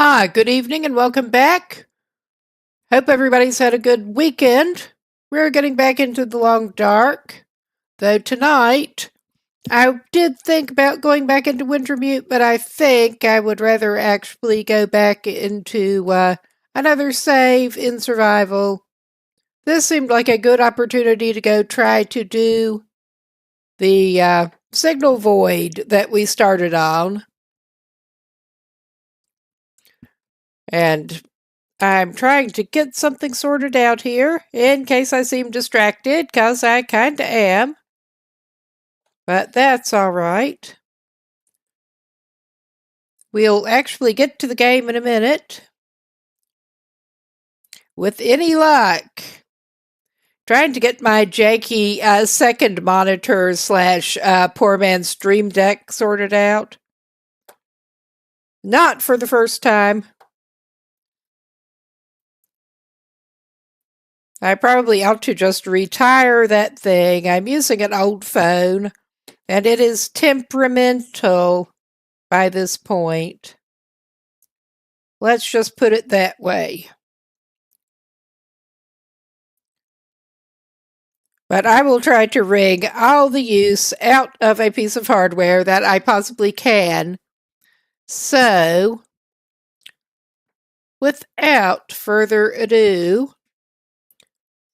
Good evening and welcome back. Hope everybody's had a good weekend. We're getting back into the long dark, though tonight I did think about going back into Wintermute, but I think I would rather actually go back into another save in survival. This seemed like a good opportunity to go try to do the signal void that we started on. And I'm trying to get something sorted out here in case I seem distracted, because I kinda am. But that's alright. We'll actually get to the game in a minute. With any luck. Trying to get my janky second monitor / poor man's Stream Deck sorted out. Not for the first time. I probably ought to just retire that thing. I'm using an old phone, and it is temperamental by this point. Let's just put it that way. But I will try to wring all the use out of a piece of hardware that I possibly can. So, without further ado,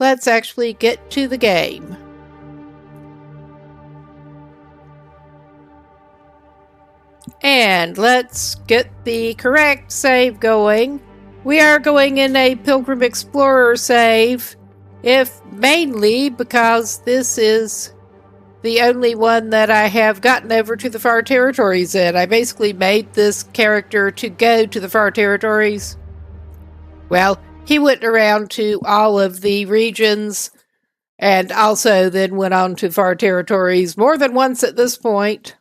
let's actually get to the game. And let's get the correct save going. We are going in a Pilgrim Explorer save, if mainly because this is the only one that I have gotten over to the far territories in. I basically made this character to go to the far territories. Well, he went around to all of the regions and also then went on to far territories more than once at this point.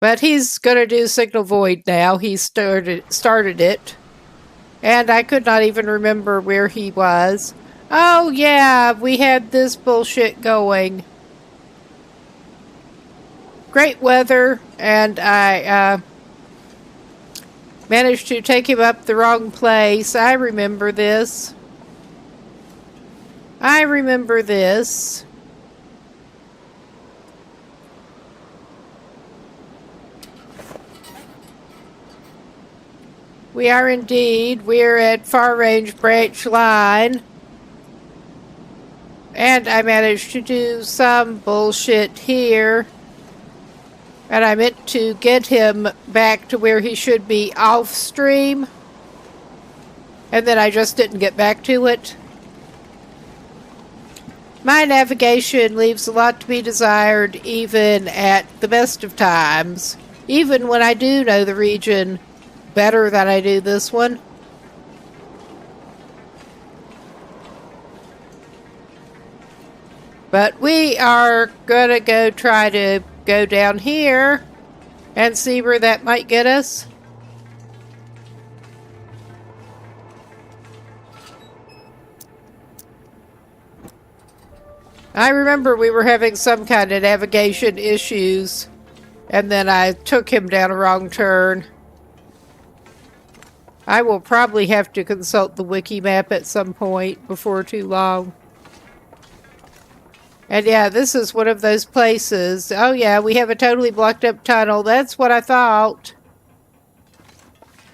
But he's going to do Signal Void now. He started it. And I could not even remember where he was. Oh yeah, we had this bullshit going. Great weather, and I managed to take him up the wrong place. I remember this. We are indeed. We're at Far Range Branch Line. And I managed to do some bullshit here. And I meant to get him back to where he should be off stream. And then I just didn't get back to it. My navigation leaves a lot to be desired even at the best of times. Even when I do know the region better than I do this one. But we are gonna go try to go down here and see where that might get us. I remember we were having some kind of navigation issues, and then I took him down a wrong turn. I will probably have to consult the wiki map at some point before too long. And yeah, this is one of those places. Oh yeah, we have a totally blocked up tunnel. That's what I thought.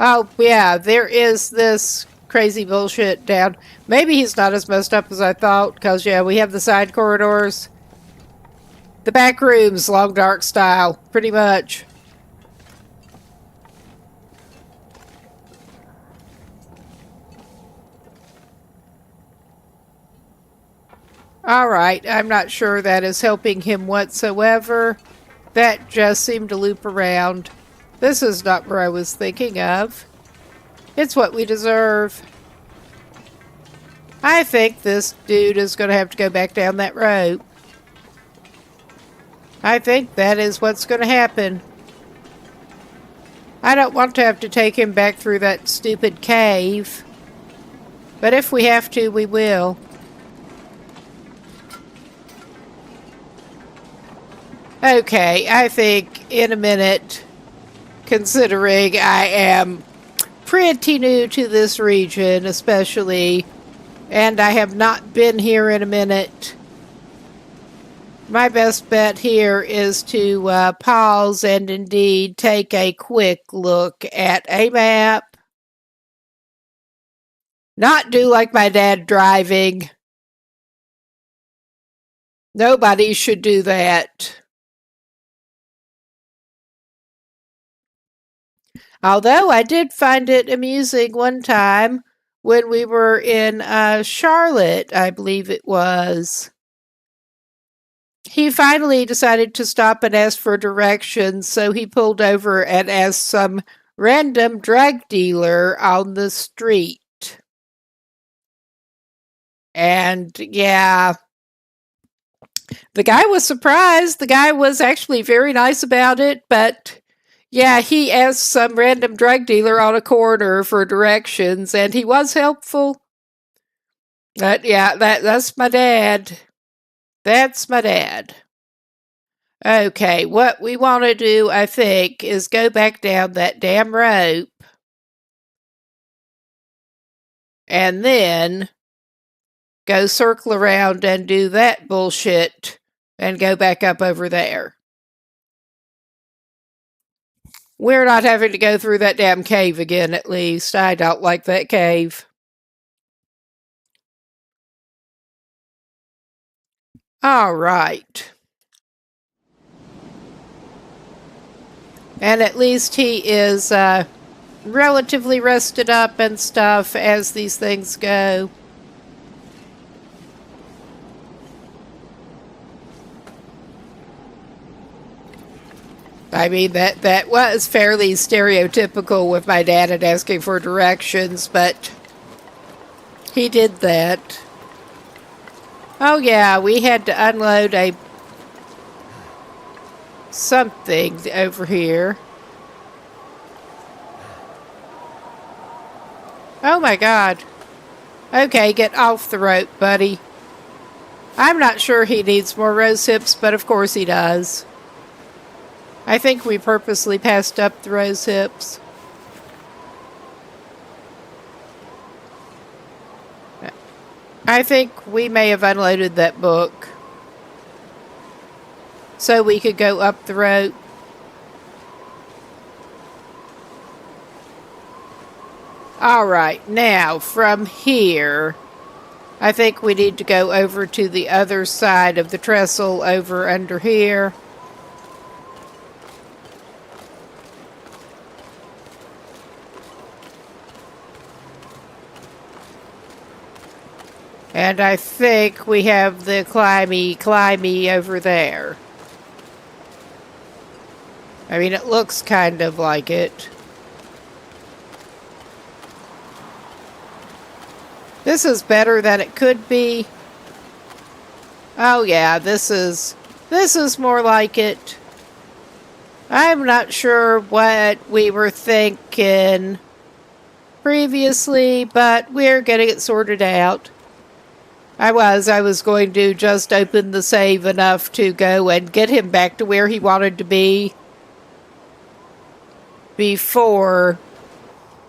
Oh yeah, there is this crazy bullshit down. Maybe he's not as messed up as I thought, because yeah, we have the side corridors. The back rooms, long dark style, pretty much. Alright, I'm not sure that is helping him whatsoever. That just seemed to loop around. This is not where I was thinking of. It's what we deserve. I think this dude is going to have to go back down that road. I think that is what's going to happen. I don't want to have to take him back through that stupid cave. But if we have to, we will. Okay, I think in a minute, considering I am pretty new to this region, especially, and I have not been here in a minute, my best bet here is to pause and indeed take a quick look at a map. Not do like my dad driving. Nobody should do that. Although I did find it amusing one time when we were in Charlotte, I believe it was. He finally decided to stop and ask for directions, so he pulled over and asked some random drug dealer on the street. And yeah, the guy was surprised. The guy was actually very nice about it, but yeah, he asked some random drug dealer on a corner for directions, and he was helpful. But yeah, that's my dad. That's my dad. Okay, what we want to do, I think, is go back down that damn rope. And then go circle around and do that bullshit and go back up over there. We're not having to go through that damn cave again, at least. I don't like that cave. All right. And at least he is relatively rested up and stuff as these things go. I mean, that was fairly stereotypical with my dad and asking for directions, but he did that. Oh yeah, we had to unload a something over here. Oh my god. Okay, get off the rope, buddy. I'm not sure he needs more rose hips, but of course he does. I think we purposely passed up the rose hips. I think we may have unloaded that book so we could go up the rope. Alright, now from here, I think we need to go over to the other side of the trestle over under here. And I think we have the climby over there. I mean, it looks kind of like it. This is better than it could be. Oh yeah, this is more like it. I'm not sure what we were thinking previously, but we're getting it sorted out. I was going to just open the save enough to go and get him back to where he wanted to be before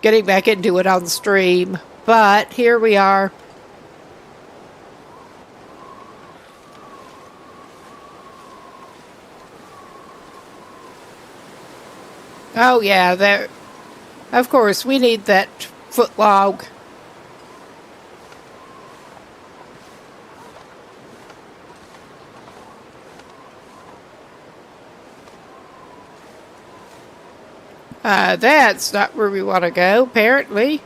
getting back into it on stream. But here we are. Oh yeah, there. Of course, we need that foot log. That's not where we want to go, apparently.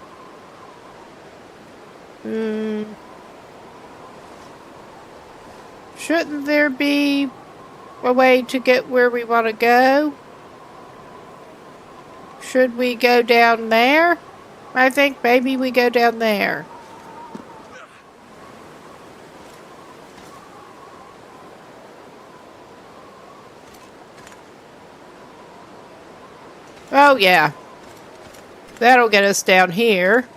Shouldn't there be a way to get where we want to go? Should we go down there? I think maybe we go down there. Oh yeah. That'll get us down here.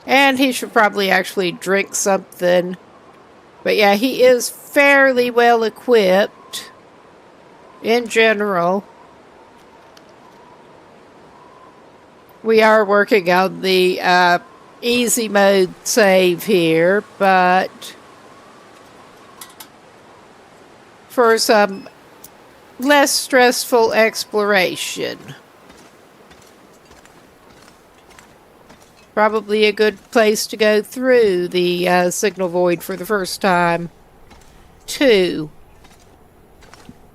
And he should probably actually drink something. But yeah, he is fairly well equipped. in general. We are working on the easy mode save here, but for some less stressful exploration. Probably a good place to go through the signal void for the first time, too.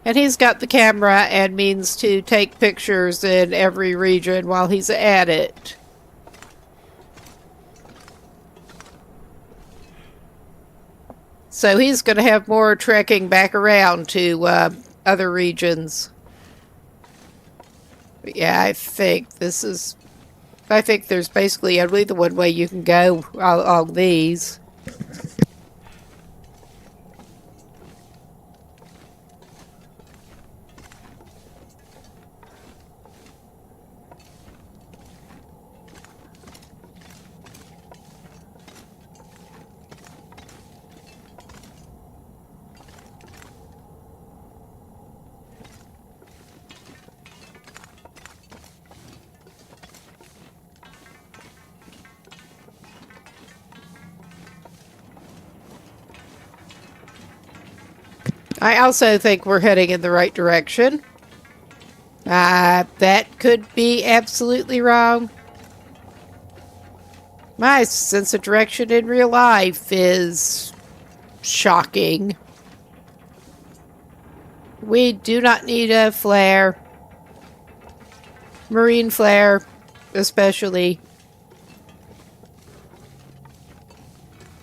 And he's got the camera and means to take pictures in every region while he's at it. So he's going to have more trekking back around to other regions. But yeah, I think there's basically only the one way you can go along these. I also think we're heading in the right direction. That could be absolutely wrong. My sense of direction in real life is shocking. We do not need a flare. Marine flare, especially.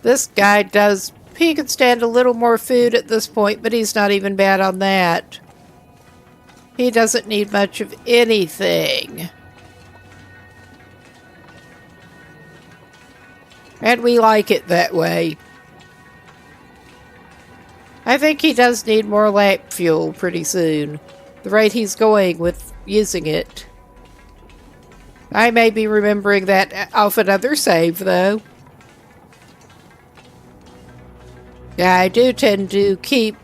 This guy does... He could stand a little more food at this point, but he's not even bad on that. He doesn't need much of anything. And we like it that way. I think he does need more lamp fuel pretty soon. The rate he's going with using it. I may be remembering that off another save, though. Yeah, I do tend to keep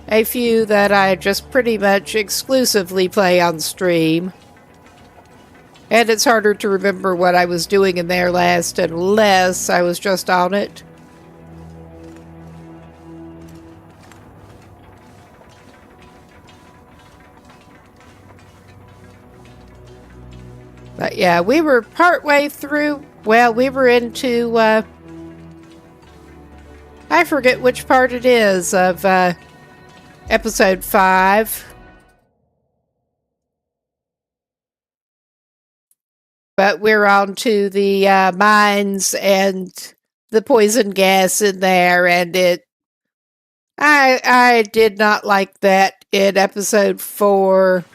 a few that I just pretty much exclusively play on stream. And it's harder to remember what I was doing in there last unless I was just on it. But yeah, we were partway through. Well, we were into... I forget which part it is of episode 5. But we're on to the mines and the poison gas in there, and I did not like that in episode 4.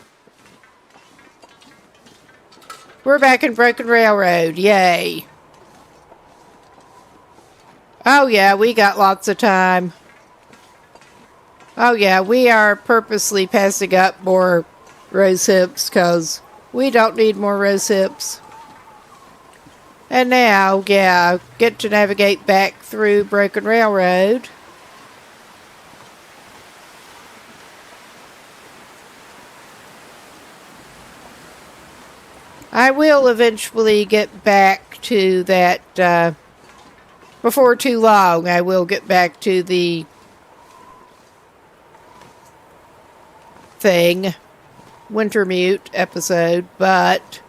We're back in Broken Railroad, yay. Oh yeah, we got lots of time. Oh yeah, we are purposely passing up more rose hips because we don't need more rose hips. And now, yeah, get to navigate back through Broken Railroad. I will eventually get back to that... Before too long, I will get back to the thing, Wintermute episode, but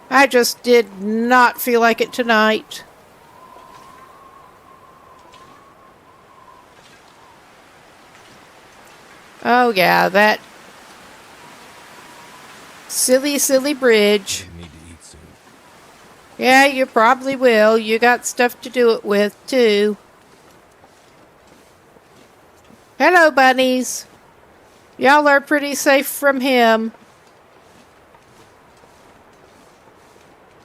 I just did not feel like it tonight. Oh yeah, that silly bridge. Yeah, you probably will. You got stuff to do it with, too. Hello, bunnies. Y'all are pretty safe from him.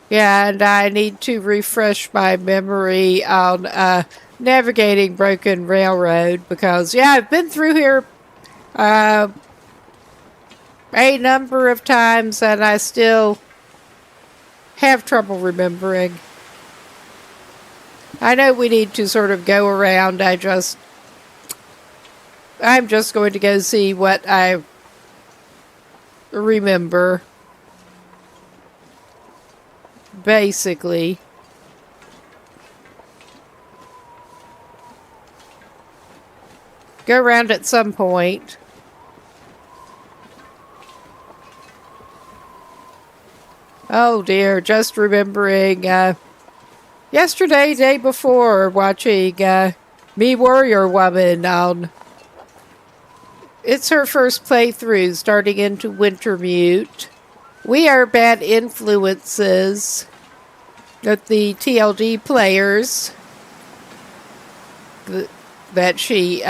Yeah, and I need to refresh my memory on navigating Broken Railroad because, yeah, I've been through here a number of times and I still... have trouble remembering. I know we need to sort of go around. I'm just going to go see what I remember. Basically. Go around at some point. Oh dear, just remembering yesterday, day before, watching Me Warrior Woman on... It's her first playthrough, starting into Wintermute. We are bad influences that the TLD players that she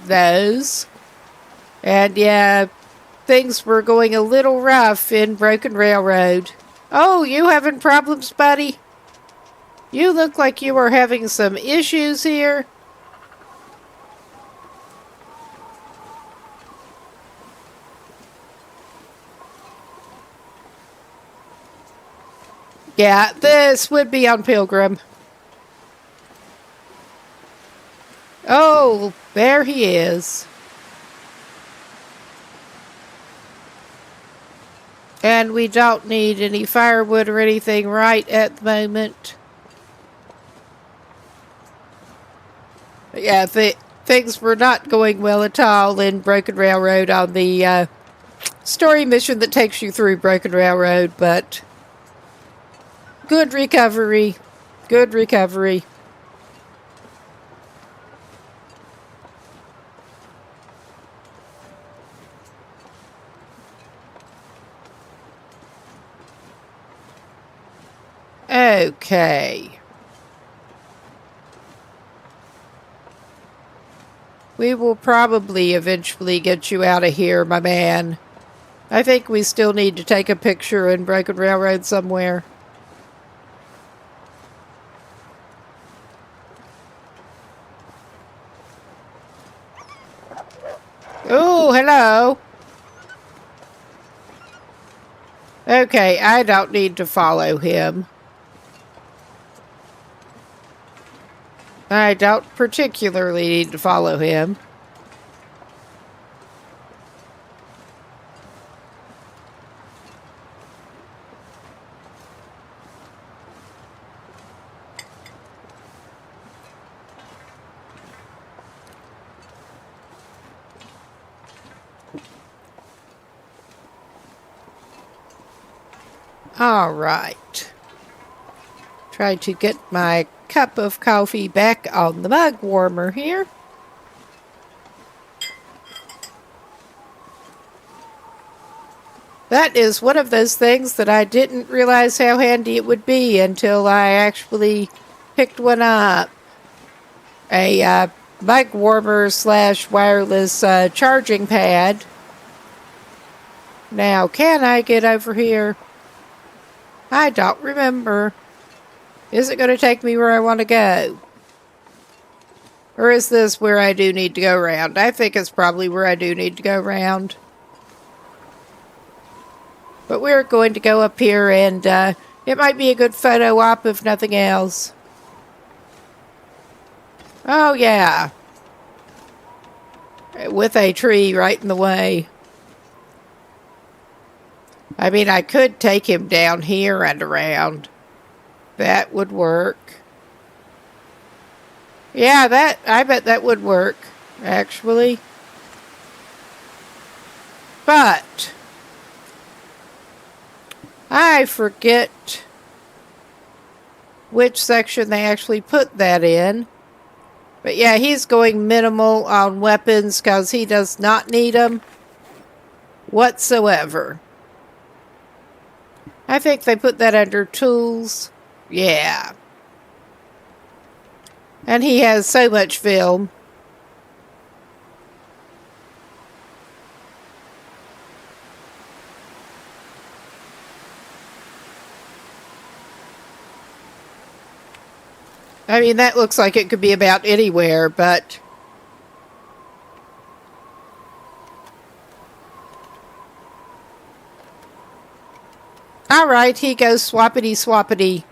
knows. And yeah, things were going a little rough in Broken Railroad. Oh, you having problems, buddy? You look like you are having some issues here. Yeah, this would be on Pilgrim. Oh, there he is. And we don't need any firewood or anything right at the moment. Yeah, things were not going well at all in Broken Railroad on the story mission that takes you through Broken Railroad, but good recovery. Good recovery. Okay. We will probably eventually get you out of here, my man. I think we still need to take a picture in Broken Railroad somewhere. Oh, hello. Okay, I don't need to follow him. I don't particularly need to follow him. All right. Try to get my cup of coffee back on the mug warmer here. That is one of those things that I didn't realize how handy it would be until I actually picked one up. A mug warmer / wireless charging pad. Now, can I get over here? I don't remember. Is it going to take me where I want to go? Or is this where I do need to go around? I think it's probably where I do need to go around. But we're going to go up here and it might be a good photo op if nothing else. Oh yeah. With a tree right in the way. I mean, I could take him down here and around. That would work. Yeah, I bet that would work, actually. But I forget which section they actually put that in. But yeah, he's going minimal on weapons because he does not need them whatsoever. I think they put that under tools. Yeah. And he has so much film. I mean, that looks like it could be about anywhere, but... Alright, he goes swappity swappity.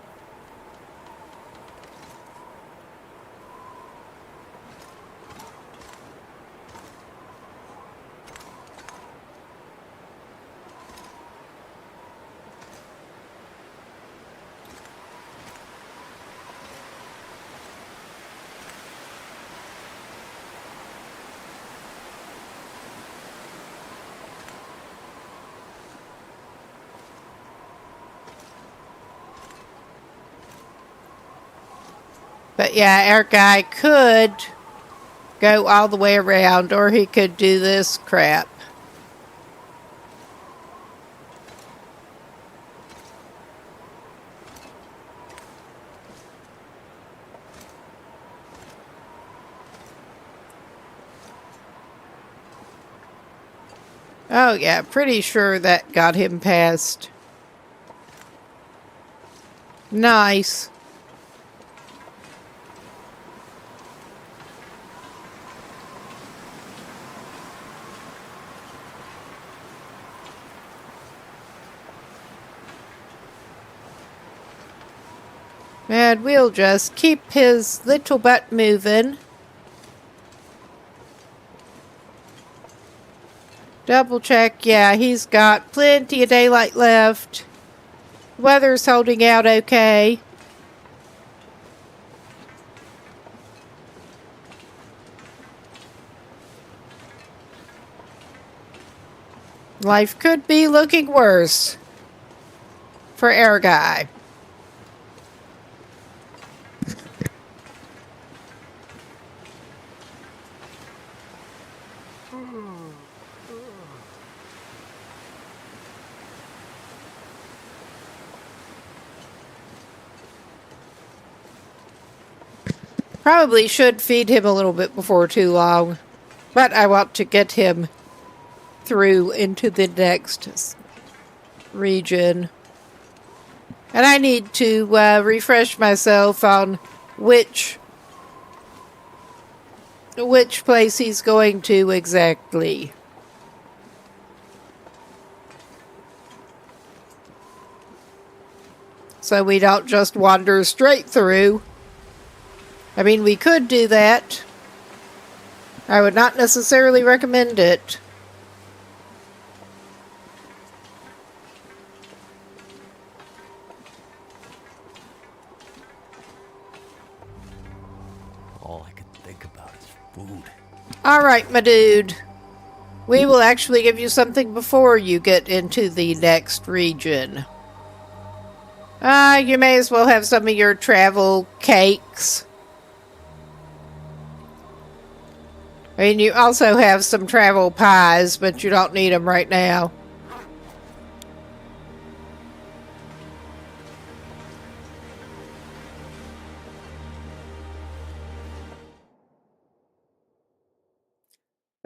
But yeah, our guy could go all the way around, or he could do this crap. Oh yeah, pretty sure that got him past. Nice. And we'll just keep his little butt moving. Double check, yeah, he's got plenty of daylight left. Weather's holding out okay. Life could be looking worse for our guy. Probably should feed him a little bit before too long, but I want to get him through into the next region. And I need to refresh myself on which place he's going to exactly. So we don't just wander straight through. I mean, we could do that. I would not necessarily recommend it. All I can think about is food. All right, my dude. We will actually give you something before you get into the next region. You may as well have some of your travel cakes. I mean, you also have some travel pies, but you don't need them right now.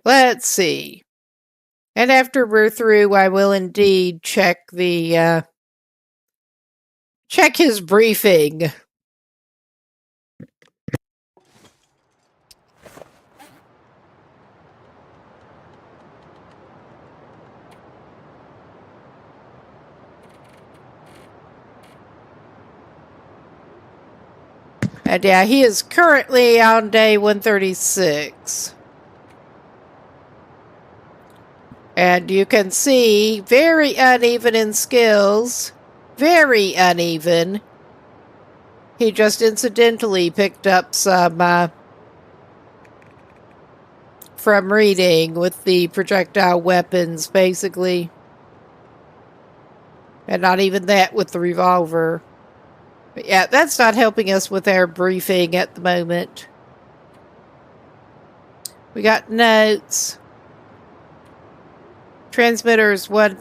Let's see. And after we're through, I will indeed check the, check his briefing. And yeah, he is currently on day 136. And you can see, very uneven in skills. Very uneven. He just incidentally picked up some, from reading with the projectile weapons, basically. And not even that with the revolver. But yeah, that's not helping us with our briefing at the moment. We got notes. Transmitters 1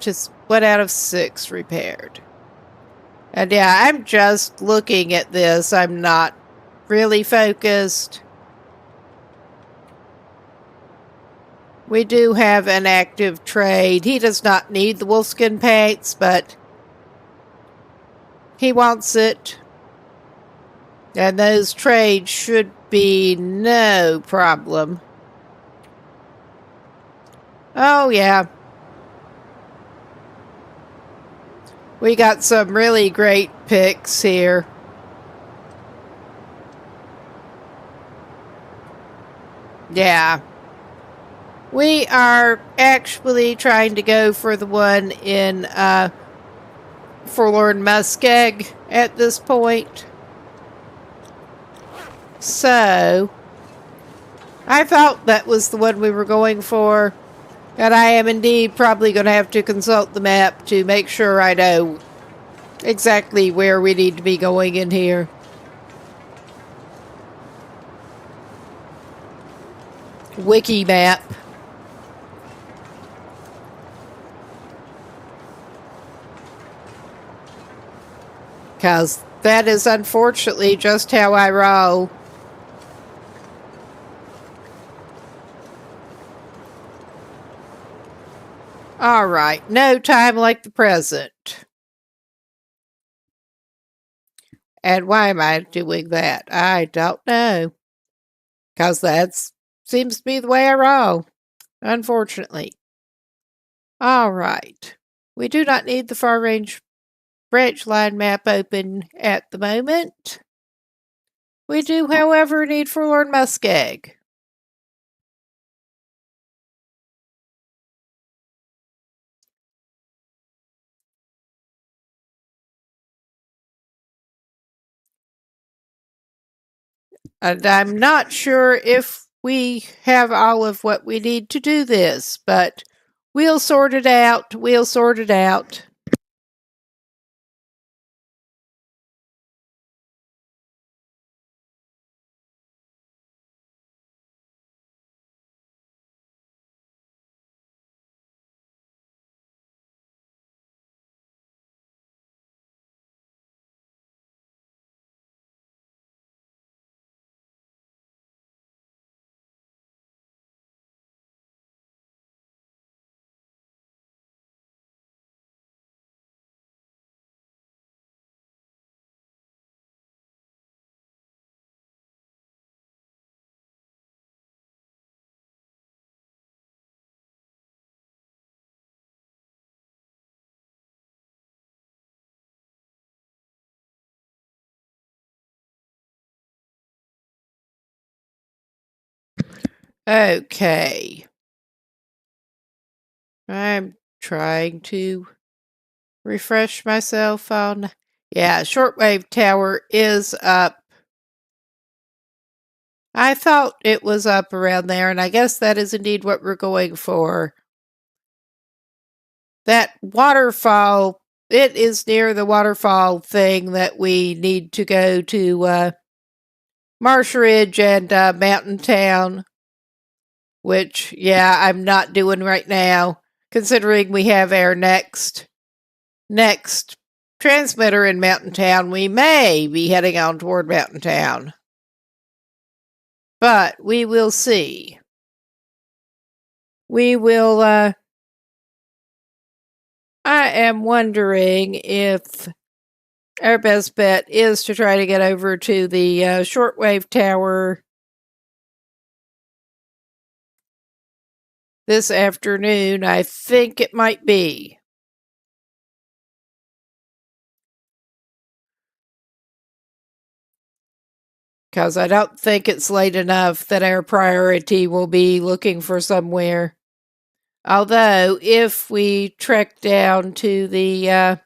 out of 6 repaired. And yeah, I'm just looking at this. I'm not really focused. We do have an active trade. He does not need the wolfskin pants, but he wants it. And those trades should be no problem. Oh, yeah. We got some really great picks here. Yeah. We are actually trying to go for the one in Forlorn Muskeg at this point. So, I thought that was the one we were going for. And I am indeed probably going to have to consult the map to make sure I know exactly where we need to be going in here. wiki map. Because that is unfortunately just how I roll. All right, no time like the present. And why am I doing that? I don't know. Because that seems to be the way I roll, unfortunately. All right. We do not need the far range branch line map open at the moment. We do, however, need forlorn muskeg. And I'm not sure if we have all of what we need to do this, but we'll sort it out. We'll sort it out. Okay. I'm trying to refresh myself on. Yeah, shortwave tower is up. I thought it was up around there, and I guess that is indeed what we're going for. That waterfall, it is near the waterfall thing that we need to go to Marsh Ridge and Mountain Town, which, yeah, I'm not doing right now, considering we have our next transmitter in Mountain Town. We may be heading on toward Mountain Town, but we will see. We will, I am wondering if our best bet is to try to get over to the shortwave tower this afternoon. I think it might be. Because I don't think it's late enough that our priority will be looking for somewhere. Although, if we trek down to the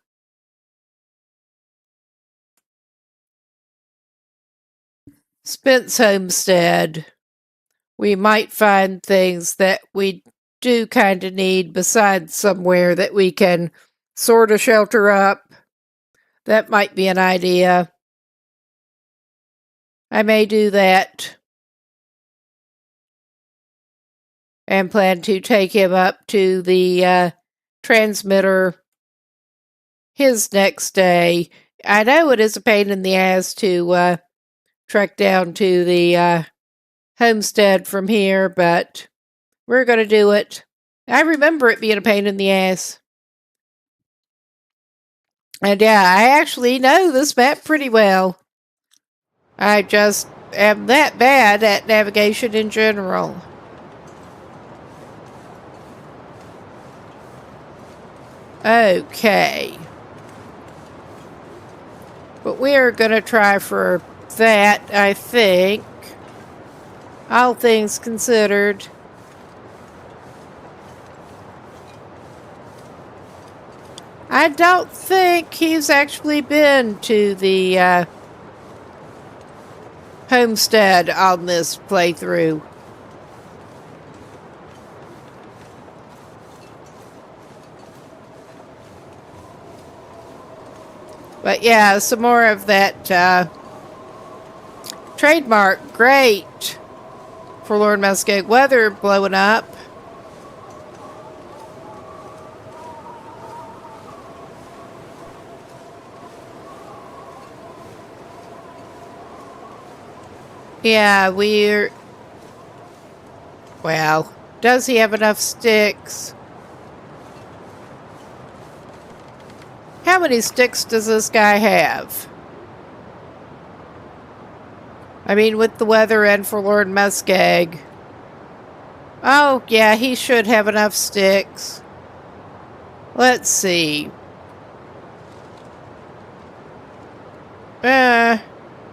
Spence homestead, we might find things that we do kind of need besides somewhere that we can sort of shelter up. That might be an idea. I may do that. And plan to take him up to the transmitter his next day. I know it is a pain in the ass to trek down to the homestead from here, but we're going to do it. I remember it being a pain in the ass. And yeah, I actually know this map pretty well. I just am that bad at navigation in general. Okay. But we are going to try for that, I think. All things considered. I don't think he's actually been to the homestead on this playthrough. But yeah, some more of that trademark. Great. forlorn muskeg weather blowing up. Yeah, well, does he have enough sticks? How many sticks does this guy have? I mean, with the weather and forlorn muskeg. Oh, yeah, he should have enough sticks. Let's see.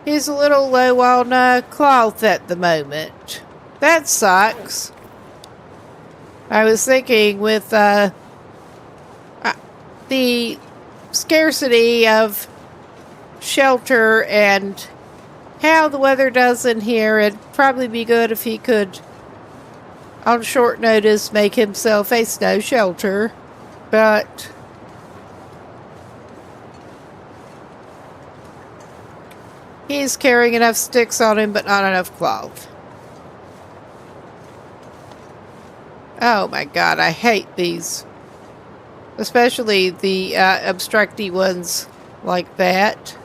He's a little low on cloth at the moment. That sucks. I was thinking with the scarcity of shelter and how the weather does in here, it'd probably be good if he could, on short notice, make himself a snow shelter. But he's carrying enough sticks on him, but not enough cloth. Oh my god, I hate these. Especially the obstructy ones like that.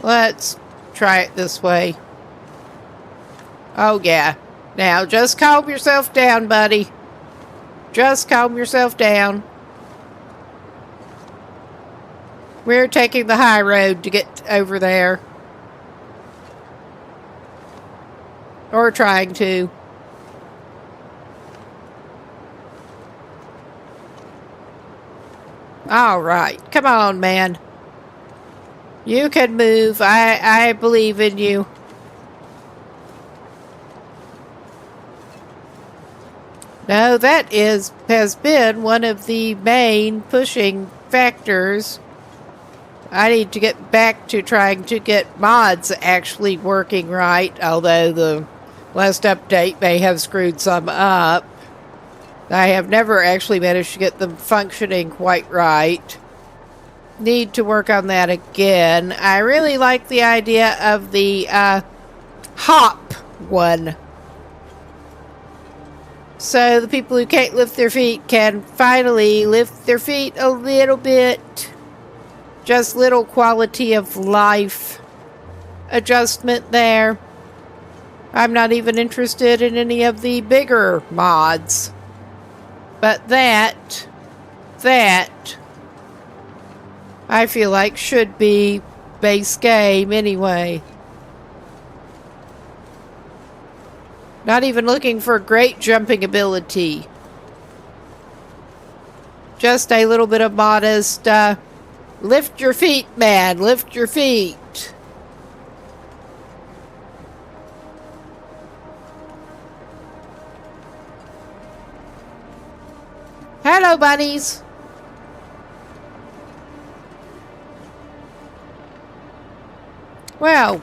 Let's try it this way. Oh yeah. Now just calm yourself down, buddy. Just calm yourself down. We're taking the high road to get over there. Or trying to. All right. Come on, man. You can move. I believe in you. No, that has been one of the main pushing factors. I need to get back to trying to get mods actually working right, although the last update may have screwed some up. I have never actually managed to get them functioning quite right. Need to work on that again. I really like the idea of the hop one. So the people who can't lift their feet can finally lift their feet a little bit. Just little quality of life adjustment there. I'm not even interested in any of the bigger mods. But that, I feel like should be base game anyway. Not even looking for great jumping ability. Just a little bit of modest, lift your feet, man, lift your feet. Hello, bunnies. Well,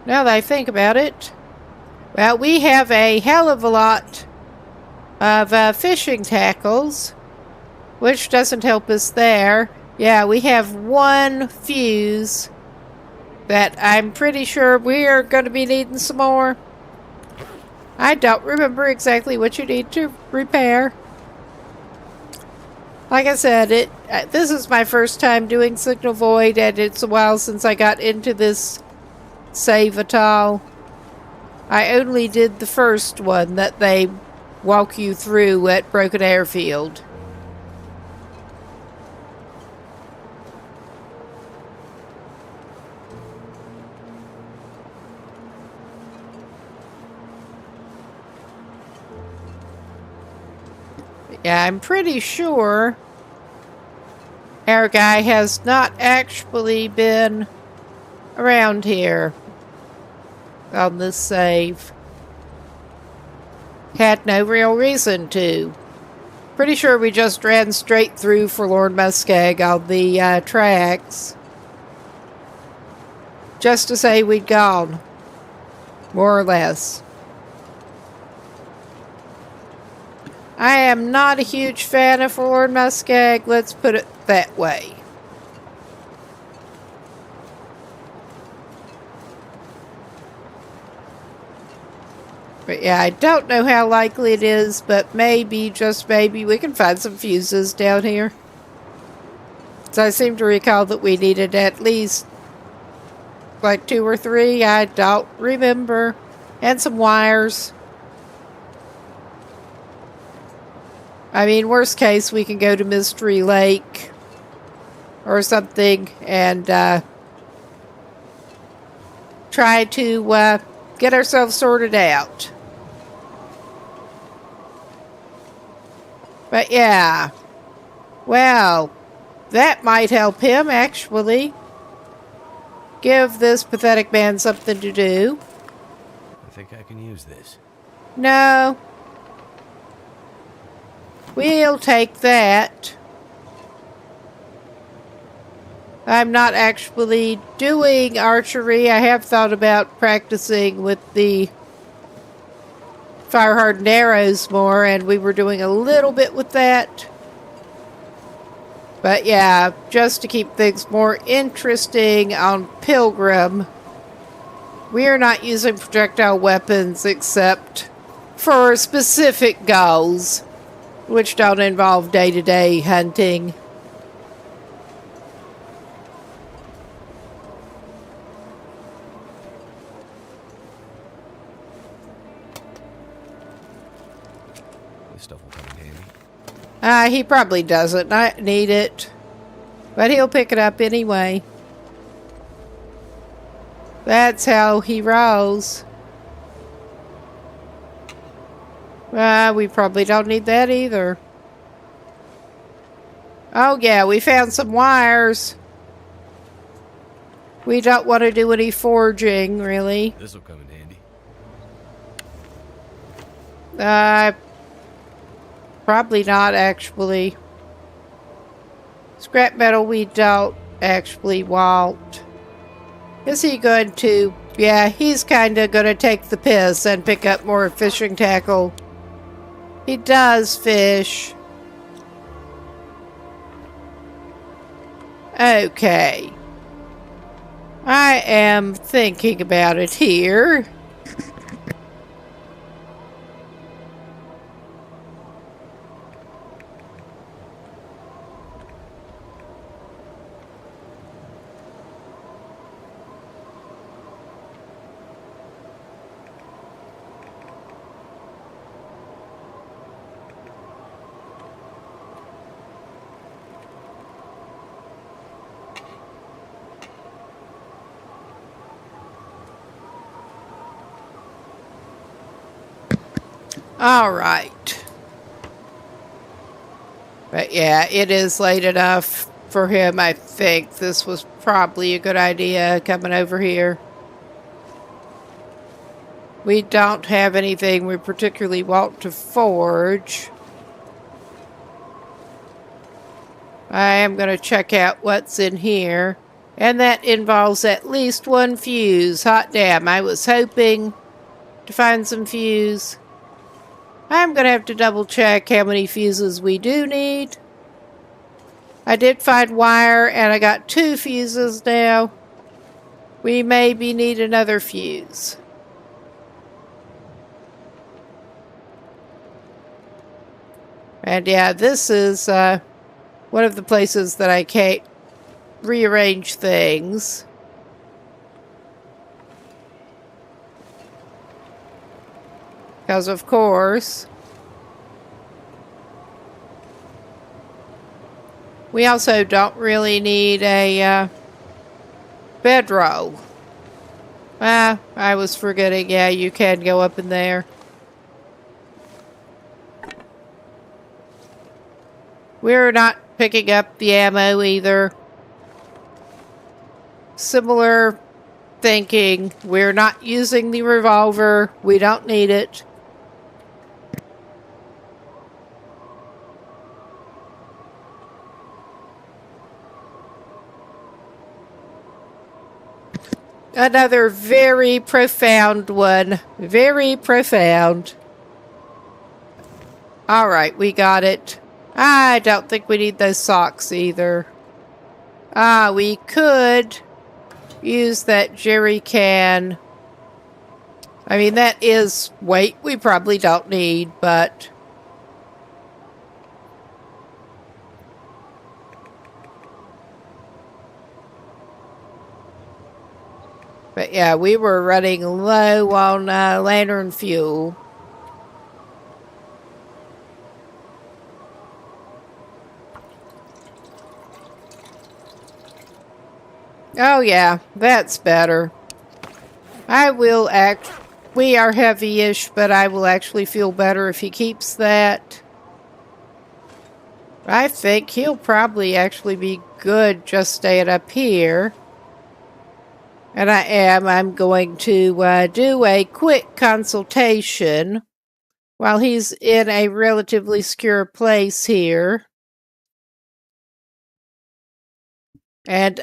now that I think about it, well, we have a hell of a lot of fishing tackles, which doesn't help us there. Yeah, we have one fuse that I'm pretty sure we are going to be needing some more. I don't remember exactly what you need to repair. Like I said, this is my first time doing Signal Void, and it's a while since I got into this save at all. I only did the first one that they walk you through at Broken Airfield. Yeah, I'm pretty sure our guy has not actually been around here on this save. Had no real reason to. Pretty sure we just ran straight through Forlorn Muskeg on the tracks. Just to say we'd gone. More or less. I am not a huge fan of Forlorn Muskeg, let's put it that way. But yeah, I don't know how likely it is, but maybe, just maybe, we can find some fuses down here. So I seem to recall that we needed at least like 2 or 3. I don't remember. And some wires. I mean, worst case, we can go to Mystery Lake or something and try to get ourselves sorted out. But yeah, well, that might help him, actually. Give this pathetic man something to do. I think I can use this. No. We'll take that. I'm not actually doing archery. I have thought about practicing with the fire-hardened arrows more, and we were doing a little bit with that. But yeah, just to keep things more interesting on Pilgrim, we are not using projectile weapons except for specific goals, which don't involve day-to-day hunting. This stuff will come in handy. He probably doesn't need it, but he'll pick it up anyway. That's how he rolls. We probably don't need that either. Oh yeah, we found some wires. We don't want to do any forging, really. This will come in handy. Probably not, actually. Scrap metal we don't actually want. Is he going to... Yeah, he's kind of going to take the piss and pick up more fishing tackle. He does fish. Okay. I am thinking about it here. All right. But yeah, it is late enough for him. I think this was probably a good idea coming over here. We don't have anything we particularly want to forge. I am going to check out what's in here. And that involves at least 1 fuse. Hot damn, I was hoping to find some fuse. I'm going to have to double check how many fuses we do need. I did find wire and I got 2 fuses now. We maybe need another fuse. And yeah, this is one of the places that I can't rearrange things. Because, of course, we also don't really need a bedroll. I was forgetting. Yeah, you can go up in there. We're not picking up the ammo either. Similar thinking. We're not using the revolver. We don't need it. Another very profound one. Very profound. Alright, we got it. I don't think we need those socks either. We could use that jerry can I mean, that is weight we probably don't need, but... But yeah, we were running low on lantern fuel. Oh yeah, that's better. We are heavy-ish, but I will actually feel better if he keeps that. I think he'll probably actually be good just staying up here. And I'm going to do a quick consultation while he's in a relatively secure place here. And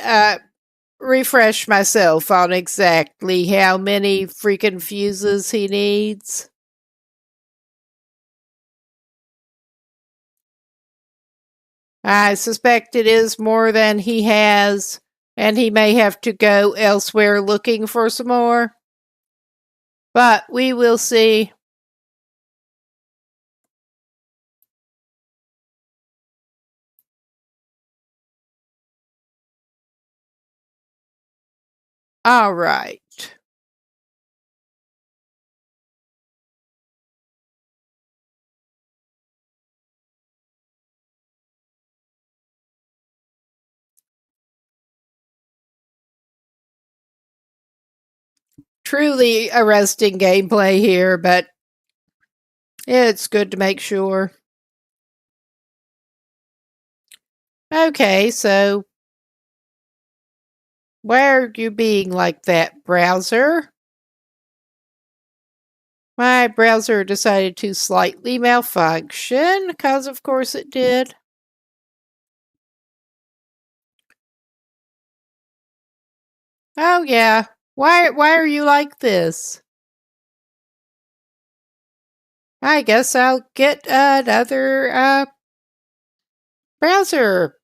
refresh myself on exactly how many freaking fuses he needs. I suspect it is more than he has, and he may have to go elsewhere looking for some more. But we will see. All right. Truly arresting gameplay here, but it's good to make sure. Okay, so why are you being like that, browser? My browser decided to slightly malfunction, because of course it did. Oh yeah, why are you like this? I guess I'll get another browser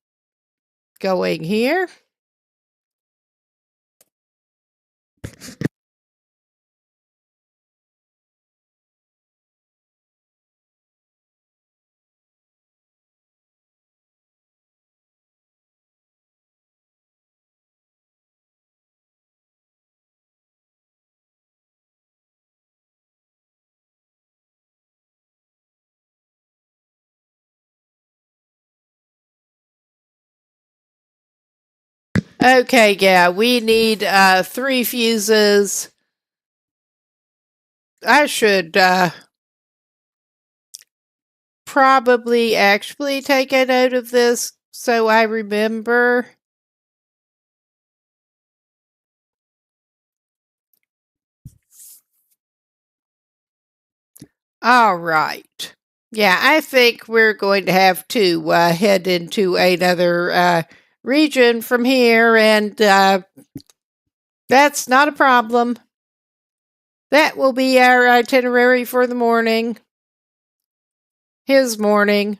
going here. Okay, yeah, we need 3 fuses. I should probably actually take a note of this so I remember. All right. Yeah, I think we're going to have to head into another region from here, and that's not a problem. That will be our itinerary for the morning. His morning.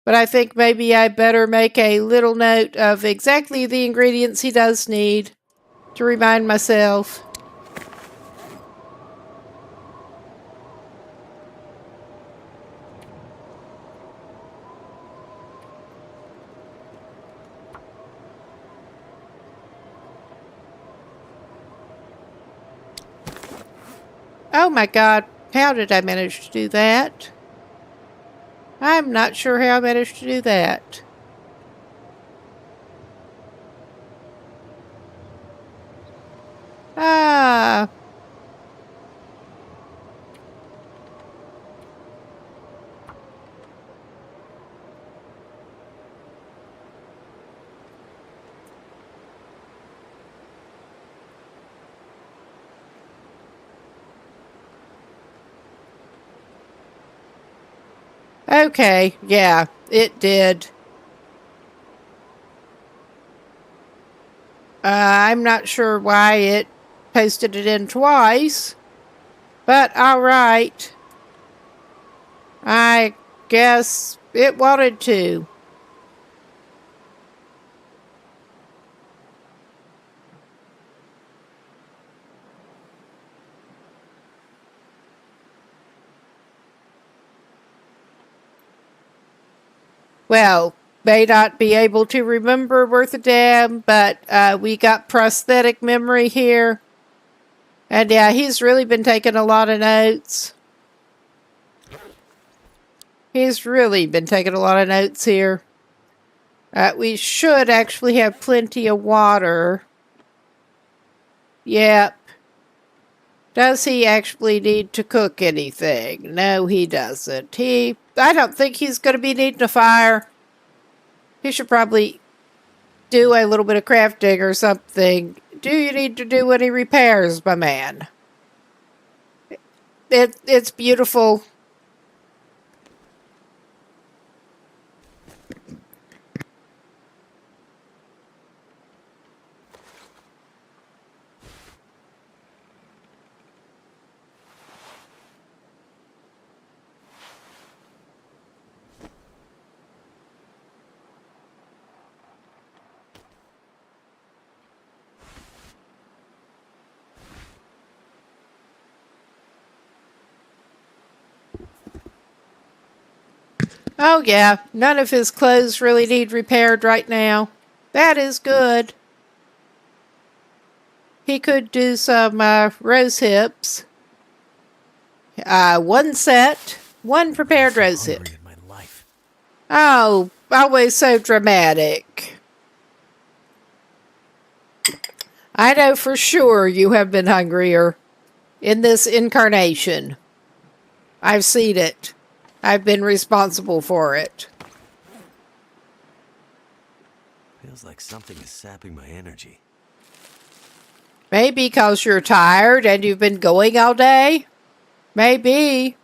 But I think maybe I better make a little note of exactly the ingredients he does need to remind myself. Oh my god, how did I manage to do that? I'm not sure how I managed to do that. Ah. Okay, yeah, it did. I'm not sure why it posted it in twice, but alright. I guess it wanted to. well, may not be able to remember worth a damn, but we got prosthetic memory here. And yeah, he's really been taking a lot of notes. He's really been taking a lot of notes here. We should actually have plenty of water. Yep. Does he actually need to cook anything? No, he doesn't. I don't think he's going to be needing a fire. He should probably do a little bit of crafting or something. Do you need to do any repairs, my man? It's beautiful. Oh yeah, none of his clothes really need repaired right now. That is good. He could do some rose hips. One set, one prepared rose hip. In my life. Oh, always so dramatic. I know for sure you have been hungrier in this incarnation. I've seen it. I've been responsible for it. Feels like something is sapping my energy. Maybe because you're tired and you've been going all day? Maybe.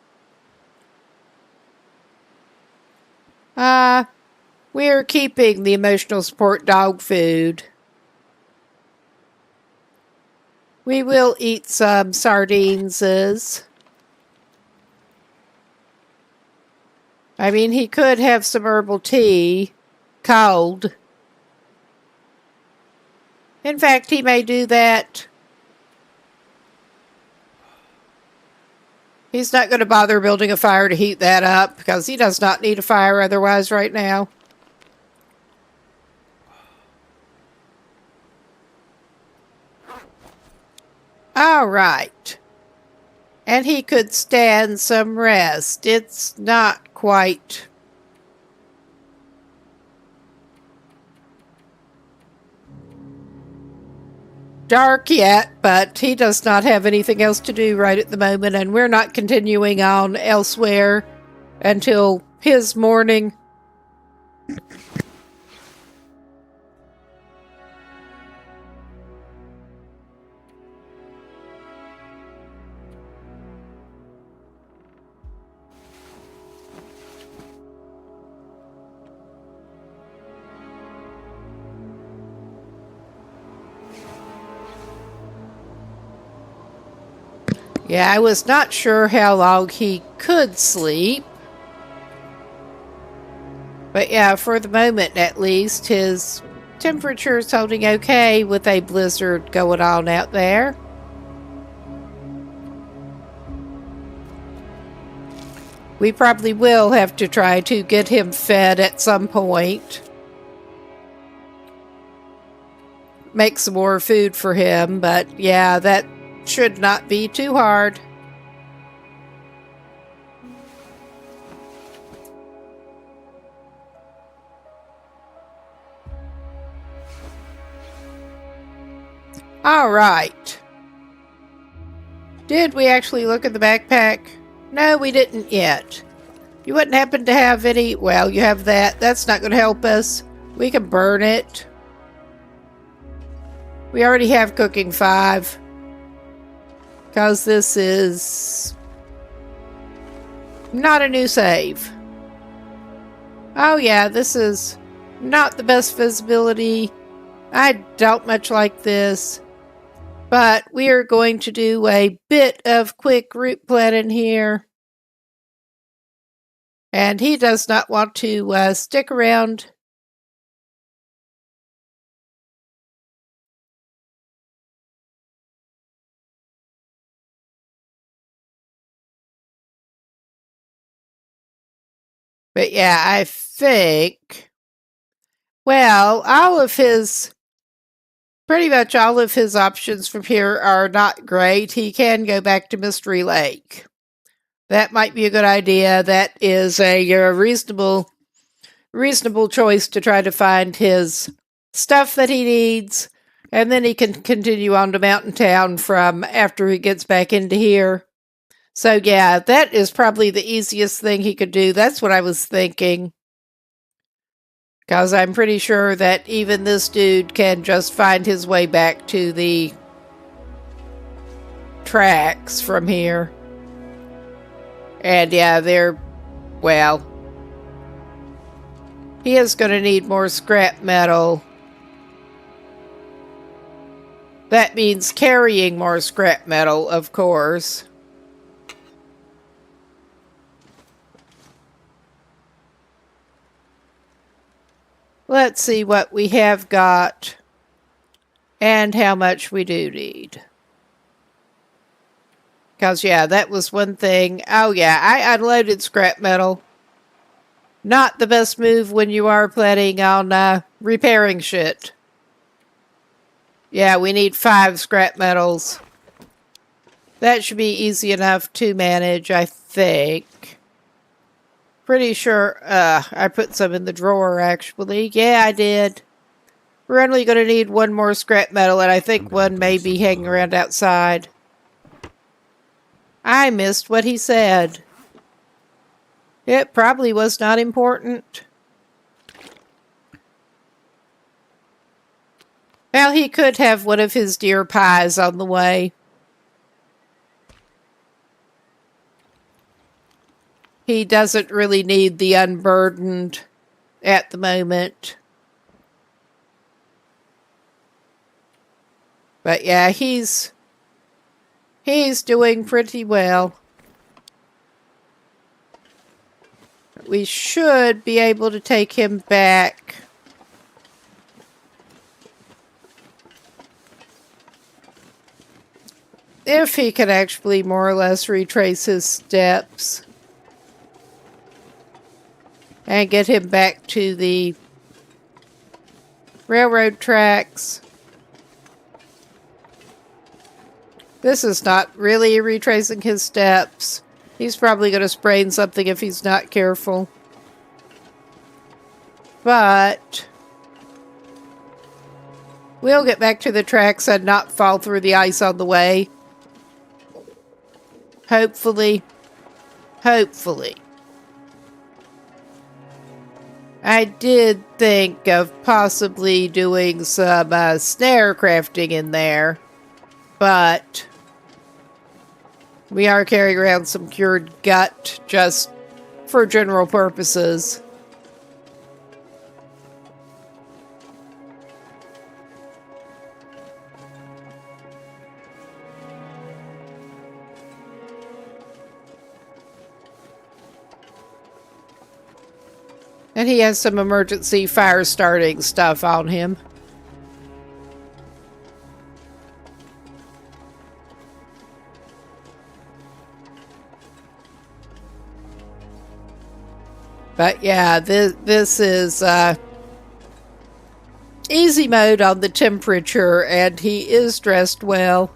We're keeping the emotional support dog food. We will eat some sardines. I mean, he could have some herbal tea, cold. In fact, he may do that. He's not going to bother building a fire to heat that up because he does not need a fire otherwise right now. All right. And he could stand some rest. It's not quite dark yet, but he does not have anything else to do right at the moment, and we're not continuing on elsewhere until his morning. Yeah, I was not sure how long he could sleep. But yeah, for the moment at least, his temperature is holding okay with a blizzard going on out there. We probably will have to try to get him fed at some point. Make some more food for him, but yeah, that should not be too hard. All right. Did we actually look at the backpack? No, we didn't yet. You wouldn't happen to have any... Well, you have that. That's not going to help us. We can burn it. We already have cooking 5. Because this is not a new save. Oh yeah, this is not the best visibility. I don't much like this. But we are going to do a bit of quick route planning here. And he does not want to stick around. But yeah, I think, well, pretty much all of his options from here are not great. He can go back to Mystery Lake. That might be a good idea. That is a reasonable choice to try to find his stuff that he needs, and then he can continue on to Mountain Town from after he gets back into here. So yeah, that is probably the easiest thing he could do. That's what I was thinking. Because I'm pretty sure that even this dude can just find his way back to the tracks from here. And yeah, well, he is going to need more scrap metal. That means carrying more scrap metal, of course. Let's see what we have got and how much we do need. Because, yeah, that was one thing. Oh, yeah, I unloaded scrap metal. Not the best move when you are planning on repairing shit. Yeah, we need 5 scrap metals. That should be easy enough to manage, I think. Pretty sure I put some in the drawer, actually. Yeah, I did. We're only going to need 1 more scrap metal, and I think one may be hanging around outside. I missed what he said. It probably was not important. Well, he could have one of his deer pies on the way. He doesn't really need the unburdened at the moment. But yeah, he's doing pretty well. We should be able to take him back. If he can actually more or less retrace his steps. And get him back to the railroad tracks. This is not really retracing his steps. He's probably going to sprain something if he's not careful. But we'll get back to the tracks and not fall through the ice on the way. Hopefully. Hopefully. I did think of possibly doing some snare crafting in there, but we are carrying around some cured gut just for general purposes. And he has some emergency fire starting stuff on him. But yeah, this is easy mode on the temperature, and he is dressed well.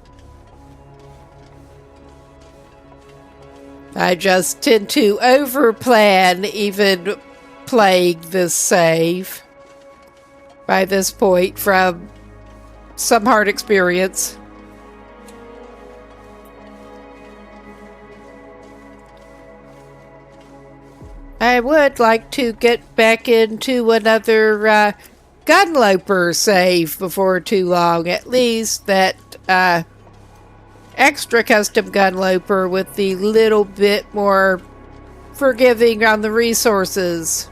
I just tend to overplan even playing this save by this point from some hard experience. I would like to get back into another gunloper save before too long. At least that extra custom gunloper with the little bit more forgiving on the resources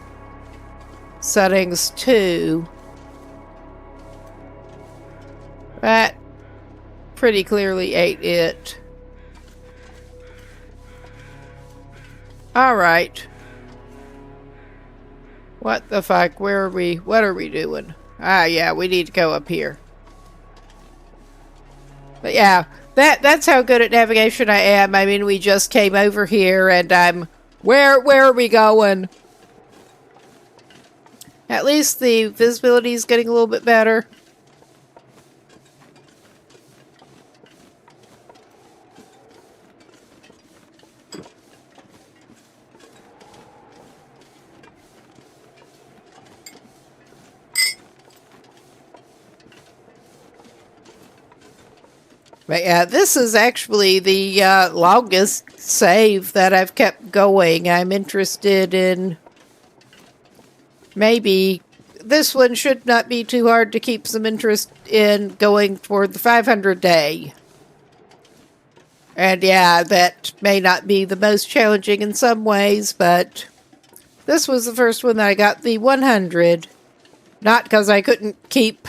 settings too. That pretty clearly ain't it. Alright. What the fuck? Where are we? What are we doing? Ah, yeah, we need to go up here. But yeah, that's how good at navigation I am. I mean, we just came over here and I'm... Where are we going? At least the visibility is getting a little bit better. But yeah, this is actually the longest save that I've kept going. I'm interested in maybe this one should not be too hard to keep some interest in going toward the 500 day. And yeah, that may not be the most challenging in some ways, but this was the first one that I got the 100. Not because I couldn't keep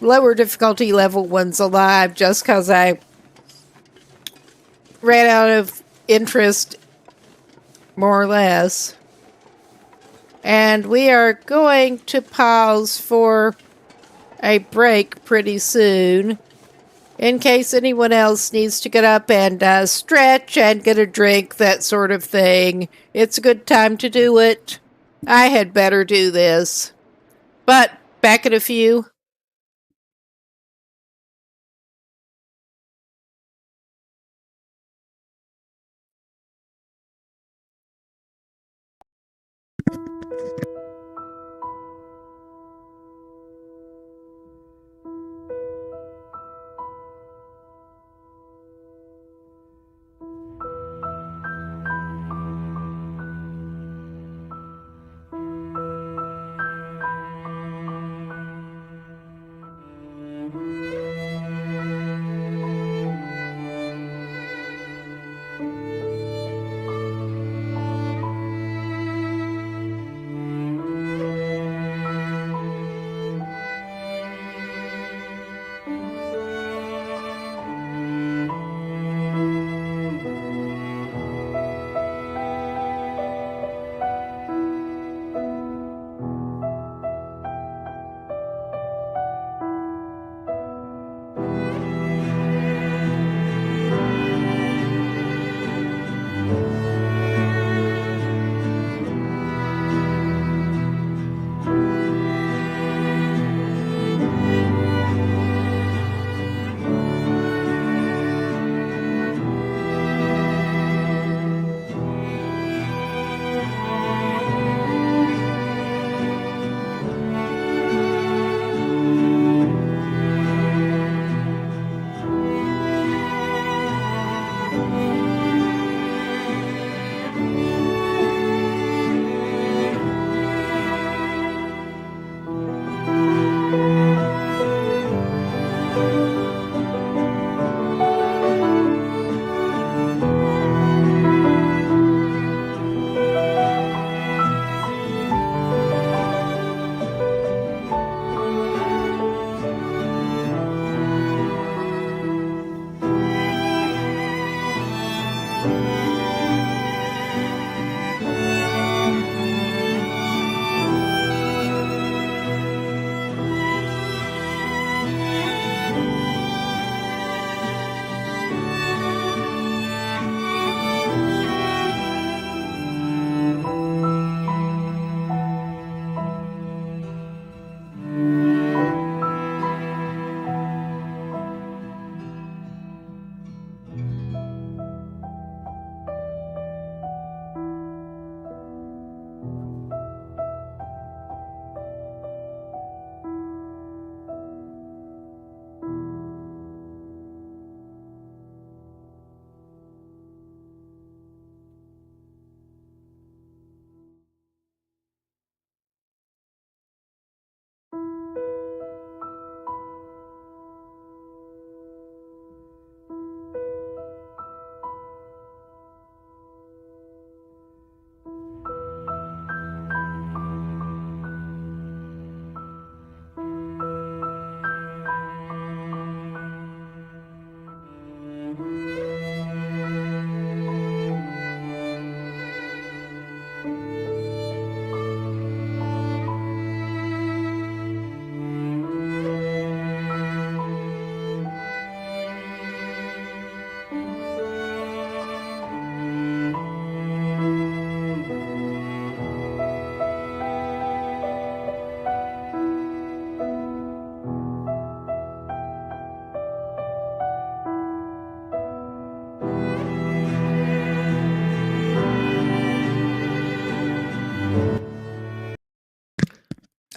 lower difficulty level ones alive, just because I ran out of interest, more or less. And we are going to pause for a break pretty soon, in case anyone else needs to get up and stretch and get a drink, that sort of thing. It's a good time to do it. I had better do this. But back in a few.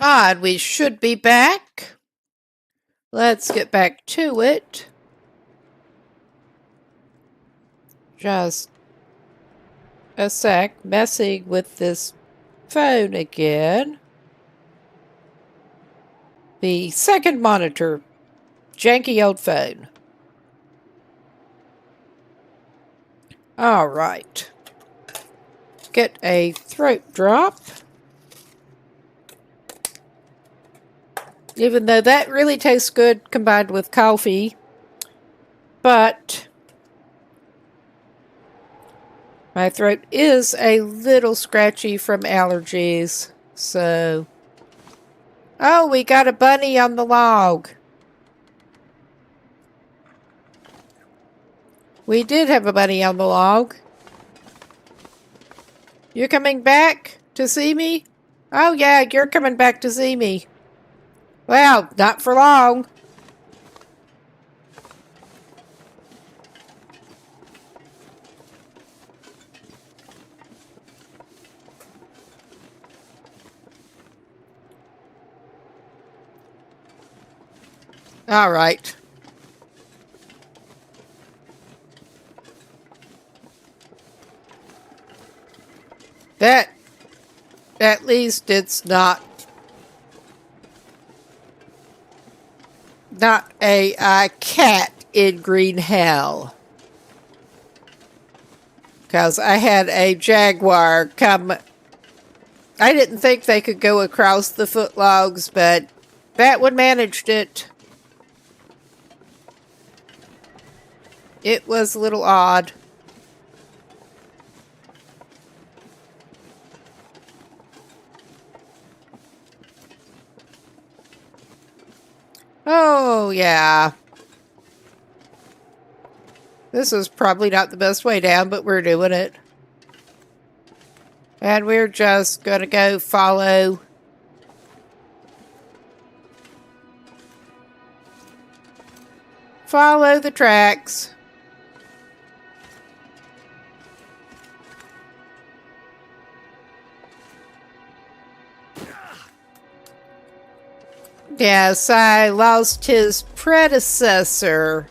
on, we should be back. Let's get back to it. Just a sec, messing with this phone again. The second monitor. Janky old phone. All right. Get a throat drop. Even though that really tastes good combined with coffee. But my throat is a little scratchy from allergies. So, oh, we got a bunny on the log. We did have a bunny on the log. You're coming back to see me? Oh yeah, you're coming back to see me. Well, not for long. All right. That, at least it's not a cat in green hell. Because I had a jaguar come. I didn't think they could go across the footlogs, but that one managed it. It was a little odd. Oh, yeah. This is probably not the best way down, but we're doing it. And we're just going to go follow the tracks. Yes, I lost his predecessor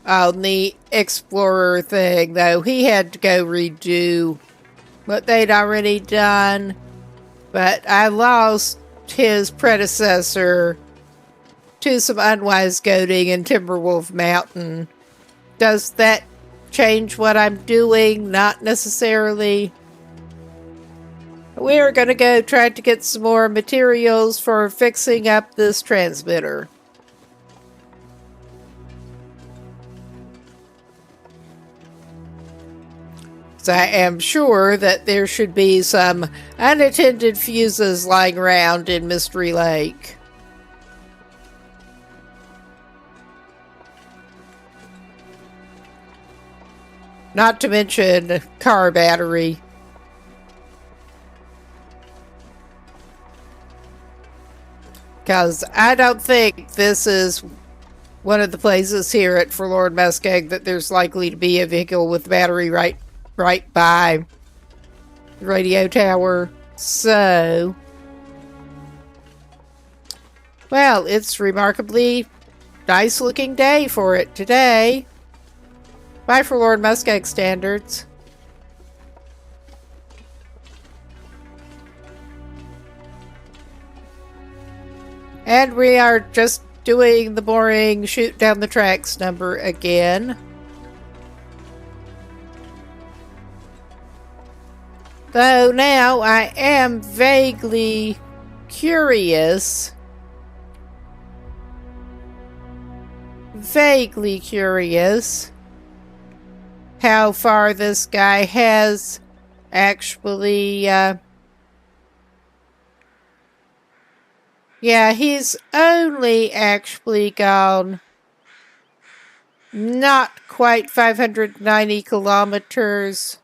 on the Explorer thing, though. He had to go redo what they'd already done. But I lost his predecessor to some unwise goading in Timberwolf Mountain. Does that change what I'm doing? Not necessarily. We're going to go try to get some more materials for fixing up this transmitter. So I am sure that there should be some unattended fuses lying around in Mystery Lake. Not to mention car battery. Because I don't think this is one of the places here at Forlorn Muskeg that there's likely to be a vehicle with battery right by the radio tower. So, well, it's remarkably nice looking day for it today. By Forlorn Muskeg standards. And we are just doing the boring shoot down the tracks number again. Though now I am vaguely curious. How far this guy has actually, yeah, he's only actually gone not quite 590 kilometers.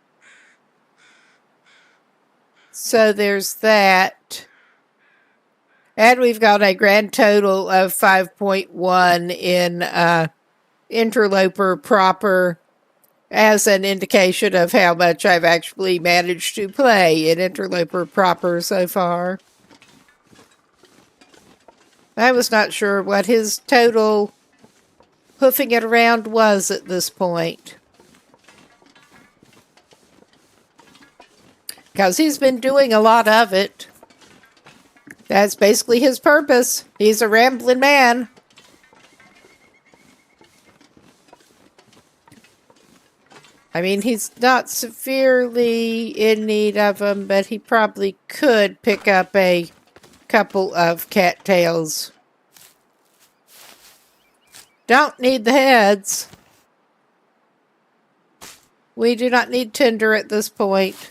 So there's that. And we've got a grand total of 5.1 in Interloper proper as an indication of how much I've actually managed to play in Interloper proper so far. I was not sure what his total hoofing it around was at this point. Because he's been doing a lot of it. That's basically his purpose. He's a rambling man. I mean, he's not severely in need of them, but he probably could pick up a couple of cattails. Don't need the heads. We do not need tinder at this point.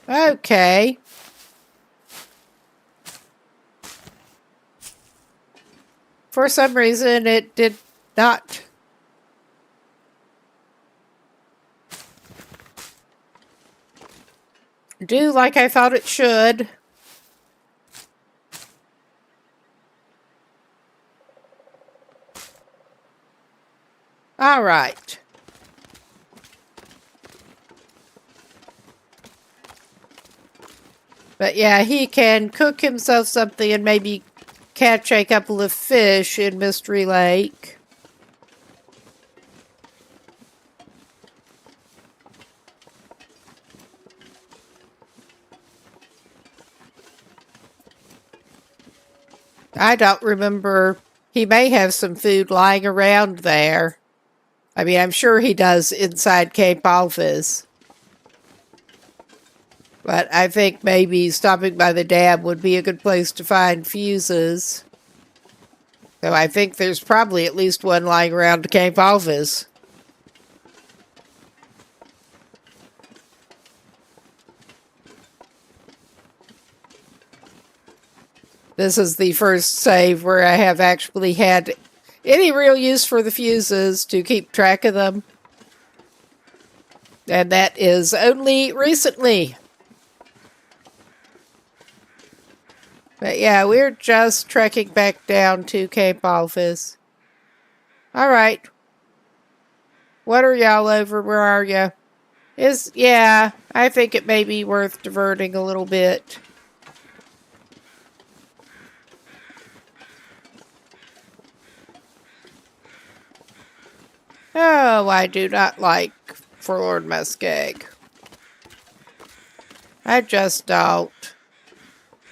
Okay. For some reason, it did not do like I thought it should. All right. But yeah, he can cook himself something and maybe catch a couple of fish in Mystery Lake. I don't remember. He may have some food lying around there. I mean, I'm sure he does inside Cape Alphys. But I think maybe stopping by the dam would be a good place to find fuses. So I think there's probably at least one lying around Cape Alphys. This is the first save where I have actually had any real use for the fuses to keep track of them. And that is only recently. But yeah, we're just trekking back down to Cape Alphys. Alright. What are y'all over? Where are ya? Yeah, I think it may be worth diverting a little bit. Oh, I do not like forlorn muskeg. I just don't.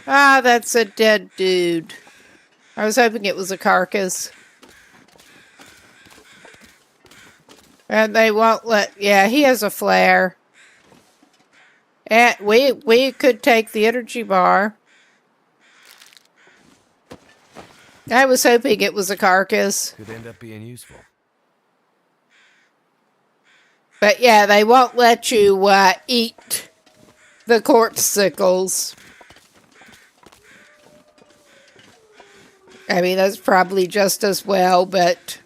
Ah, that's a dead dude. I was hoping it was a carcass. And they won't let... Yeah, he has a flare. And we could take the energy bar. I was hoping it was a carcass. Could end up being useful. But yeah, they won't let you eat the corpsicles. I mean, that's probably just as well, but...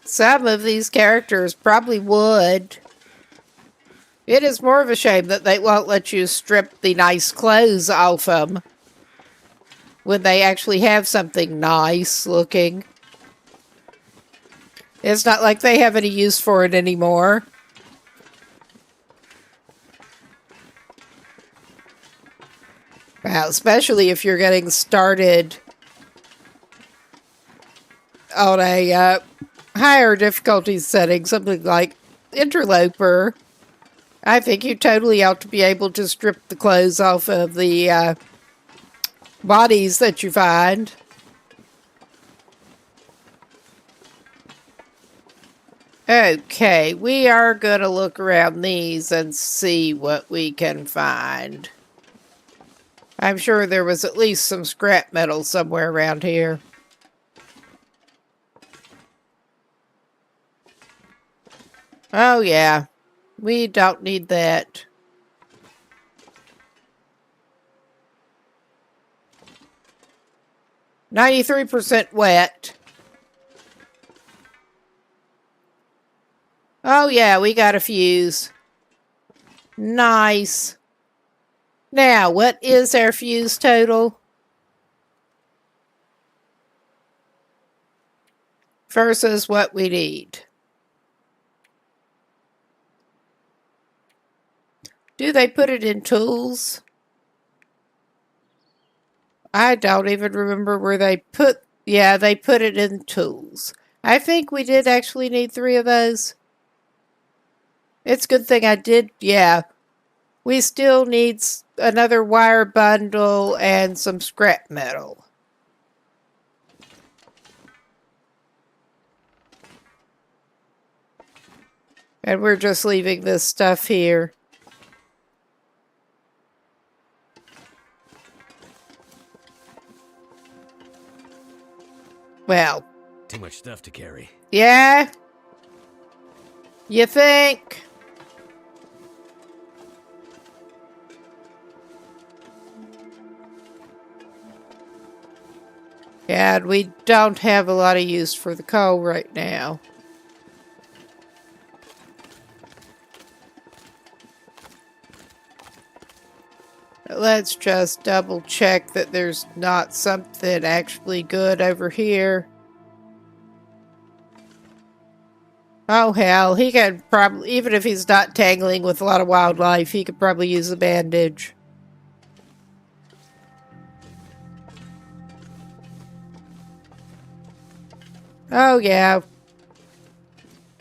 some of these characters probably would. It is more of a shame that they won't let you strip the nice clothes off them when they actually have something nice looking. It's not like they have any use for it anymore. Wow, especially if you're getting started on a higher difficulty setting, something like Interloper. I think you totally ought to be able to strip the clothes off of the bodies that you find. Okay, we are going to look around these and see what we can find. I'm sure there was at least some scrap metal somewhere around here. Oh yeah, we don't need that. %93 wet. Oh yeah, we got a fuse. Nice. Now, what is our fuse total? versus what we need. Do they put it in tools? I don't even remember where they put... Yeah, they put it in tools. I think we did actually need 3 of those. It's a good thing I did... Yeah. We still need another wire bundle and some scrap metal. And we're just leaving this stuff here. Well. Too much stuff to carry. Yeah? You think? Yeah, and we don't have a lot of use for the coal right now. Let's just double check that there's not something actually good over here. Oh hell, he could probably, even if he's not tangling with a lot of wildlife, he could probably use a bandage. Oh yeah.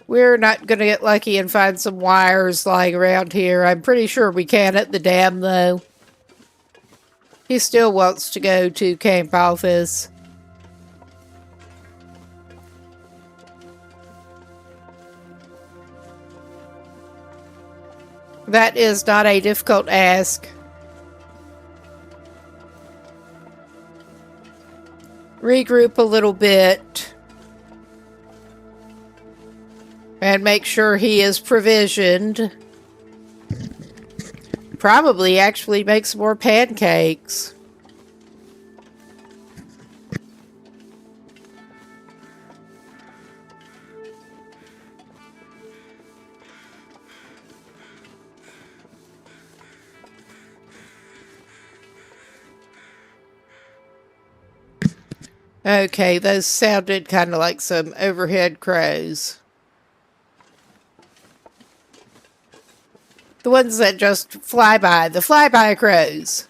We're not gonna get lucky and find some wires lying around here. I'm pretty sure we can at the dam though. He still wants to go to camp office. That is not a difficult ask. Regroup a little bit. And make sure he is provisioned. Probably actually make some more pancakes. Okay, those sounded kind of like some overhead crows. The ones that just fly by, the flyby crows.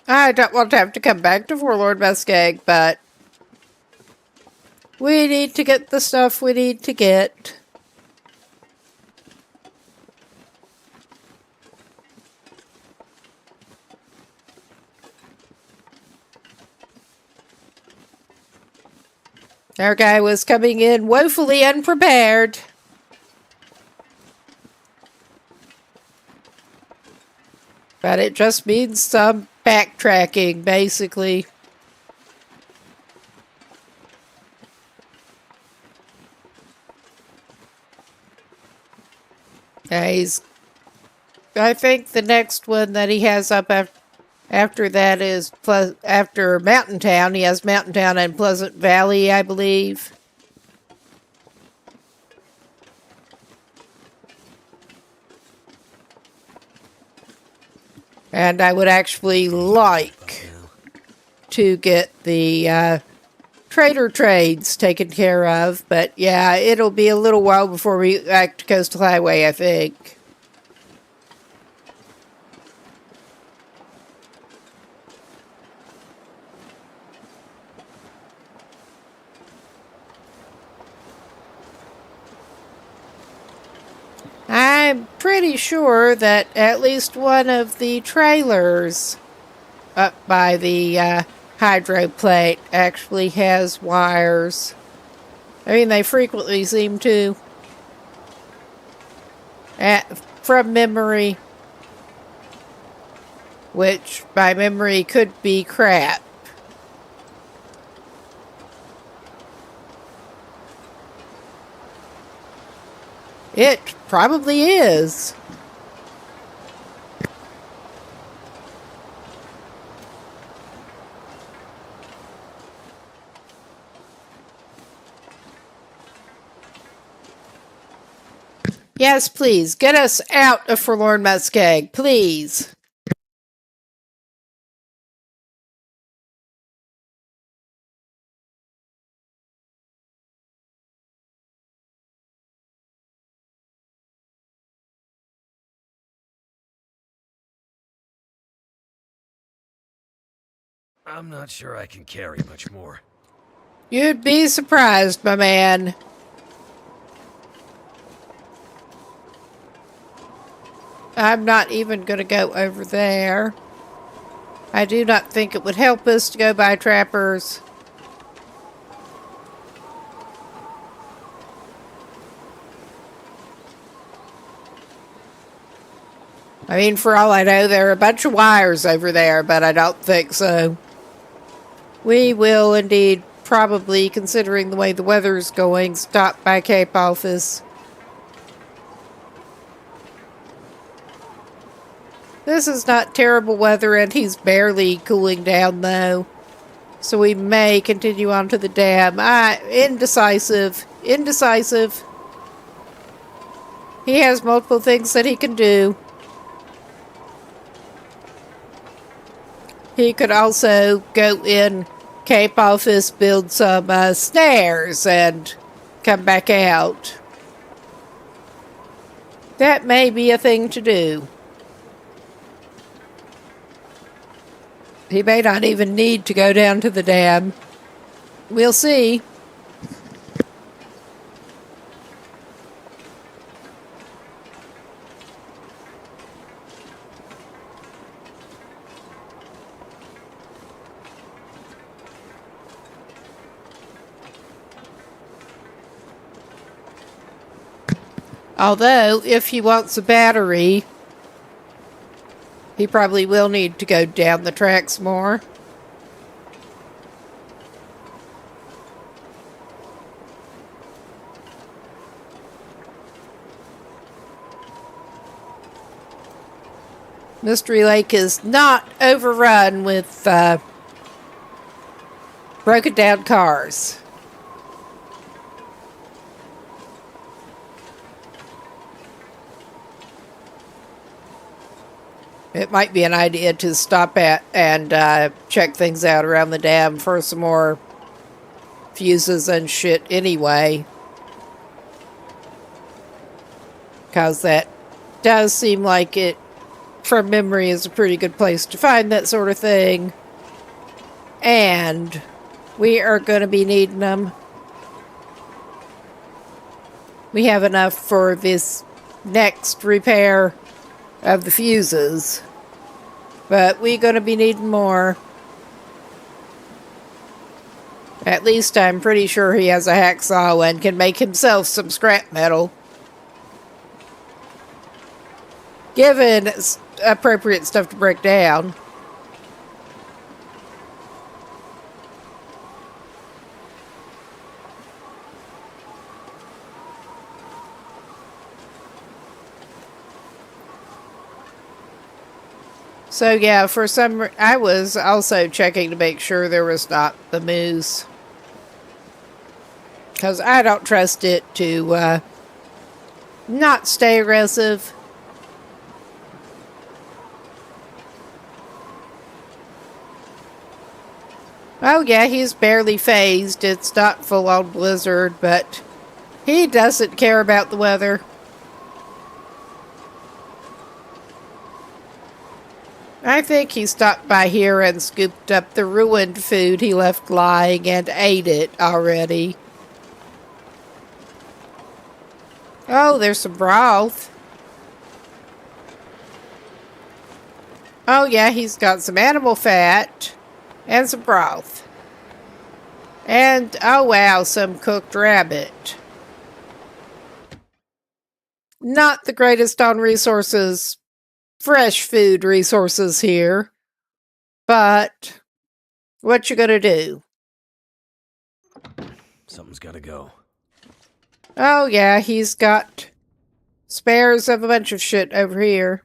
I don't want to have to come back to Forlorn Muskeg, but we need to get the stuff we need to get. Our guy was coming in woefully unprepared. But it just means some backtracking, basically. I think the next one that he has up after that is after Mountain Town. He has Mountain Town and Pleasant Valley, I believe. And I would actually like to get the trader trades taken care of. But yeah, it'll be a little while before we back to Coastal Highway, I think. I'm pretty sure that at least one of the trailers up by the hydro plate actually has wires. I mean, they frequently seem to. From memory. Which, by memory, could be crap. It probably is. Yes, please. Get us out of Forlorn Muskeg, please. I'm not sure I can carry much more. You'd be surprised, my man. I'm not even going to go over there. I do not think it would help us to go by trappers. I mean, for all I know, there are a bunch of wires over there, but I don't think so. We will indeed, probably, considering the way the weather's going, stop by Cape Office. This is not terrible weather, and he's barely cooling down, though. So we may continue on to the dam. Indecisive. Indecisive. He has multiple things that he can do. He could also go in Cape Office, build some snares, and come back out. That may be a thing to do. He may not even need to go down to the dam. We'll see. Although, if he wants a battery, he probably will need to go down the tracks more. Mystery Lake is not overrun with broken down cars. It might be an idea to stop at and check things out around the dam for some more fuses and shit anyway. Because that does seem like it, from memory, is a pretty good place to find that sort of thing. And we are going to be needing them. We have enough for this next repair of the fuses. But we're going to be needing more. At least I'm pretty sure he has a hacksaw and can make himself some scrap metal. Given appropriate stuff to break down. So yeah, I was also checking to make sure there was not the moose. Because I don't trust it to not stay aggressive. Oh yeah, he's barely phased. It's not full-on blizzard, but he doesn't care about the weather. I think he stopped by here and scooped up the ruined food he left lying and ate it already. Oh, there's some broth. Oh yeah, he's got some animal fat and some broth. And, oh wow, some cooked rabbit. Not the greatest on resources, fresh food resources here. But, what you gonna do? Something's gotta go. Oh yeah, he's got spares of a bunch of shit over here.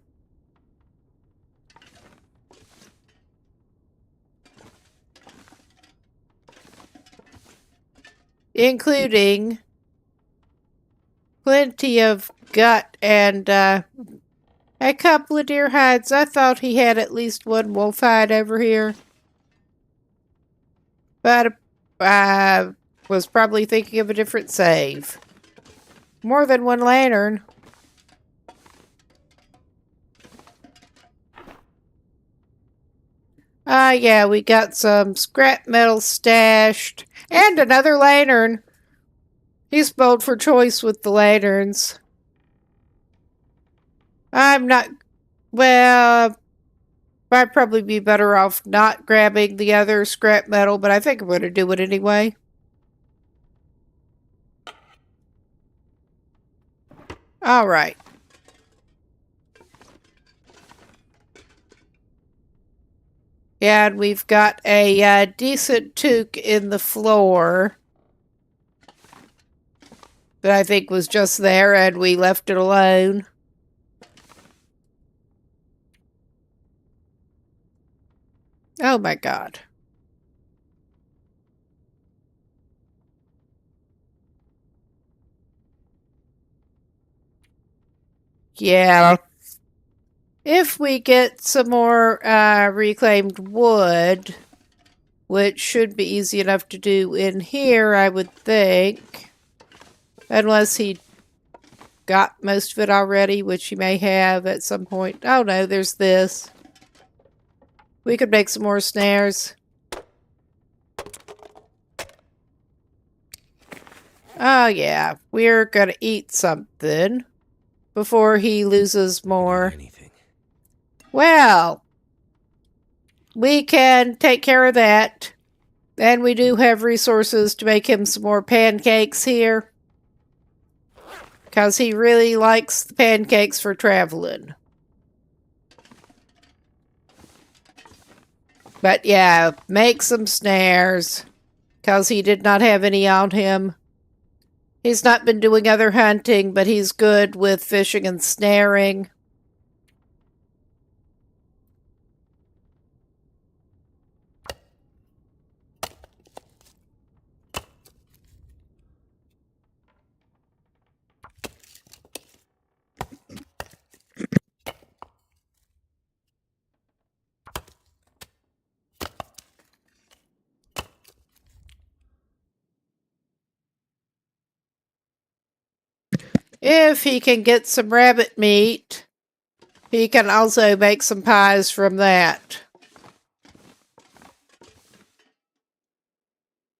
Including plenty of gut and a couple of deer hides. I thought he had at least one wolf hide over here. But I was probably thinking of a different save. More than one lantern. Yeah, we got some scrap metal stashed. And another lantern. He's bold for choice with the lanterns. I'm not... Well, I'd probably be better off not grabbing the other scrap metal, but I think I'm going to do it anyway. Alright. Yeah, and we've got a decent toque in the floor that I think was just there and we left it alone. Oh my god. Yeah. If we get some more reclaimed wood, which should be easy enough to do in here, I would think. Unless he got most of it already, which he may have at some point. Oh no, there's this. We could make some more snares. Oh yeah, we're gonna eat something before he loses more. Well, we can take care of that. And we do have resources to make him some more pancakes here. Because he really likes the pancakes for traveling. But yeah, make some snares. Because he did not have any on him. He's not been doing other hunting, but he's good with fishing and snaring. If he can get some rabbit meat, he can also make some pies from that.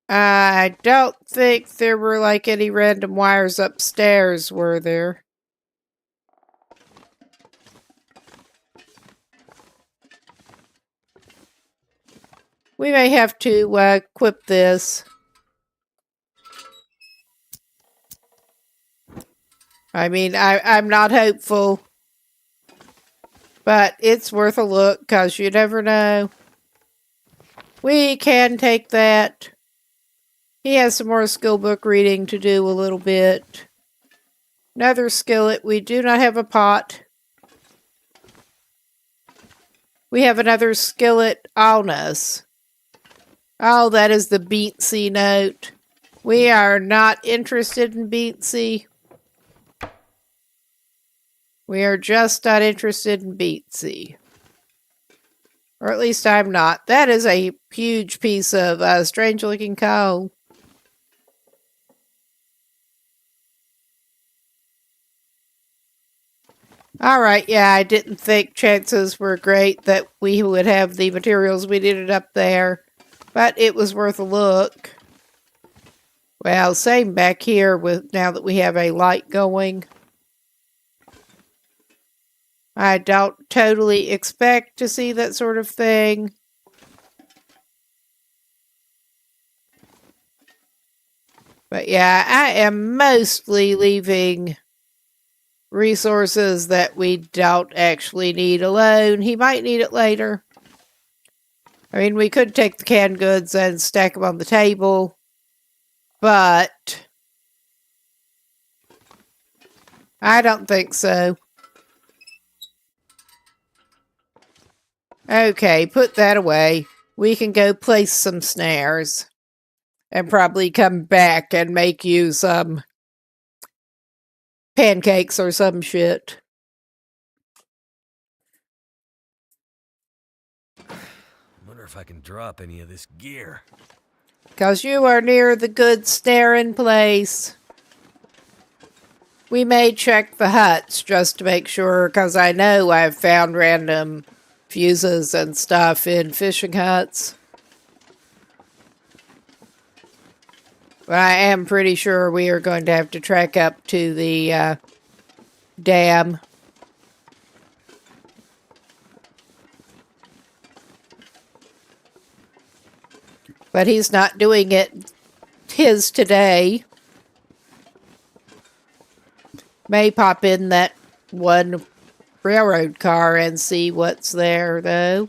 I don't think there were like any random wires upstairs, were there? We may have to equip this. I mean, I'm not hopeful. But it's worth a look, because you never know. We can take that. He has some more skill book reading to do a little bit. Another skillet. We do not have a pot. We have another skillet on us. Oh, that is the Beatsy note. We are not interested in Beatsy. We are just not interested in Beatsy. Or at least I'm not. That is a huge piece of strange-looking coal. Alright, yeah, I didn't think chances were great that we would have the materials we needed up there. But it was worth a look. Well, same back here with now that we have a light going. I don't totally expect to see that sort of thing. But yeah, I am mostly leaving resources that we don't actually need alone. He might need it later. I mean, we could take the canned goods and stack them on the table. But I don't think so. Okay, put that away. We can go place some snares. And probably come back and make you some pancakes or some shit. Wonder if I can drop any of this gear. 'Cause you are near the good snaring place. We may check the huts just to make sure, 'cause I know I've found random fuses and stuff in fishing huts. But I am pretty sure we are going to have to trek up to the dam. But he's not doing it his today. May pop in that one railroad car and see what's there, though.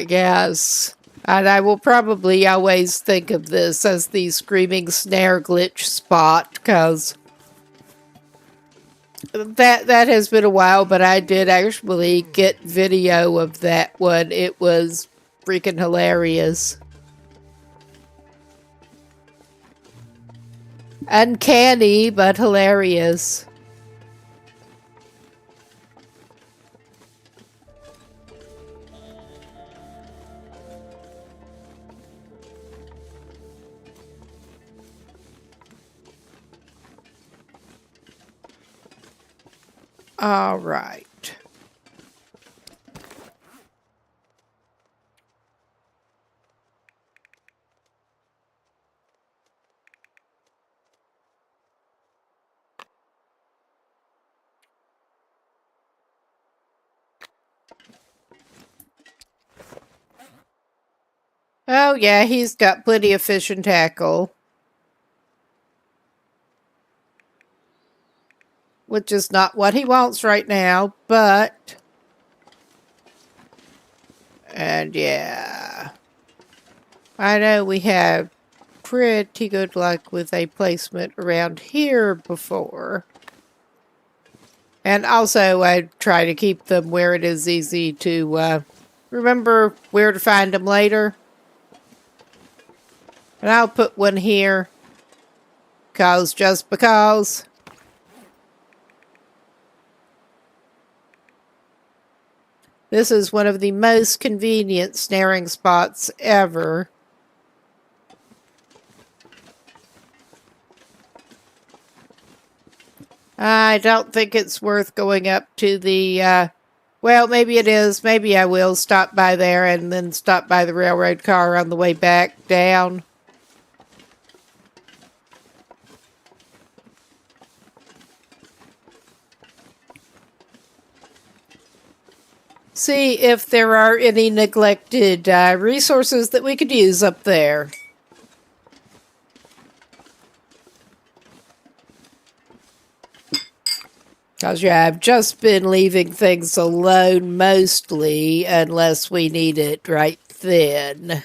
Yes. And I will probably always think of this as the screaming snare glitch spot, because that has been a while, but I did actually get video of that one. It was freaking hilarious. Uncanny, but hilarious. All right. Oh, yeah, he's got plenty of fish and tackle. Which is not what he wants right now, but... And yeah... I know we have pretty good luck with a placement around here before. And also, I try to keep them where it is easy to remember where to find them later. And I'll put one here, just because. This is one of the most convenient snaring spots ever. I don't think it's worth going up to the, well, maybe it is. Maybe I will stop by there and then stop by the railroad car on the way back down. See if there are any neglected resources that we could use up there. Because, yeah, I've just been leaving things alone mostly, unless we need it right then.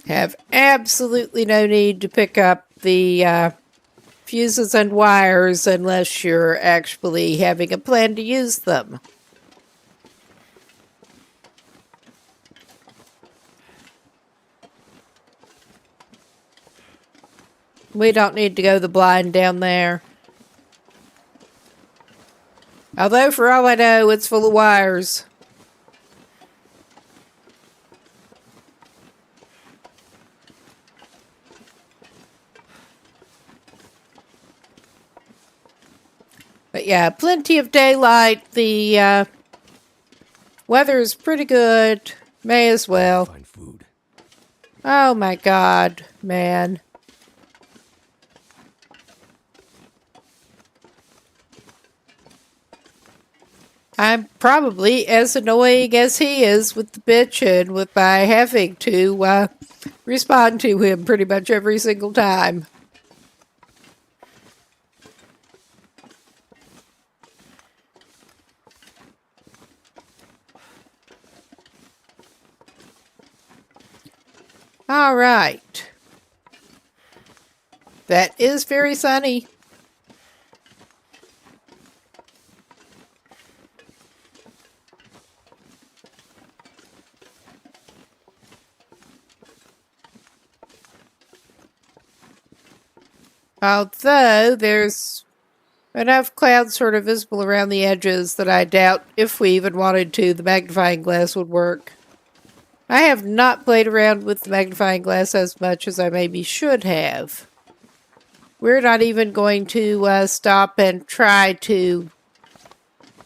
Have absolutely no need to pick up the fuses and wires unless you're actually having a plan to use them. We don't need to go the blind down there. Although, for all I know, it's full of wires. But yeah, plenty of daylight. The weather is pretty good. May as well. Find food. Oh my god, man. I'm probably as annoying as he is with the bitchin' with my having to respond to him pretty much every single time. All right. That is very sunny. Although there's enough clouds sort of visible around the edges that I doubt if we even wanted to, the magnifying glass would work. I have not played around with the magnifying glass as much as I maybe should have. We're not even going to stop and try to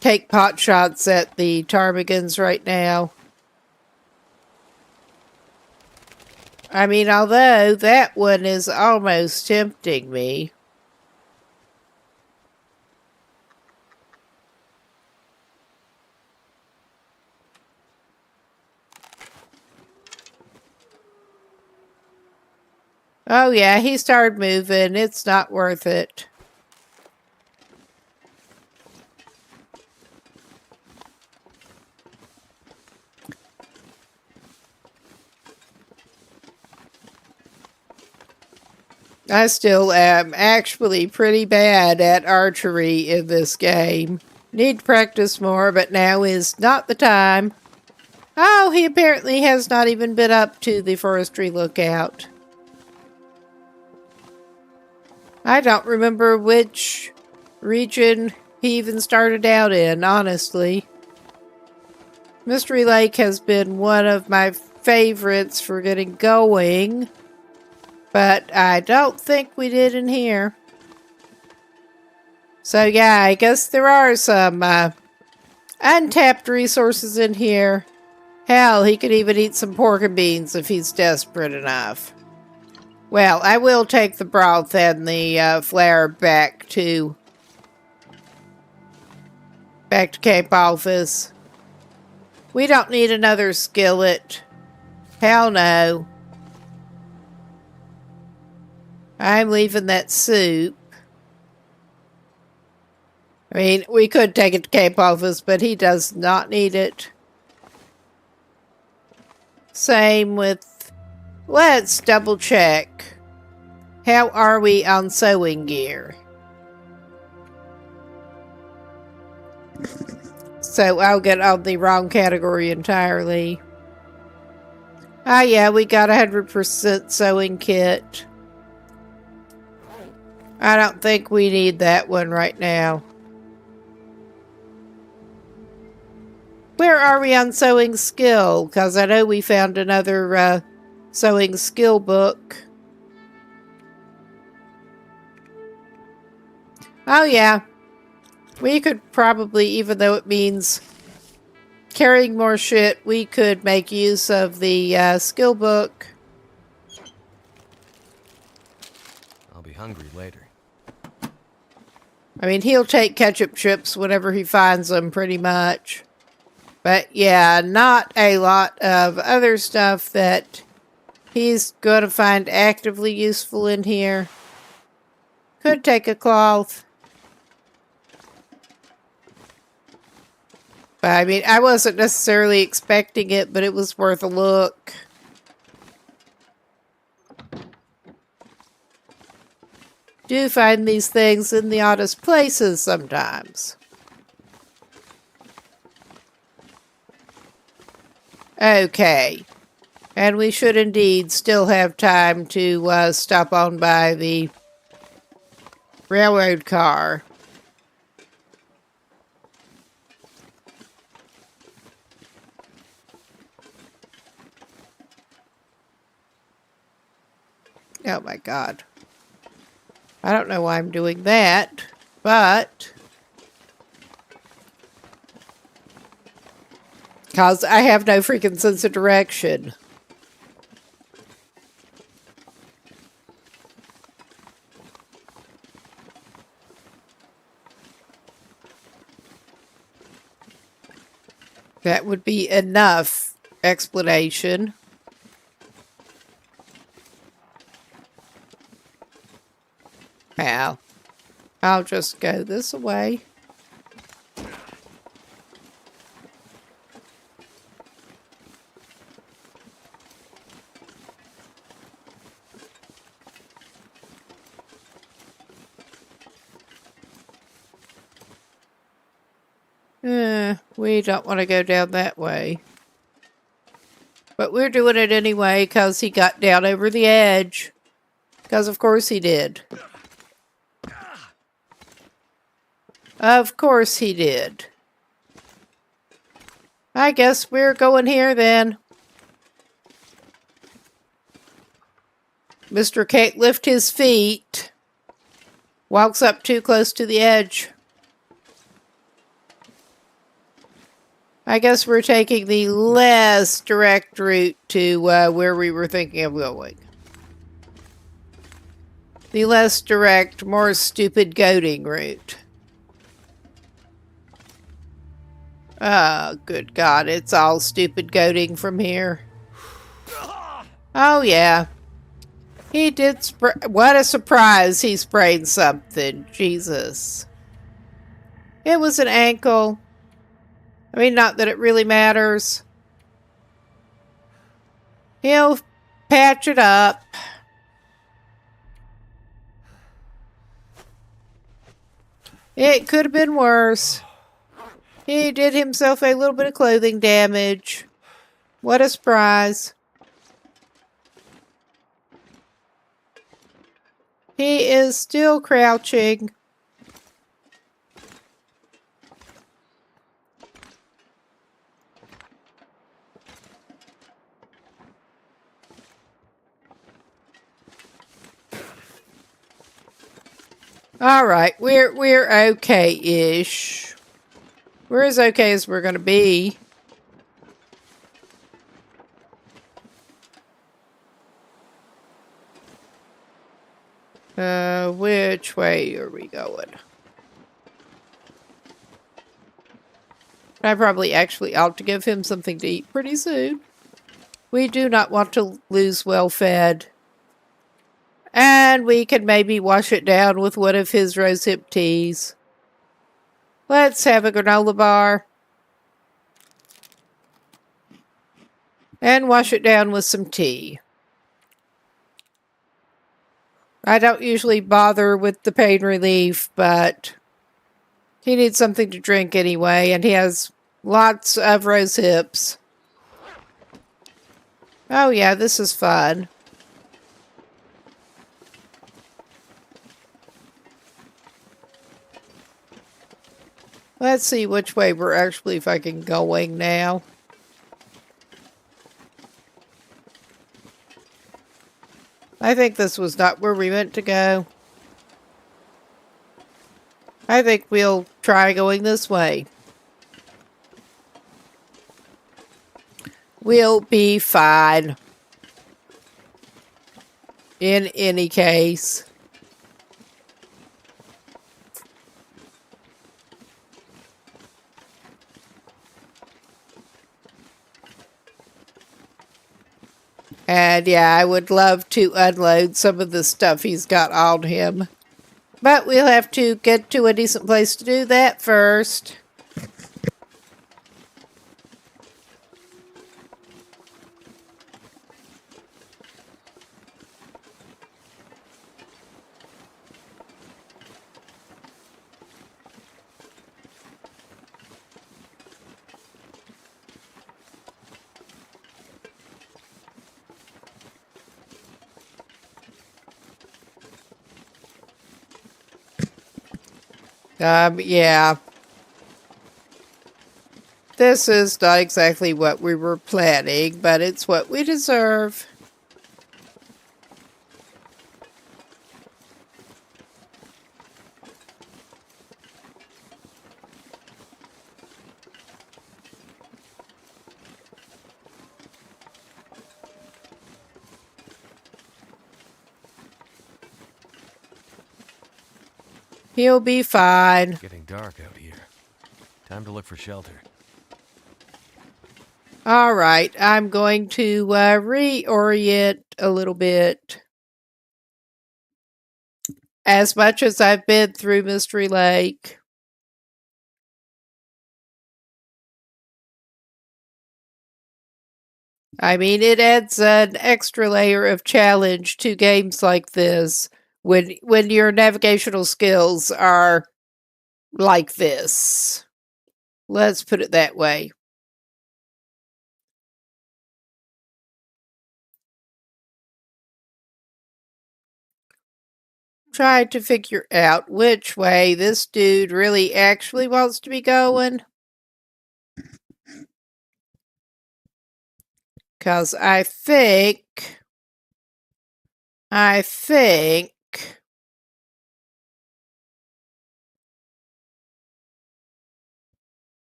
take pot shots at the ptarmigans right now. I mean, although that one is almost tempting me. Oh yeah, he started moving. It's not worth it. I still am actually pretty bad at archery in this game. Need to practice more, but now is not the time. Oh, he apparently has not even been up to the forestry lookout. I don't remember which region he even started out in, honestly. Mystery Lake has been one of my favorites for getting going, but I don't think we did in here. So yeah, I guess there are some untapped resources in here. Hell, he could even eat some pork and beans if he's desperate enough. Well, I will take the broth and the flour back to camp office. We don't need another skillet. Hell no. I'm leaving that soup. I mean, we could take it to camp office, but he does not need it. Same with... Let's double check. How are we on sewing gear? So I'll get on the wrong category entirely. Ah yeah, we got 100% sewing kit. I don't think we need that one right now. Where are we on sewing skill? Because I know we found another sewing skill book. Oh yeah. We could probably, even though it means carrying more shit, we could make use of the skill book. I'll be hungry later. I mean, he'll take ketchup chips whenever he finds them, pretty much. But yeah, not a lot of other stuff that he's going to find actively useful in here. Could take a cloth. But I mean, I wasn't necessarily expecting it, but it was worth a look. Do find these things in the oddest places sometimes. Okay. And we should indeed still have time to stop on by the railroad car. Oh my God. I don't know why I'm doing that, but... because I have no freaking sense of direction. That would be enough explanation. Well, I'll just go this way. We don't want to go down that way. But we're doing it anyway because he got down over the edge. Because of course he did. Of course he did. I guess we're going here then. Mr. Can't lift his feet. Walks up too close to the edge. I guess we're taking the less direct route to where we were thinking of going. The less direct, more stupid goading route. Oh, good God, it's all stupid goading from here. Oh, yeah. He did spray. What a surprise, he sprayed something. Jesus. It was an ankle. I mean, not that it really matters. He'll patch it up. It could have been worse. He did himself a little bit of clothing damage. What a surprise. He is still crouching. All right, we're okay-ish. We're as okay as we're going to be. Which way are we going? I probably actually ought to give him something to eat pretty soon. We do not want to lose well-fed. And we can maybe wash it down with one of his rosehip teas. Let's have a granola bar. And wash it down with some tea. I don't usually bother with the pain relief, but he needs something to drink anyway, and he has lots of rose hips. Oh yeah, this is fun. Let's see which way we're actually fucking going now. I think this was not where we meant to go. I think we'll try going this way. We'll be fine. In any case. And yeah, I would love to unload some of the stuff he's got on him. But we'll have to get to a decent place to do that first. Yeah. This is not exactly what we were planning, but it's what we deserve. He'll be fine. Getting dark out here. Time to look for shelter. All right, I'm going to reorient a little bit. As much as I've been through Mystery Lake. I mean, it adds an extra layer of challenge to games like this when your navigational skills are like this. Let's put it that way. trying to figure out which way this dude really actually wants to be going. Because I think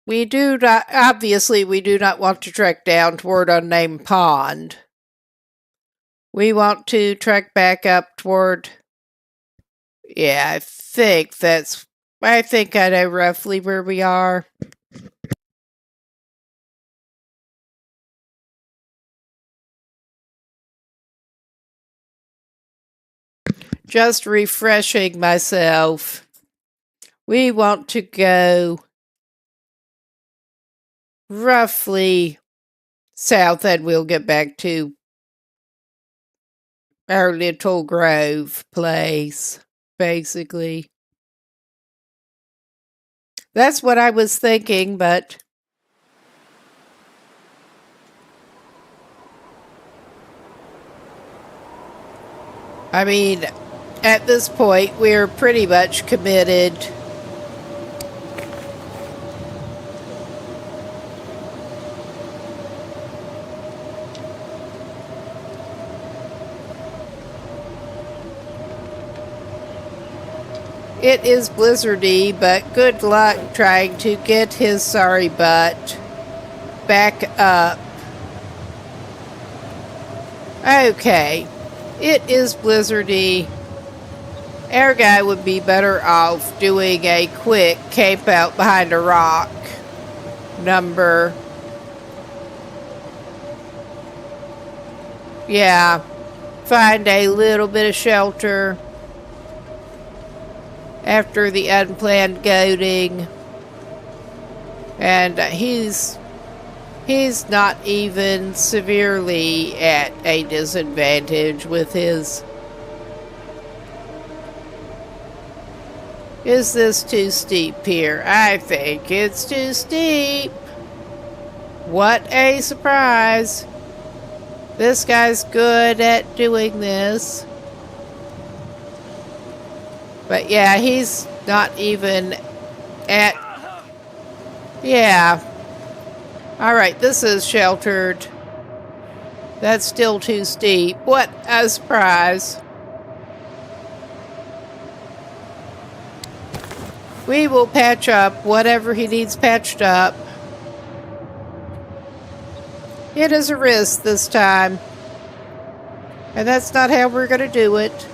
we do not, obviously we do not want to trek down toward Unnamed Pond. We want to trek back up toward, yeah, I think I know roughly where we are. Just refreshing myself. We want to go roughly south, and we'll get back to our little grove place, basically. That's what I was thinking, but I mean, at this point, we're pretty much committed. It is blizzardy, but good luck trying to get his sorry butt back up. Okay, it is blizzardy. Our guy would be better off doing a quick camp out behind a rock number. Yeah, find a little bit of shelter after the unplanned goading. And he's not even severely at a disadvantage with his... Is this too steep here? I think it's too steep. What a surprise. This guy's good at doing this. But yeah, he's not even at... Yeah. Alright, this is sheltered. That's still too steep. What a surprise. We will patch up whatever he needs patched up. It is a risk this time. And that's not how we're going to do it.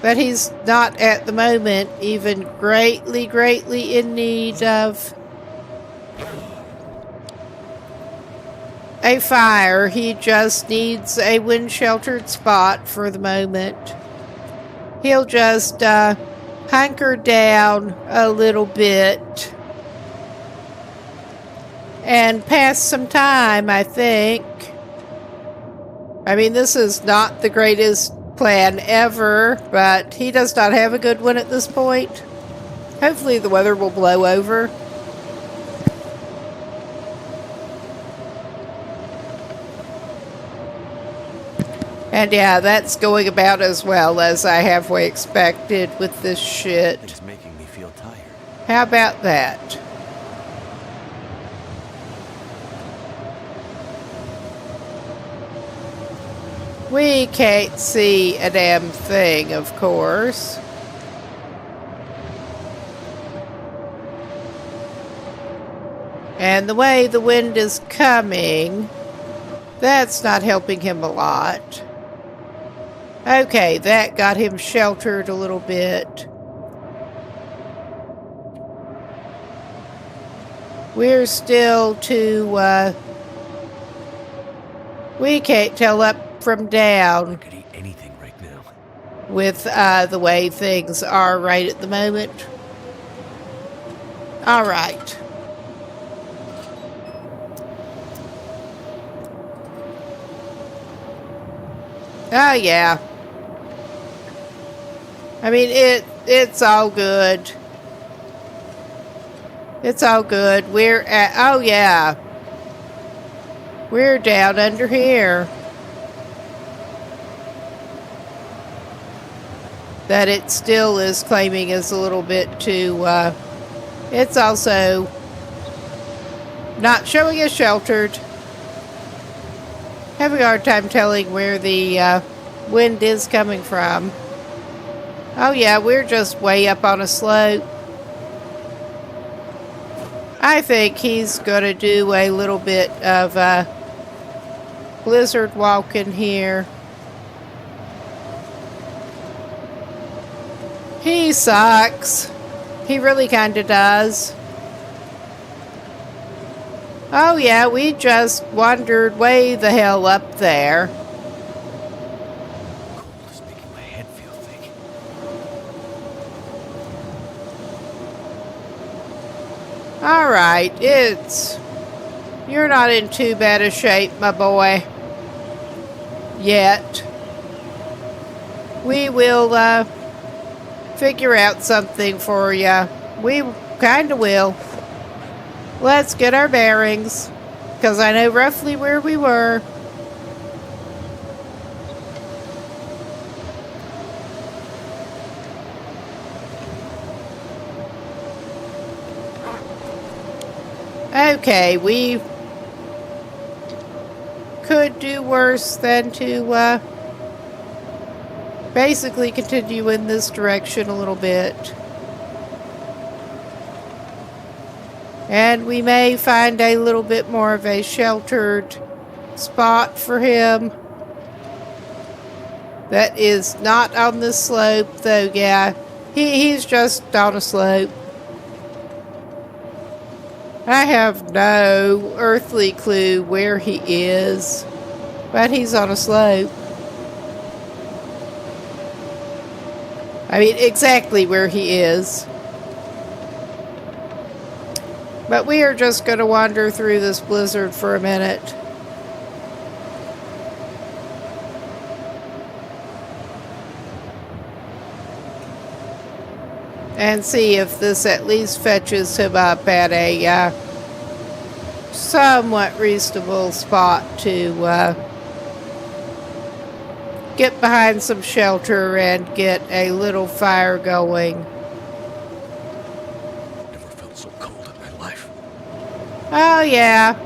But he's not at the moment even greatly in need of a fire. He just needs a wind-sheltered spot for the moment. He'll just hunker down a little bit and pass some time, I think. I mean, this is not the greatest plan ever, but he does not have a good one at this point. Hopefully the weather will blow over. And yeah, that's going about as well as I halfway expected with this shit. It's making me feel tired. How about that? We can't see a damn thing, of course. And the way the wind is coming, that's not helping him a lot. Okay, that got him sheltered a little bit. We're still too, we can't tell up from down. I could eat anything right now. With the way things are right at the moment. All right. Oh yeah. I mean, it's all good. It's all good. We're at, oh yeah. We're down under here. that it still is claiming is a little bit too, it's also not showing as sheltered. Having a hard time telling where the wind is coming from. Oh yeah, we're just way up on a slope. I think he's going to do a little bit of blizzard walking here. He sucks. He really kind of does. Oh yeah, we just wandered way the hell up there. Cold is making my head feel thick. Alright, you're not in too bad a shape, my boy. Yet. We will, figure out something for you. We kinda will. Let's get our bearings, because I know roughly where we were. Okay, we could do worse than to basically continue in this direction a little bit. And we may find a little bit more of a sheltered spot for him that is not on this slope, though. Yeah, he's just on a slope. I have no earthly clue where he is, but he's on a slope. I mean, exactly where he is. But we are just going to wander through this blizzard for a minute. And see if this at least fetches him up at a somewhat reasonable spot to get behind some shelter and get a little fire going. Oh, yeah.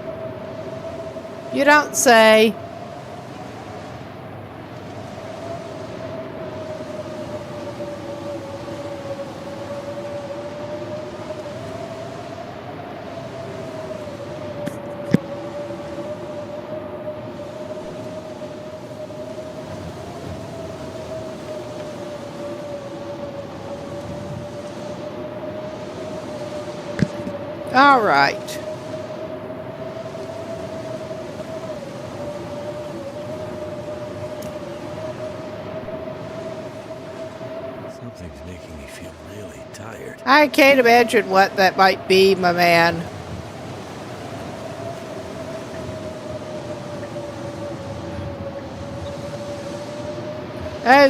You don't say. All right. Something's making me feel really tired. I can't imagine what that might be, my man.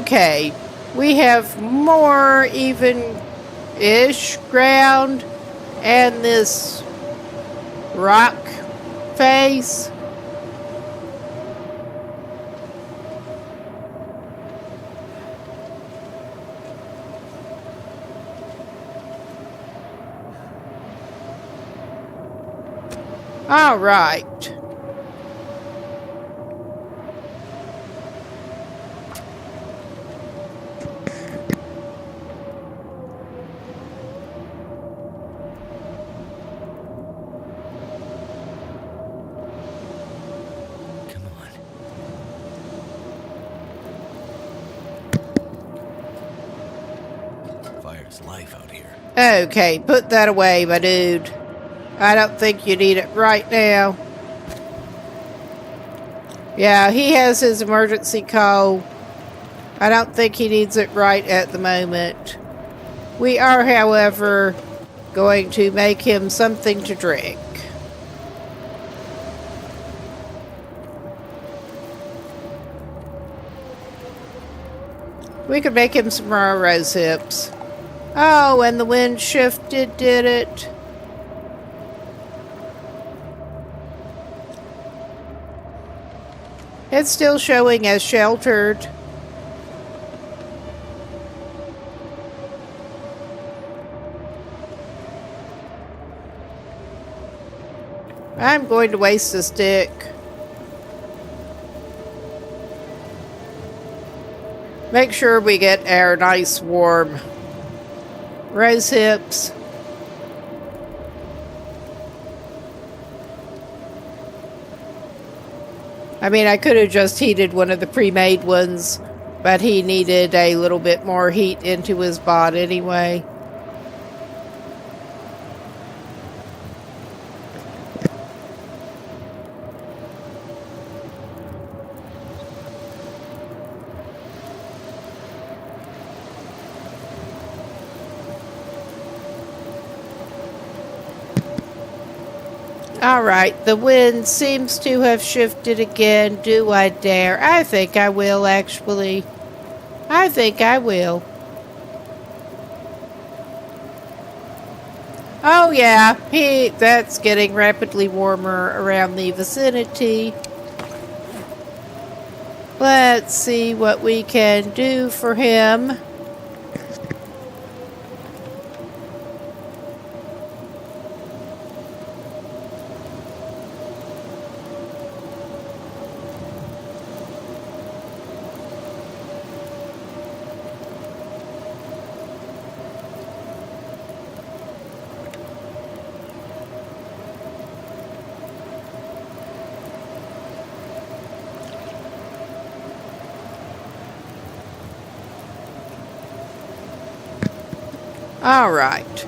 Okay, we have more even-ish ground and this rock face. All right. Come on. Fire's life out here. Okay, put that away, my dude. I don't think you need it right now. Yeah, he has his emergency call. I don't think he needs it right at the moment. We are, however, going to make him something to drink. We could make him some raw rose hips. Oh, and the wind shifted, did it? It's still showing as sheltered. I'm going to waste a stick. Make sure we get our nice warm rose hips. I mean, I could have just heated one of the pre-made ones, but he needed a little bit more heat into his bod anyway. Alright, the wind seems to have shifted again. Do I dare? I think I will, actually. I think I will. Oh yeah, that's getting rapidly warmer around the vicinity. Let's see what we can do for him. Alright.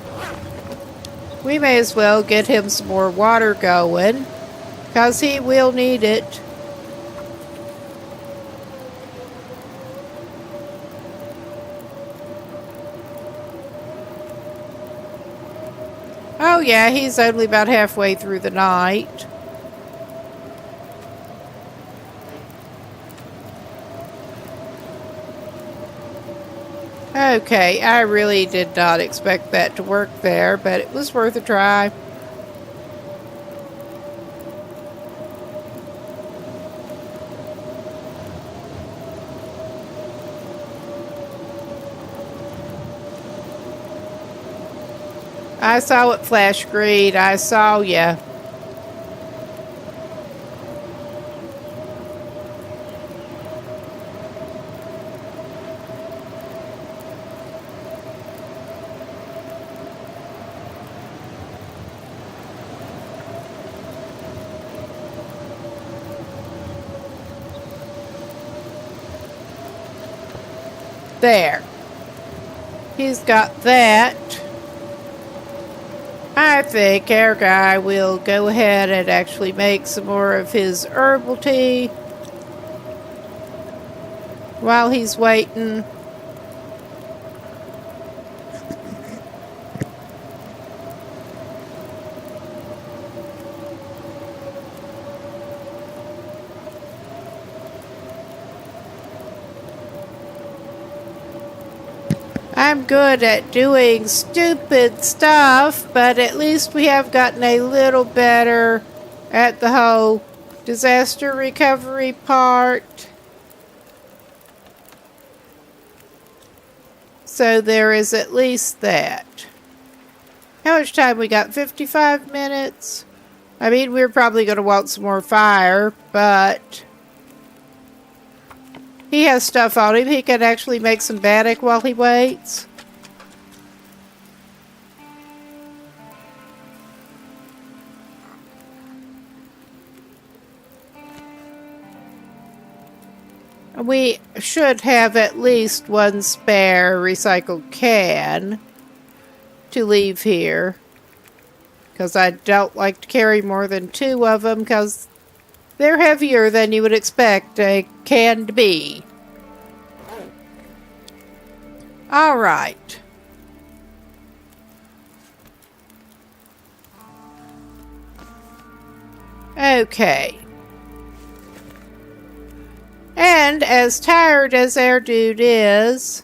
We may as well get him some more water going, because he will need it. Oh yeah, he's only about halfway through the night. Okay, I really did not expect that to work there, but it was worth a try. I saw it flash green. I saw ya. There. He's got that. I think our guy will go ahead and actually make some more of his herbal tea while he's waiting. I'm good at doing stupid stuff, but at least we have gotten a little better at the whole disaster recovery part. So there is at least that. How much time we got? 55 minutes? I mean, we're probably going to want some more fire, but he has stuff on him. He can actually make some bannock while he waits. We should have at least one spare recycled can to leave here, because I don't like to carry more than 2 of them, because they're heavier than you would expect a can to be. Alright. Okay. And as tired as our dude is,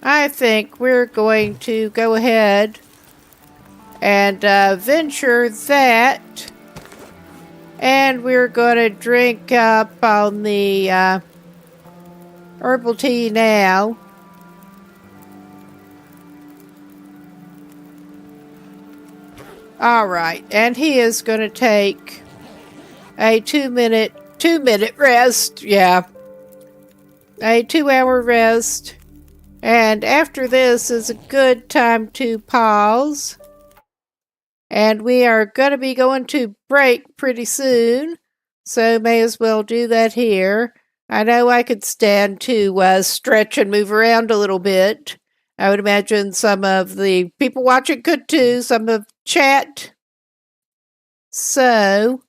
I think we're going to go ahead and venture that. And we're going to drink up on the herbal tea now. All right, and he is going to take a 2-minute rest. Yeah, a 2-hour rest. And after this is a good time to pause. And we are going to be going to break pretty soon, so may as well do that here. I know I could stand to stretch and move around a little bit. I would imagine some of the people watching could too, some of chat. So,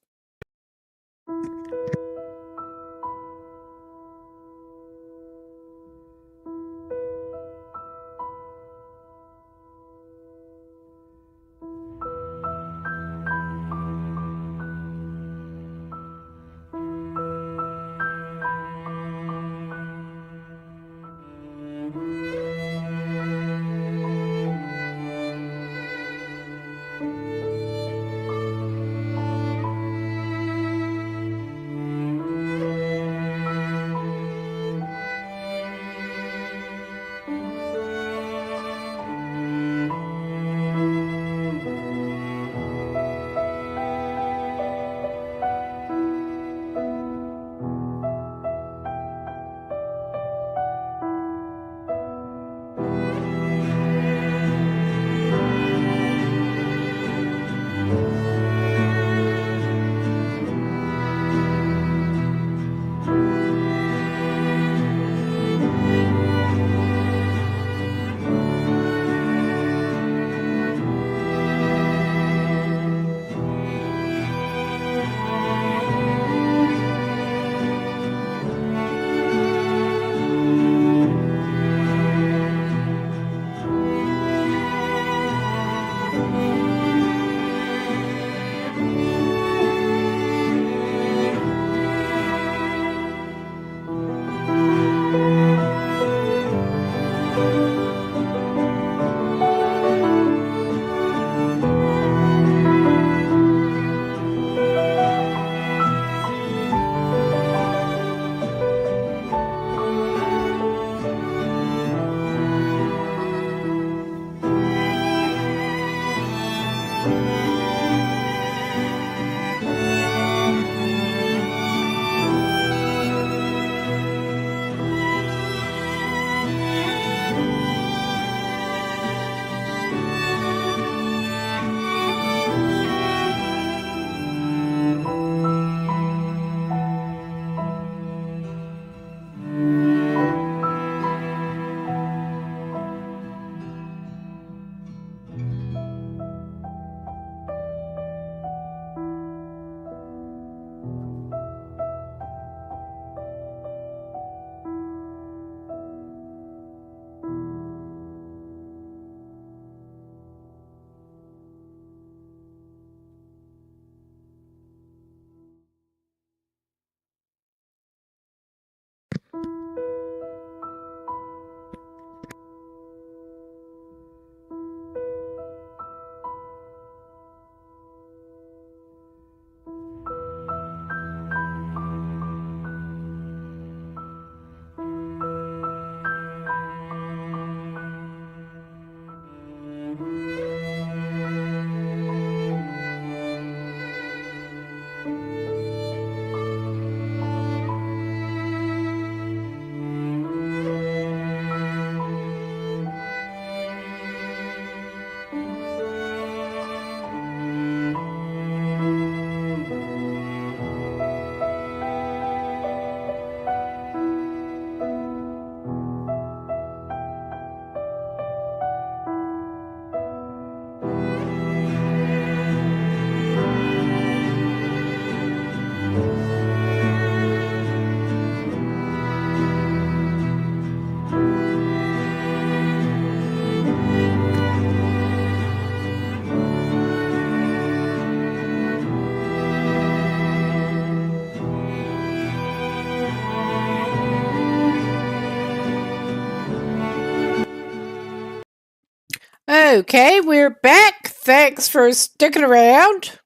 okay, we're back. Thanks for sticking around.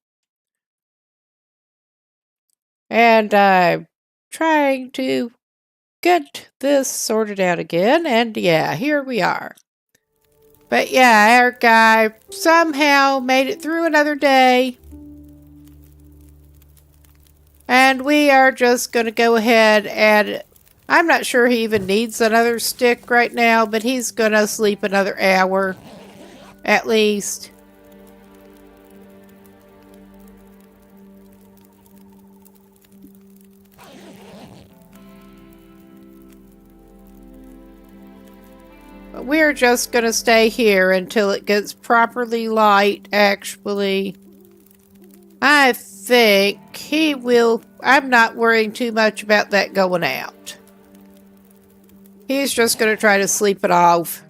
And I'm trying to get this sorted out again. And yeah, here we are. But yeah, our guy somehow made it through another day. And we are just going to go ahead and I'm not sure he even needs another stick right now, but he's going to sleep another hour at least. But we're just going to stay here until it gets properly light, actually. I think he will. I'm not worrying too much about that going out. He's just going to try to sleep it off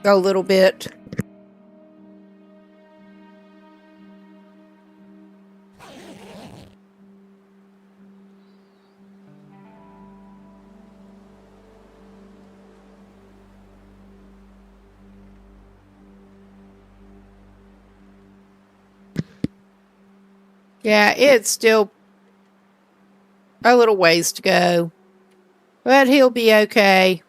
a little bit. Yeah, it's still a little ways to go, but he'll be okay.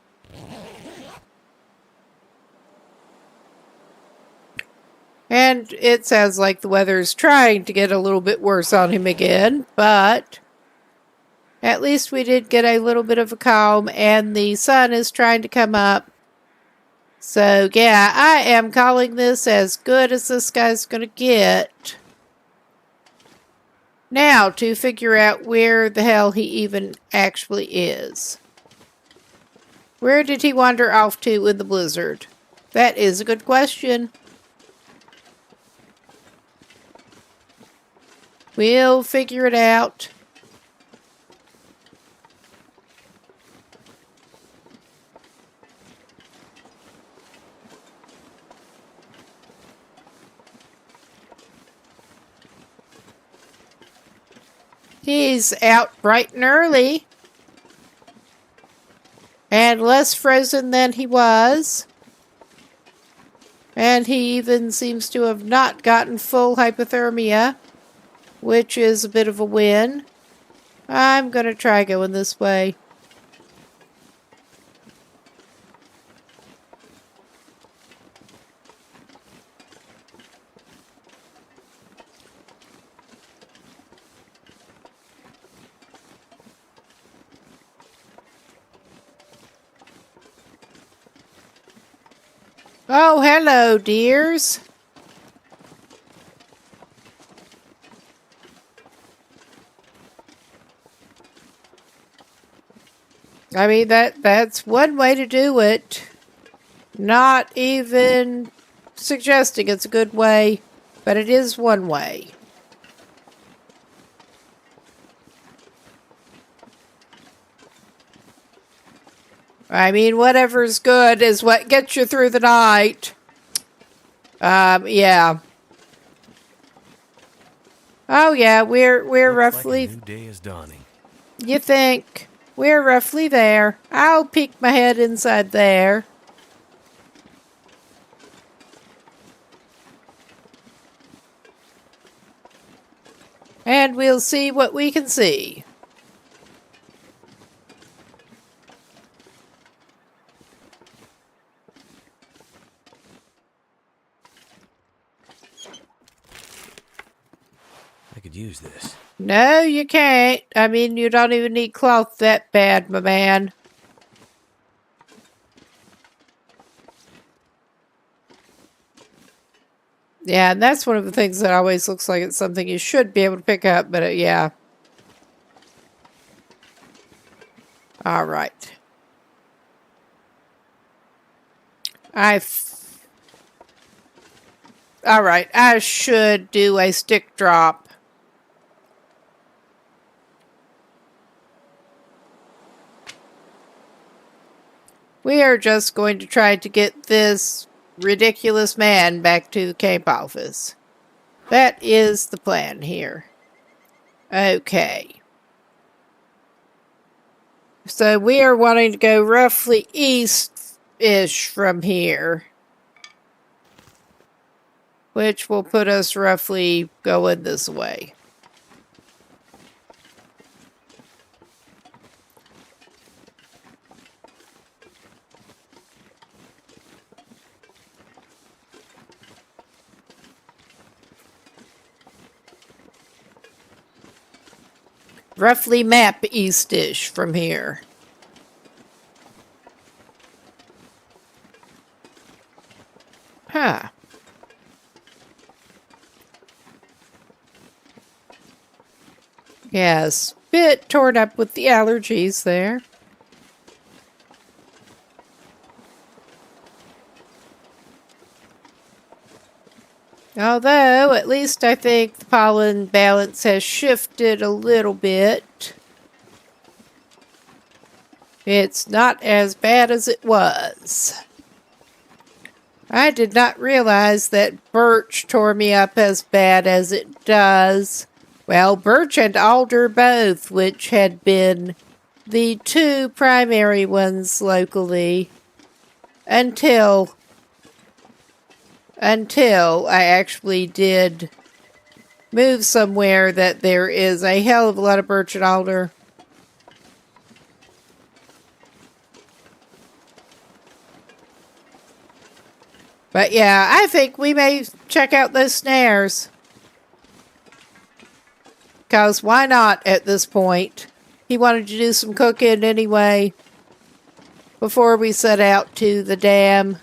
And it sounds like the weather's trying to get a little bit worse on him again, but at least we did get a little bit of a calm, and the sun is trying to come up. So yeah, I am calling this as good as this guy's gonna get. Now, to figure out where the hell he even actually is. Where did he wander off to in the blizzard? That is a good question. We'll figure it out. He's out bright and early. And less frozen than he was. And he even seems to have not gotten full hypothermia, which is a bit of a win. I'm going to try going this way. Oh, hello, dears. I mean, that's one way to do it. Not even suggesting it's a good way, but it is one way. I mean, whatever's good is what gets you through the night. Yeah. Oh yeah, we're Looks roughly. like a new day is dawning. You think we're roughly there? I'll peek my head inside there. And we'll see what we can see. I could use this. No, you can't. I mean, you don't even need cloth that bad, my man. Yeah, and that's one of the things that always looks like it's something you should be able to pick up, but yeah. All right. All right, I should do a stick drop. We are just going to try to get this ridiculous man back to the camp office. That is the plan here. Okay. So we are wanting to go roughly east-ish from here, which will put us roughly going this way. roughly map east-ish from here. Huh. Yes, bit torn up with the allergies there. Although, at least I think the pollen balance has shifted a little bit. It's not as bad as it was. I did not realize that birch tore me up as bad as it does. Well, birch and alder both, which had been the two primary ones locally until I actually did move somewhere that there is a hell of a lot of birch and alder. But yeah, I think we may check out those snares. Because why not at this point? He wanted to do some cooking anyway before we set out to the dam.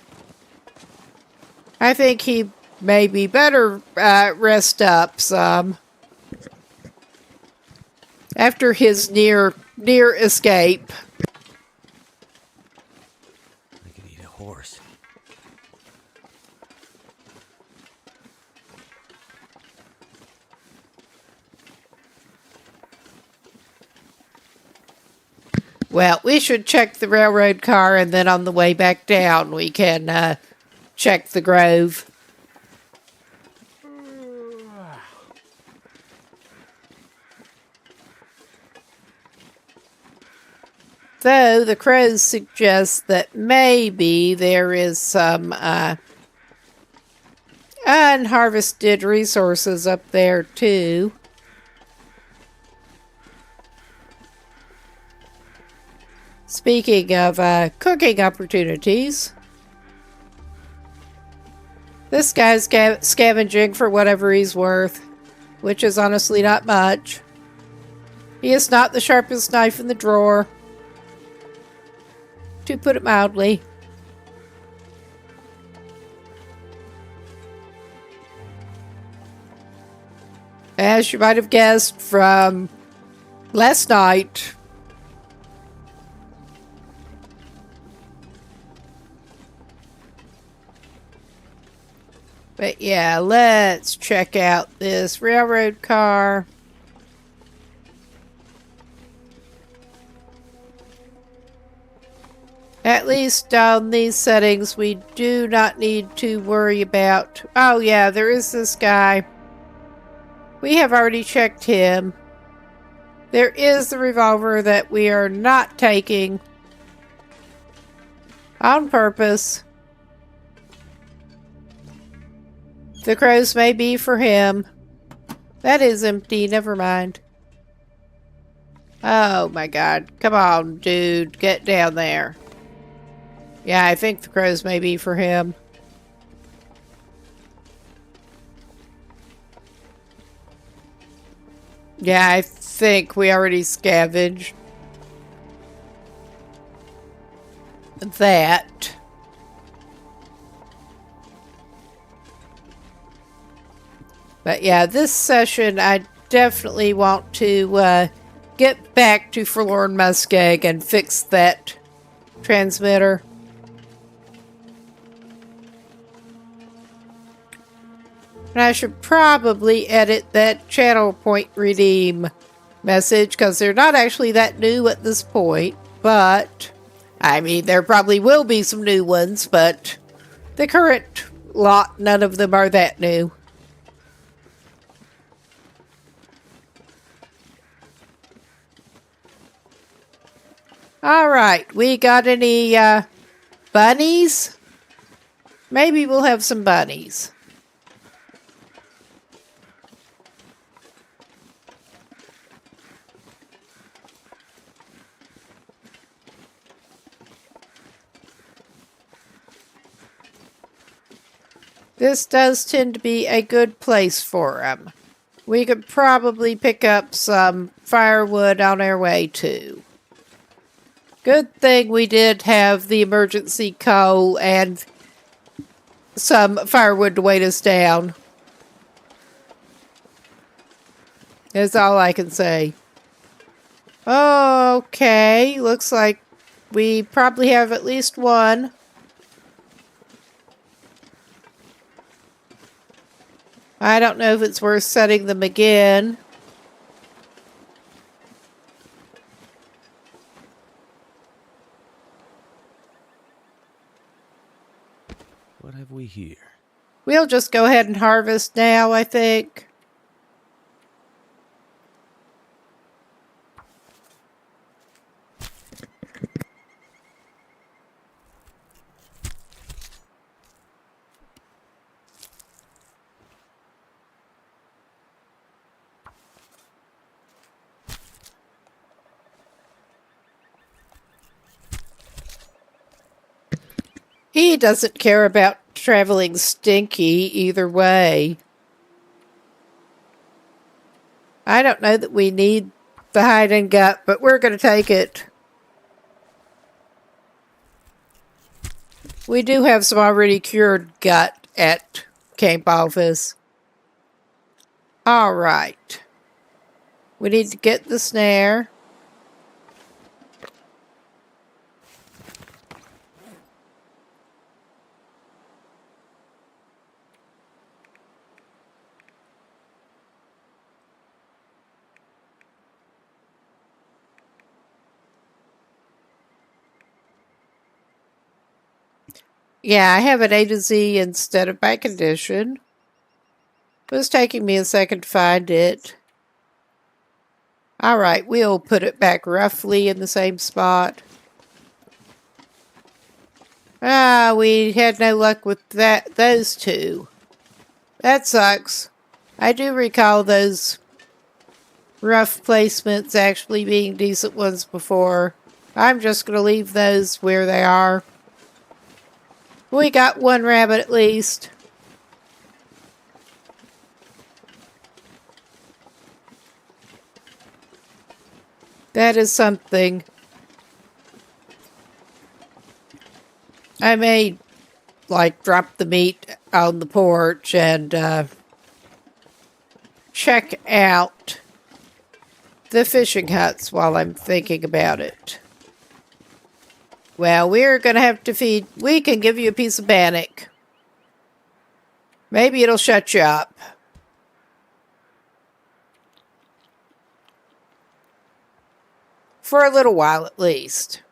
I think he maybe better rest up some after his near escape. I could eat a horse. Well, we should check the railroad car, and then on the way back down we can check the grove. Though the crows suggest that maybe there is some unharvested resources up there too. Speaking of cooking opportunities, this guy's scavenging for whatever he's worth, which is honestly not much. He is not the sharpest knife in the drawer, to put it mildly. As you might have guessed from last night, but yeah, let's check out this railroad car. At least on these settings, we do not need to worry about... Oh yeah, there is this guy. We have already checked him. There is the revolver that we are not taking on purpose. The crows may be for him. That is empty, never mind. Oh my god. Come on, dude. Get down there. Yeah, I think the crows may be for him. Yeah, I think we already scavenged that. But yeah, this session I definitely want to get back to Forlorn Muskeg and fix that transmitter. And I should probably edit that channel point redeem message because they're not actually that new at this point. But, I mean, there probably will be some new ones, but the current lot, none of them are that new. Alright, we got any bunnies? Maybe we'll have some bunnies. This does tend to be a good place for them. We could probably pick up some firewood on our way too. Good thing we did have the emergency coal and some firewood to weight us down. That's all I can say. Okay, looks like we probably have at least one. I don't know if it's worth setting them again. What have we here? We'll just go ahead and harvest now, I think. He doesn't care about traveling stinky either way. I don't know that we need the hide and gut, but we're going to take it. We do have some already cured gut at camp office. All right. We need to get the snare. Yeah, I have an A to Z instead of by condition. It was taking me a second to find it. All right, we'll put it back roughly in the same spot. Ah, we had no luck with those two. That sucks. I do recall those rough placements actually being decent ones before. I'm just going to leave those where they are. We got one rabbit at least. That is something. I may, like, drop the meat on the porch and check out the fishing huts while I'm thinking about it. Well, we're going to have to feed. We can give you a piece of bannock. Maybe it'll shut you up. For a little while at least.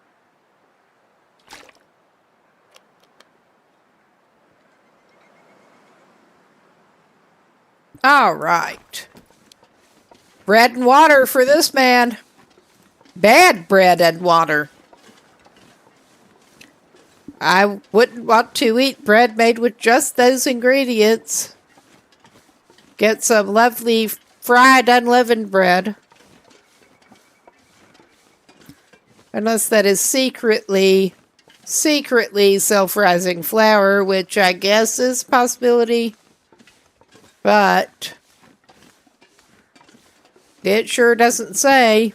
All right. Bread and water for this man. Bad bread and water. I wouldn't want to eat bread made with just those ingredients. Get some lovely fried unleavened bread. Unless that is secretly self-rising flour, which I guess is a possibility. But it sure doesn't say.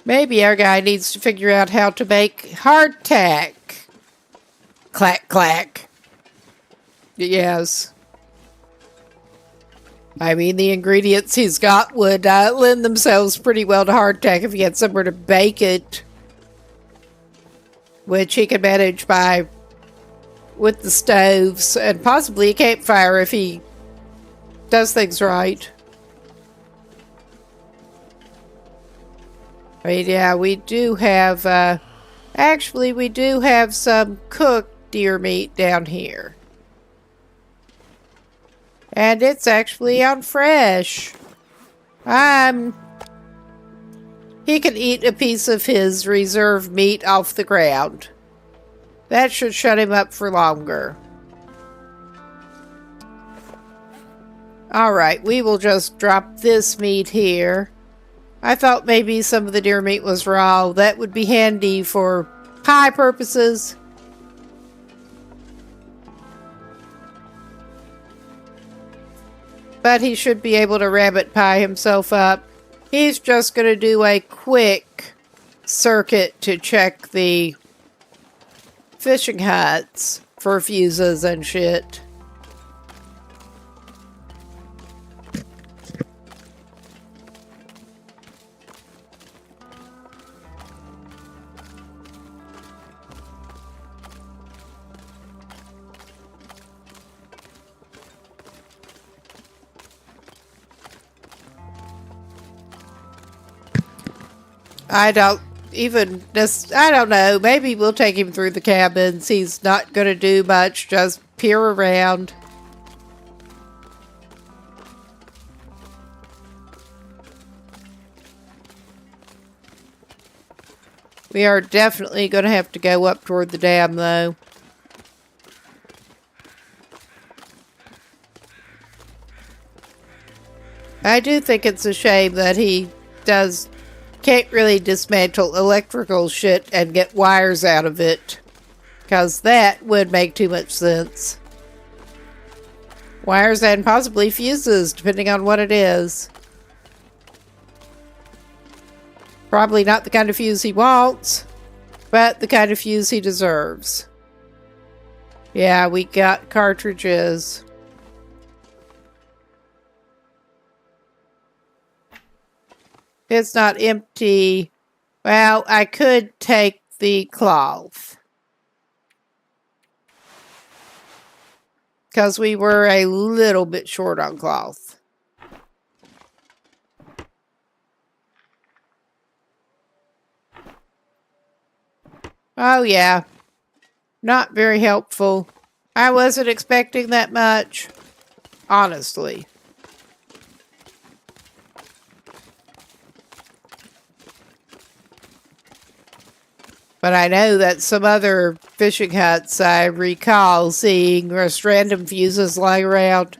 Maybe our guy needs to figure out how to make hardtack. Clack, clack. Yes. I mean, the ingredients he's got would lend themselves pretty well to hardtack if he had somewhere to bake it. Which he can manage with the stoves and possibly a campfire if he does things right. I mean, yeah, we do have, actually, we do have some cooked deer meat down here. And it's actually on fresh. He can eat a piece of his reserve meat off the ground. That should shut him up for longer. Alright, we will just drop this meat here. I thought maybe some of the deer meat was raw. That would be handy for pie purposes. But he should be able to rabbit pie himself up. He's just going to do a quick circuit to check the fishing huts for fuses and shit. I don't know. Maybe we'll take him through the cabins. He's not going to do much, just peer around. We are definitely going to have to go up toward the dam, though. I do think it's a shame that he can't really dismantle electrical shit and get wires out of it, because that would make too much sense. Wires and possibly fuses, depending on what it is. Probably not the kind of fuse he wants, but the kind of fuse he deserves. Yeah, we got cartridges. It's not empty. Well, I could take the cloth. Because we were a little bit short on cloth. Oh, yeah. Not very helpful. I wasn't expecting that much. Honestly. But I know that some other fishing huts I recall seeing just random fuses lying around.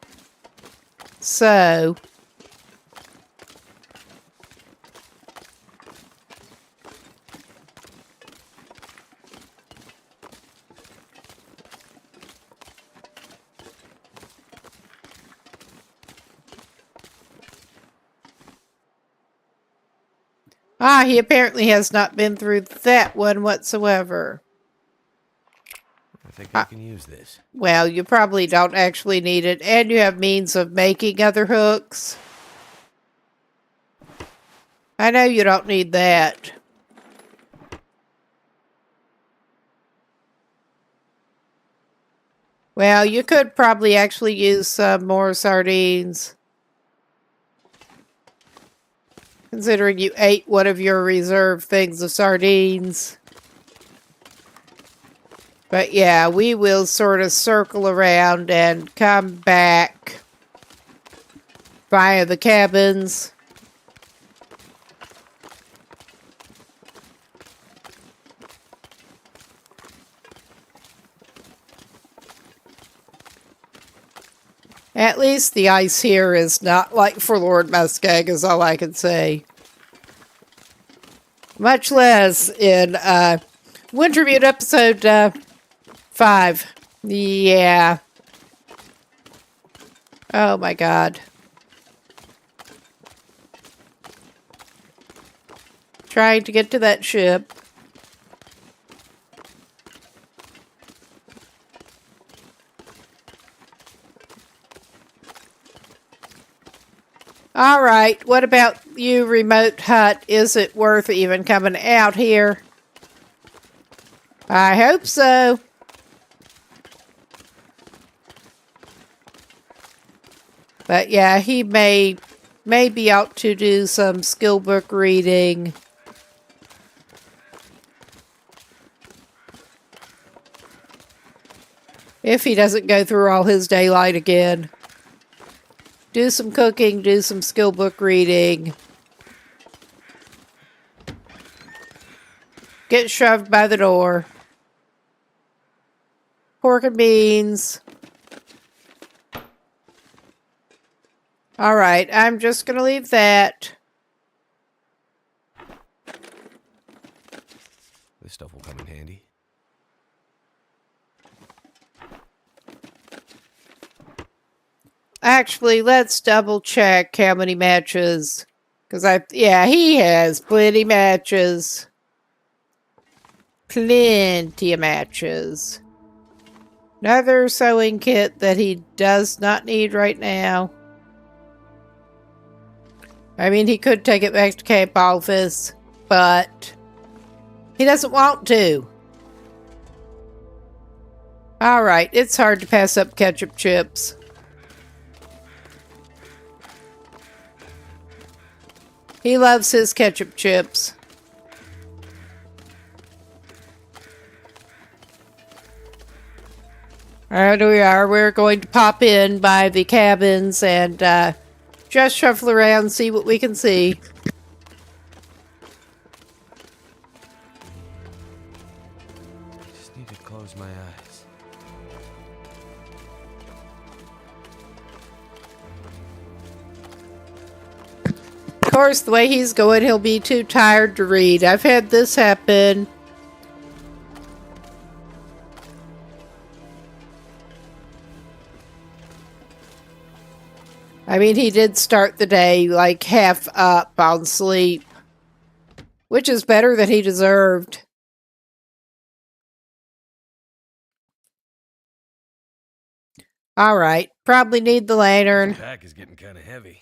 So, he apparently has not been through that one whatsoever. I think I can use this. Well, you probably don't actually need it, and you have means of making other hooks. I know you don't need that. Well, you could probably actually use some more sardines. Considering you ate one of your reserve things of sardines. But yeah, we will sort of circle around and come back via the cabins. At least the ice here is not like Forlorn Muskeg, is all I can say. Much less in Wintermute episode 5. Yeah. Oh my god. Trying to get to that ship. Alright, what about you, remote hut? Is it worth even coming out here? I hope so. But yeah, he may be out to do some skill book reading. If he doesn't go through all his daylight again. Do some cooking, do some skill book reading. Get shoved by the door. Pork and beans. All right, I'm just going to leave that. This stuff will come in handy. Actually, let's double check how many matches. Because yeah, he has plenty matches. Plenty of matches. Another sewing kit that he does not need right now. I mean, he could take it back to camp office, but he doesn't want to. Alright, it's hard to pass up ketchup chips. He loves his ketchup chips. Alright, we are. We're going to pop in by the cabins and just shuffle around, see what we can see. Just need to close my eyes. Of course, the way he's going, he'll be too tired to read. I've had this happen. I mean, he did start the day like half up on sleep, which is better than he deserved. All right, probably need the lantern. The pack is getting kind of heavy.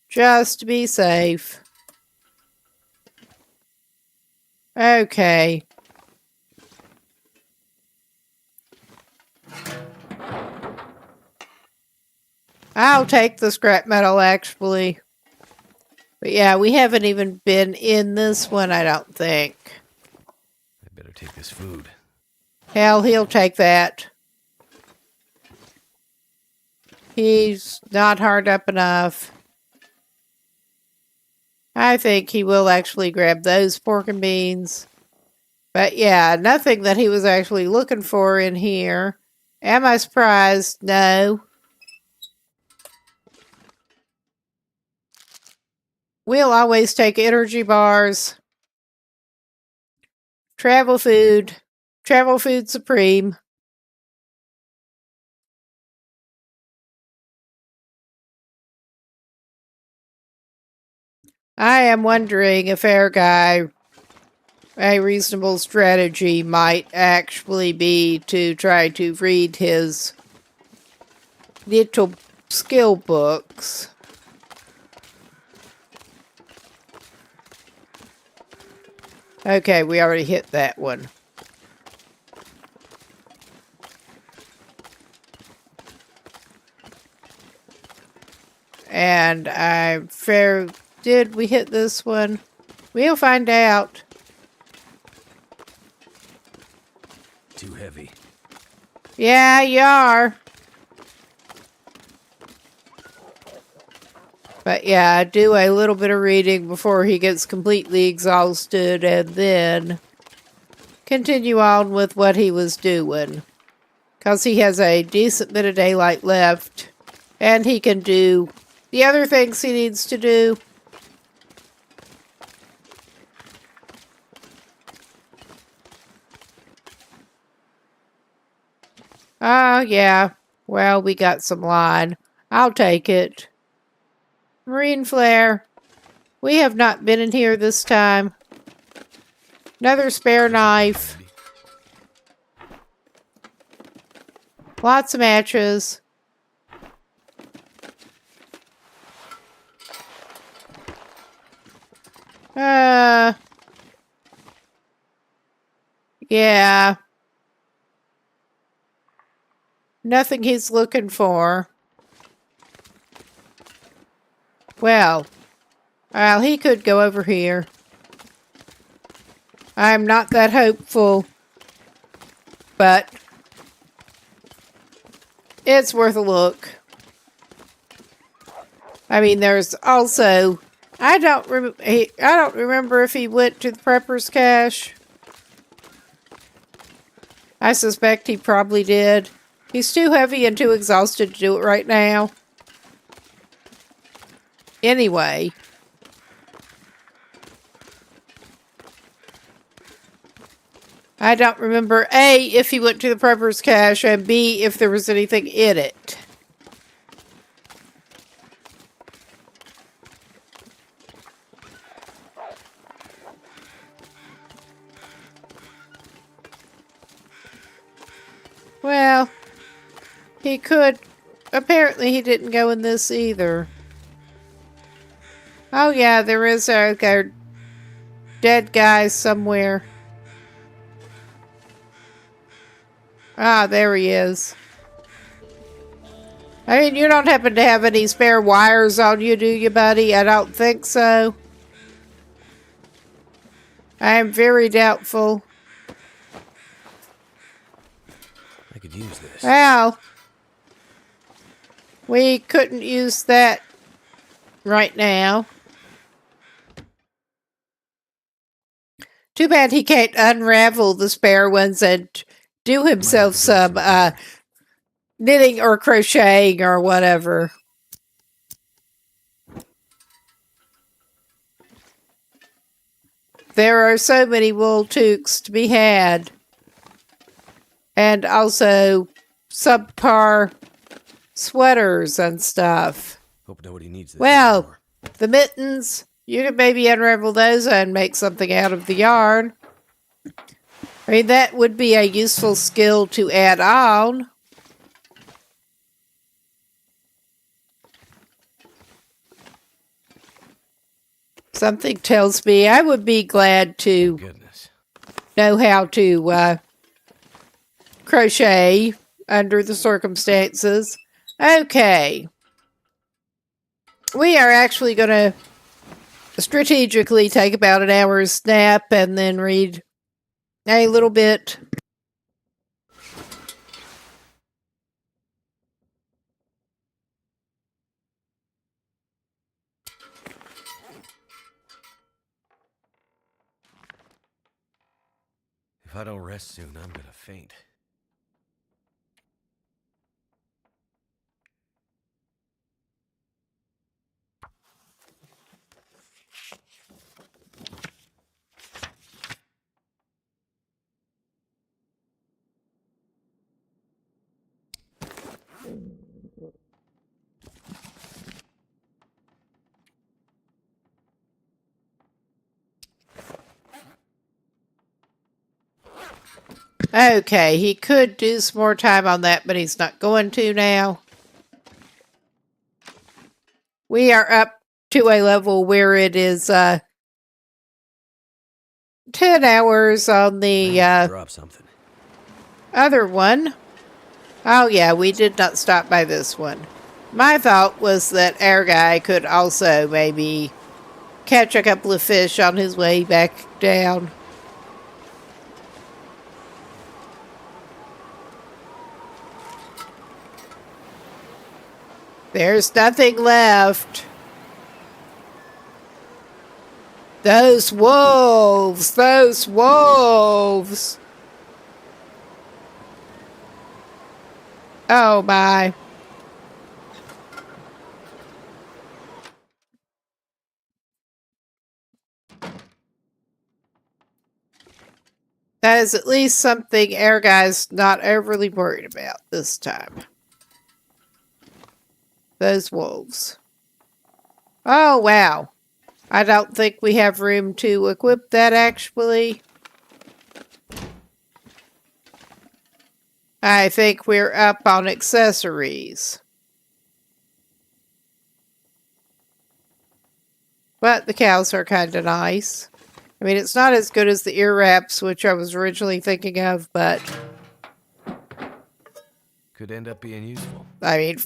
Just to be safe. Okay. I'll take the scrap metal, actually. But yeah, we haven't even been in this one, I don't think. I better take this food. Hell, he'll take that. He's not hard up enough. I think he will actually grab those pork and beans. But yeah, nothing that he was actually looking for in here. Am I surprised? No. We'll always take energy bars. Travel food. Travel food supreme. I am wondering if our guy, a reasonable strategy might actually be to try to read his little skill books. Okay, we already hit that one. And did we hit this one? We'll find out. Too heavy. Yeah, you are. But yeah, do a little bit of reading before he gets completely exhausted and then continue on with what he was doing. Because he has a decent bit of daylight left and he can do the other things he needs to do. Oh, yeah. Well, we got some line. I'll take it. Marine flare. We have not been in here this time. Another spare knife. Lots of matches. Yeah. Nothing he's looking for. Well, he could go over here. I'm not that hopeful, but it's worth a look. I mean, there's also, I don't remember if he went to the prepper's cache. I suspect he probably did. He's too heavy and too exhausted to do it right now. Anyway. I don't remember, A, if he went to the prepper's cache, and B, if there was anything in it. Well, he could. Apparently he didn't go in this either. Oh yeah, there is a dead guy somewhere. Ah, there he is. I mean, you don't happen to have any spare wires on you, do you, buddy? I don't think so. I am very doubtful. I could use this. Well, we couldn't use that right now. Too bad he can't unravel the spare ones and do himself some knitting or crocheting or whatever. There are so many wool toques to be had. And also subpar sweaters and stuff. Hope nobody needs this well, anymore. The mittens, you could maybe unravel those and make something out of the yarn. I mean, that would be a useful skill to add on. Something tells me I would be glad to know how to crochet under the circumstances. Okay. We are actually going to strategically take about an hour's nap and then read a little bit. If I don't rest soon, I'm gonna faint. Okay, he could do some more time on that, but he's not going to now. We are up to a level where it is 10 hours on the drop something. Other one. Oh yeah, we did not stop by this one. My thought was that our guy could also maybe catch a couple of fish on his way back down. There's nothing left. Those wolves! Those wolves! Oh my. That is at least something our guy's not overly worried about this time. Those wolves. Oh, wow. I don't think we have room to equip that, actually. I think we're up on accessories. But the cows are kind of nice. I mean, it's not as good as the ear wraps, which I was originally thinking of, but... Could end up being useful. I mean,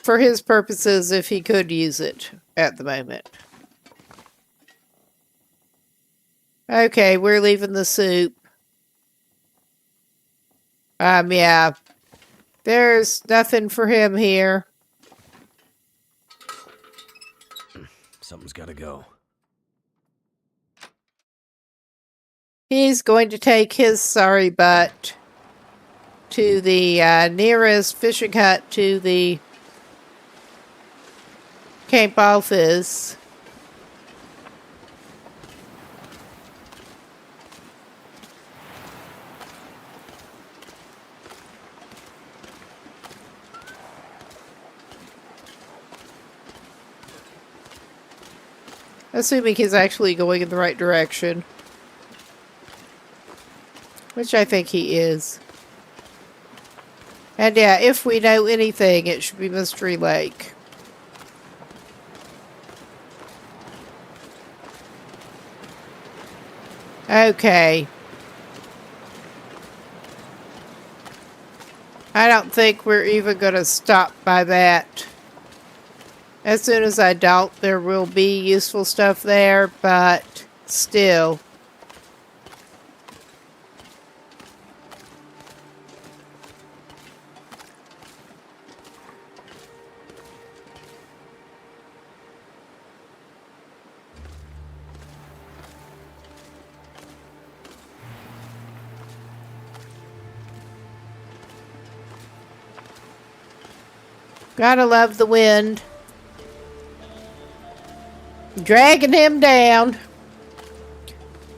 for his purposes, if he could use it at the moment. Okay, we're leaving the soup. Yeah. There's nothing for him here. Something's gotta go. He's going to take his sorry butt to the nearest fishing hut to the camp office. Assuming he's actually going in the right direction. Which I think he is. And yeah, if we know anything, it should be Mystery Lake. Okay. I don't think we're even going to stop by that. As soon as I doubt there will be useful stuff there, but still. Gotta love the wind. Dragging him down.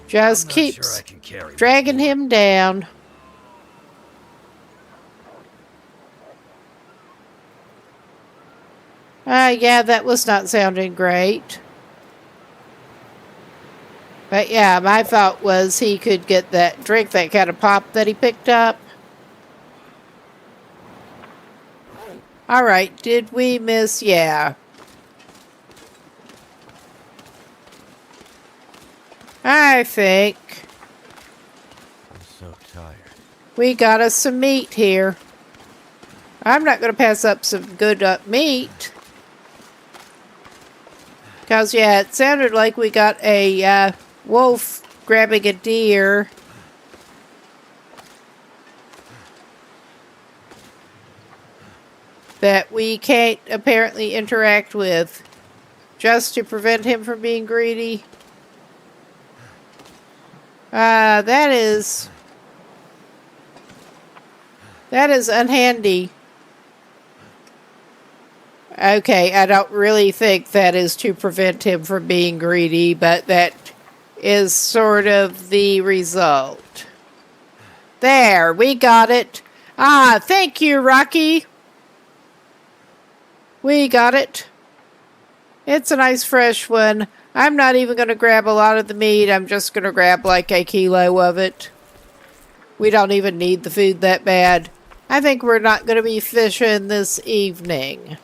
Just keeps dragging him down. Yeah, that was not sounding great. But yeah, my thought was he could get that drink, that kind of pop that he picked up. Alright, did we miss? Yeah. I think I'm so tired. we got us some meat here. I'm not going to pass up some good meat. Because, yeah, it sounded like we got a wolf grabbing a deer. That we can't apparently interact with. Just to prevent him from being greedy. That is unhandy. Okay, I don't really think that is to prevent him from being greedy, but that is sort of the result. There, we got it. Ah, thank you, Rocky. We got it. It's a nice fresh one. I'm not even going to grab a lot of the meat. I'm just going to grab like a kilo of it. We don't even need the food that bad. I think we're not going to be fishing this evening.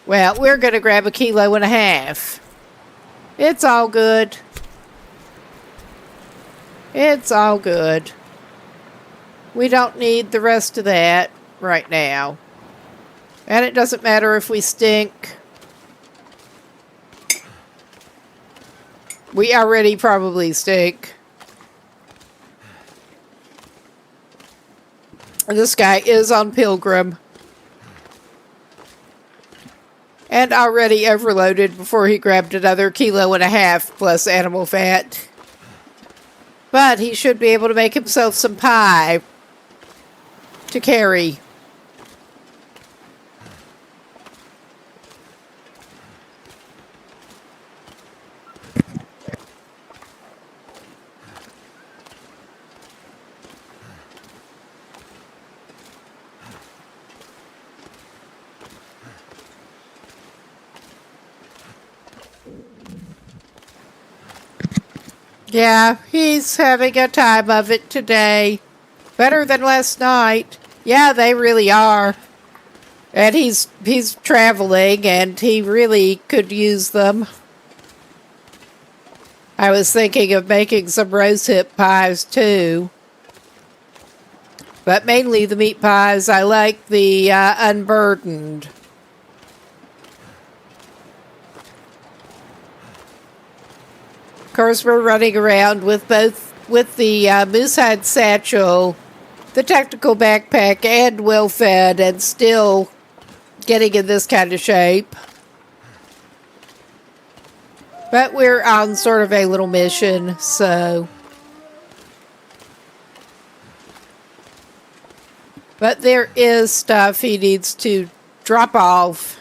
Well, we're going to grab a kilo and a half. It's all good. It's all good. We don't need the rest of that right now. And it doesn't matter if we stink. We already probably stink. This guy is on Pilgrim. And already overloaded before he grabbed another kilo and a half plus animal fat. But he should be able to make himself some pie to carry. Yeah, he's having a time of it today. Better than last night. Yeah, they really are. And he's traveling, and he really could use them. I was thinking of making some rosehip pies, too. But mainly the meat pies. I like the unburdened. Of course, we're running around with the moosehide satchel, the tactical backpack, and well-fed, and still getting in this kind of shape. But we're on sort of a little mission, so But there is stuff he needs to drop off.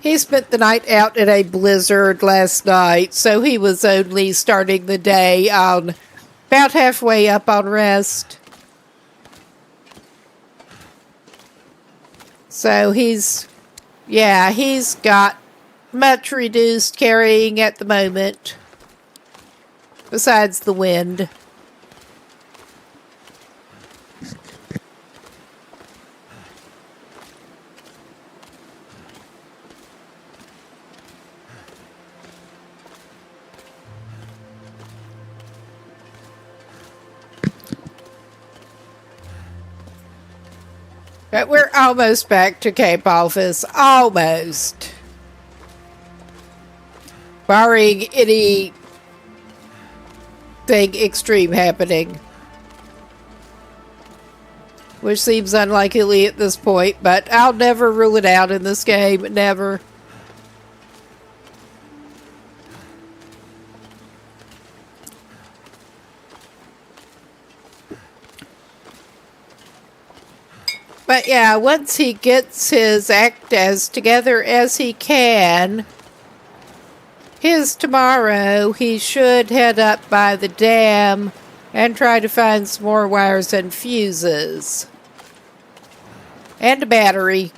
He spent the night out in a blizzard last night, so he was only starting the day on about halfway up on rest. So he's got much reduced carrying at the moment, besides the wind. But we're almost back to Cape Office. Almost. Barring anything extreme happening. Which seems unlikely at this point, but I'll never rule it out in this game. Never. But yeah, once he gets his act as together as he can, tomorrow he should head up by the dam and try to find some more wires and fuses. And a battery.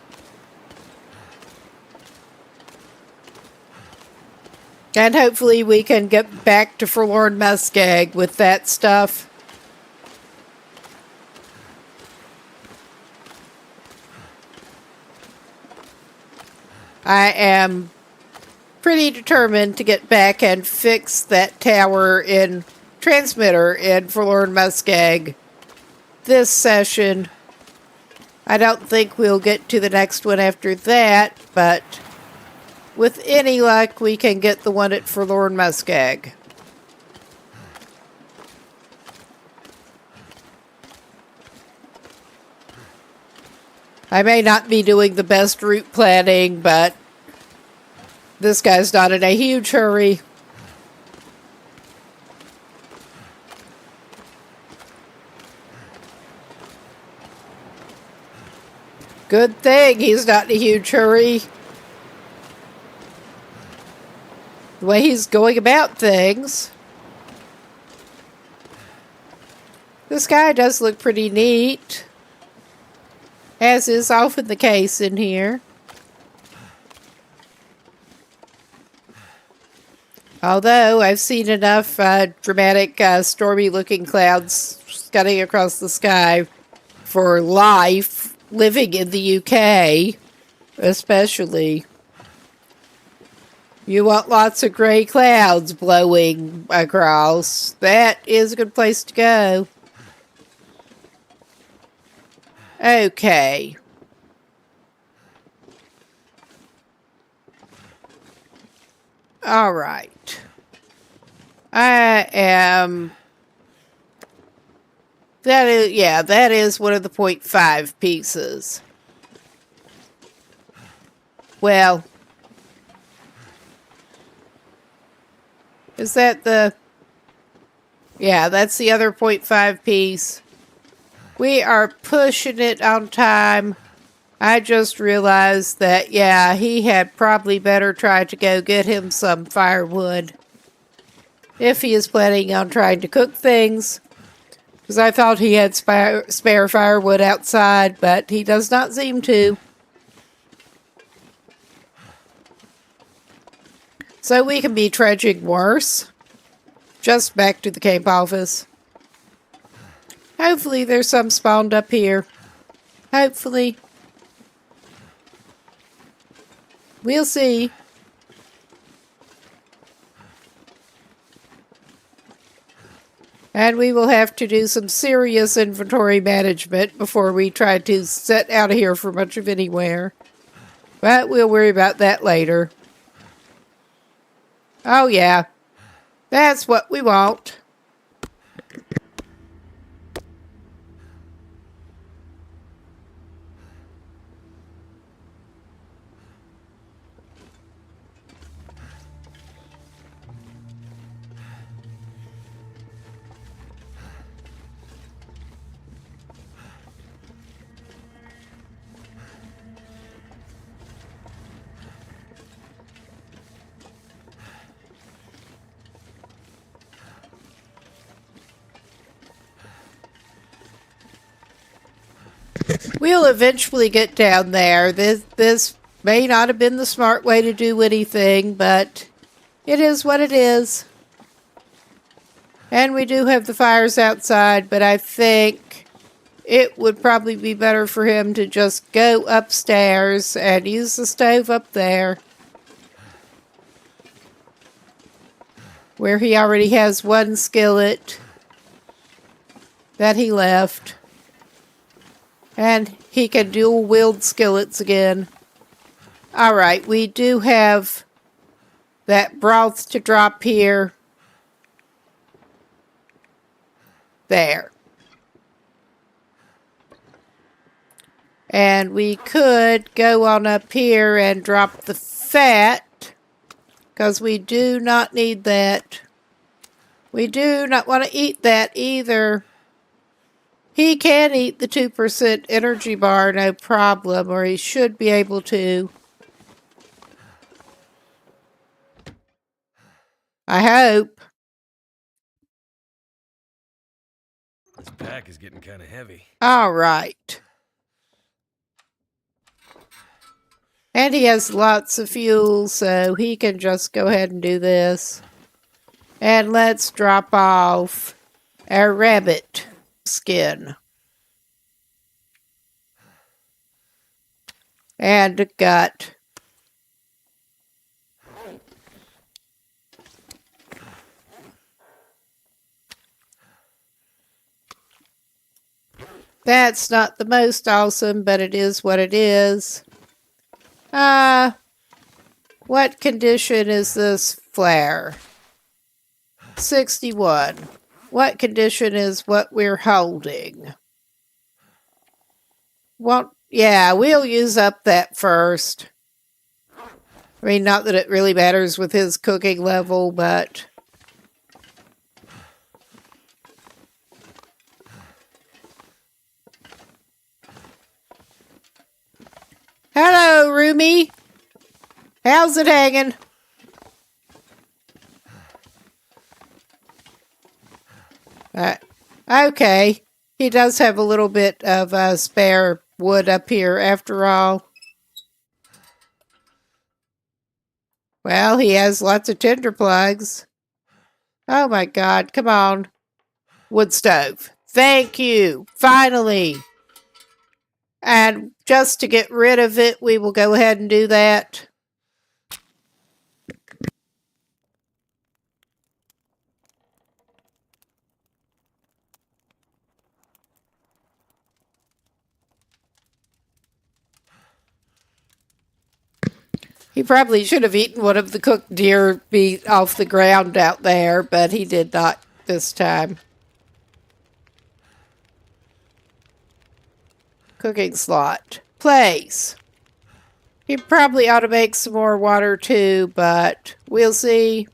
And hopefully we can get back to Forlorn Muskeg with that stuff. I am pretty determined to get back and fix that tower in transmitter in Forlorn Muskeg this session. I don't think we'll get to the next one after that, but with any luck we can get the one at Forlorn Muskeg. I may not be doing the best route planning, but this guy's not in a huge hurry. Good thing he's not in a huge hurry. The way he's going about things. This guy does look pretty neat. As is often the case in here. Although I've seen enough dramatic, stormy-looking clouds scudding across the sky for life, living in the UK, especially. You want lots of gray clouds blowing across. That is a good place to go. Okay. All right. That is one of the 0.5 pieces. Well, is that the... Yeah, that's the other 0.5 piece. We are pushing it on time. I just realized that, yeah, he had probably better try to go get him some firewood. If he is planning on trying to cook things. Because I thought he had spare firewood outside, but he does not seem to. So we can be trudging worse. Just back to the Cape Office. Hopefully there's some spawned up here. Hopefully. We'll see. And we will have to do some serious inventory management before we try to set out of here for much of anywhere. But we'll worry about that later. Oh yeah. That's what we want. We'll eventually get down there. This may not have been the smart way to do anything, but it is what it is. And we do have the fires outside, but I think it would probably be better for him to just go upstairs and use the stove up there, where he already has one skillet that he left. And he can dual wield skillets again. Alright, we do have that broth to drop here. There. And we could go on up here and drop the fat, because we do not need that. We do not want to eat that either. He can eat the 2% energy bar, no problem, or he should be able to. I hope. This pack is getting kind of heavy. All right. And he has lots of fuel, so he can just go ahead and do this. And let's drop off our rabbit skin. And a gut. That's not the most awesome, but it is what it is. What condition is this flare? 61. What condition is what we're holding? Well, yeah, we'll use up that first. I mean, not that it really matters with his cooking level, but... Hello, Rumi. How's it hanging? Okay. He does have a little bit of spare wood up here after all. Well, he has lots of tinder plugs. Oh my God, come on. Wood stove. Thank you. Finally. And just to get rid of it, we will go ahead and do that. He probably should have eaten one of the cooked deer meat off the ground out there, but he did not this time. Cooking slot. Place. He probably ought to make some more water too, but we'll see.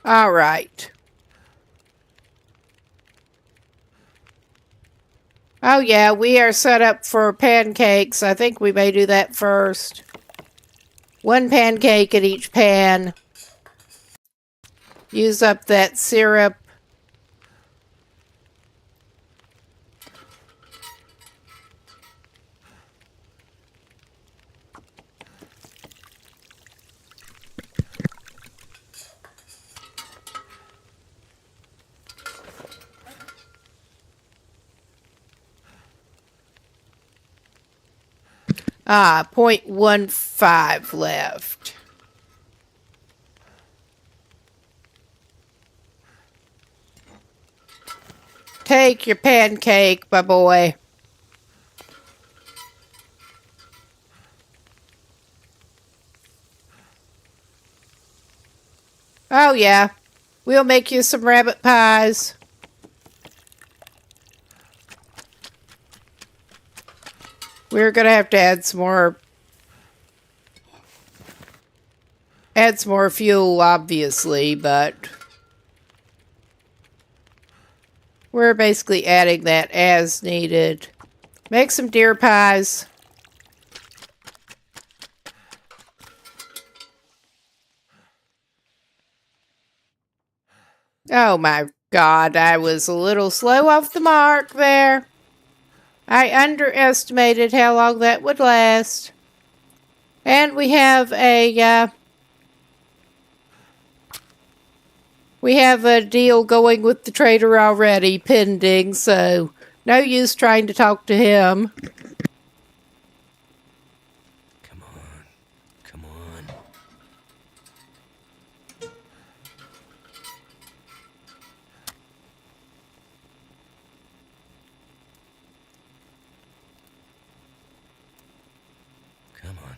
All right. Oh yeah, we are set up for pancakes. I think we may do that first. One pancake in each pan. Use up that syrup. Ah, 0.15 left. Take your pancake, my boy. Oh yeah, we'll make you some rabbit pies. We're gonna have to add some more fuel, obviously, but we're basically adding that as needed. Make some deer pies. Oh my God, I was a little slow off the mark there. I underestimated how long that would last. And we have a deal going with the trader already pending, so no use trying to talk to him. Come on. Come on. Come on.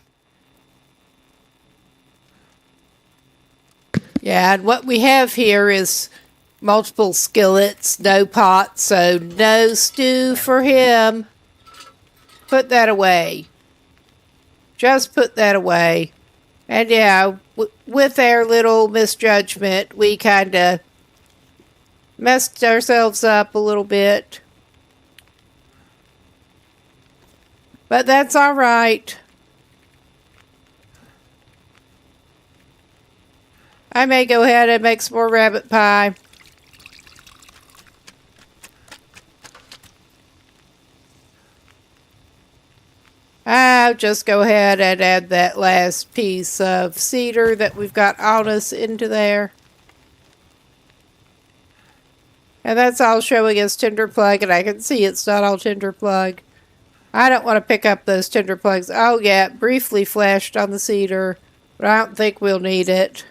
Yeah, and what we have here is multiple skillets, no pot, so no stew for him. Put that away. Just put that away. And yeah, with our little misjudgment, we kind of messed ourselves up a little bit. But that's all right. I may go ahead and make some more rabbit pie. I'll just go ahead and add that last piece of cedar that we've got on us into there. And that's all showing as tinder plug, and I can see it's not all tinder plug. I don't want to pick up those tinder plugs. Oh yeah, it briefly flashed on the cedar, but I don't think we'll need it.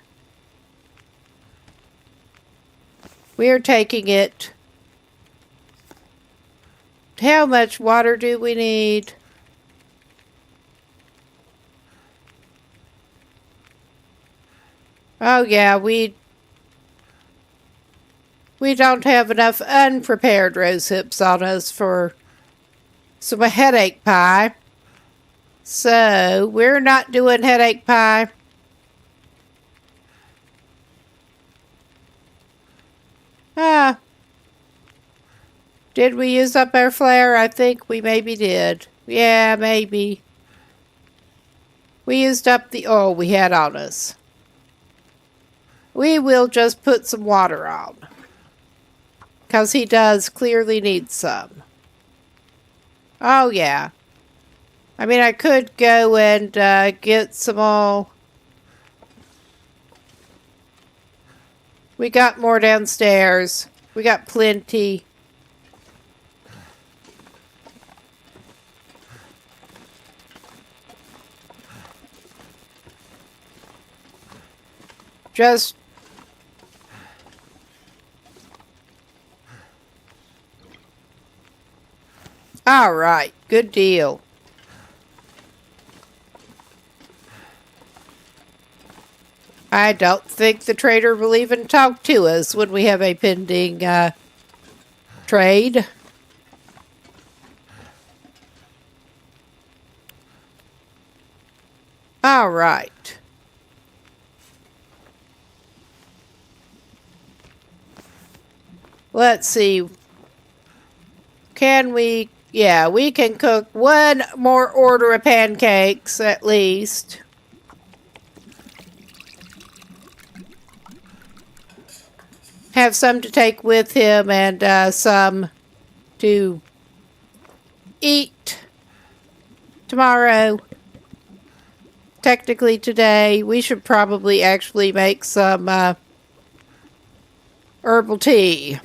We're taking it. How much water do we need? Oh yeah, we don't have enough unprepared rose hips on us for some headache pie. So we're not doing headache pie. Did we use up our flour? I think we maybe did. Yeah, maybe. We used up the oil we had on us. We will just put some water on, because he does clearly need some. Oh yeah. I mean, I could go and get some oil. We got more downstairs. We got plenty. Just all right, good deal. I don't think the trader will even talk to us when we have a pending trade. All right. Let's see. Can we... Yeah, we can cook one more order of pancakes, at least. Have some to take with him and some to eat tomorrow. Technically today. We should probably actually make some herbal tea.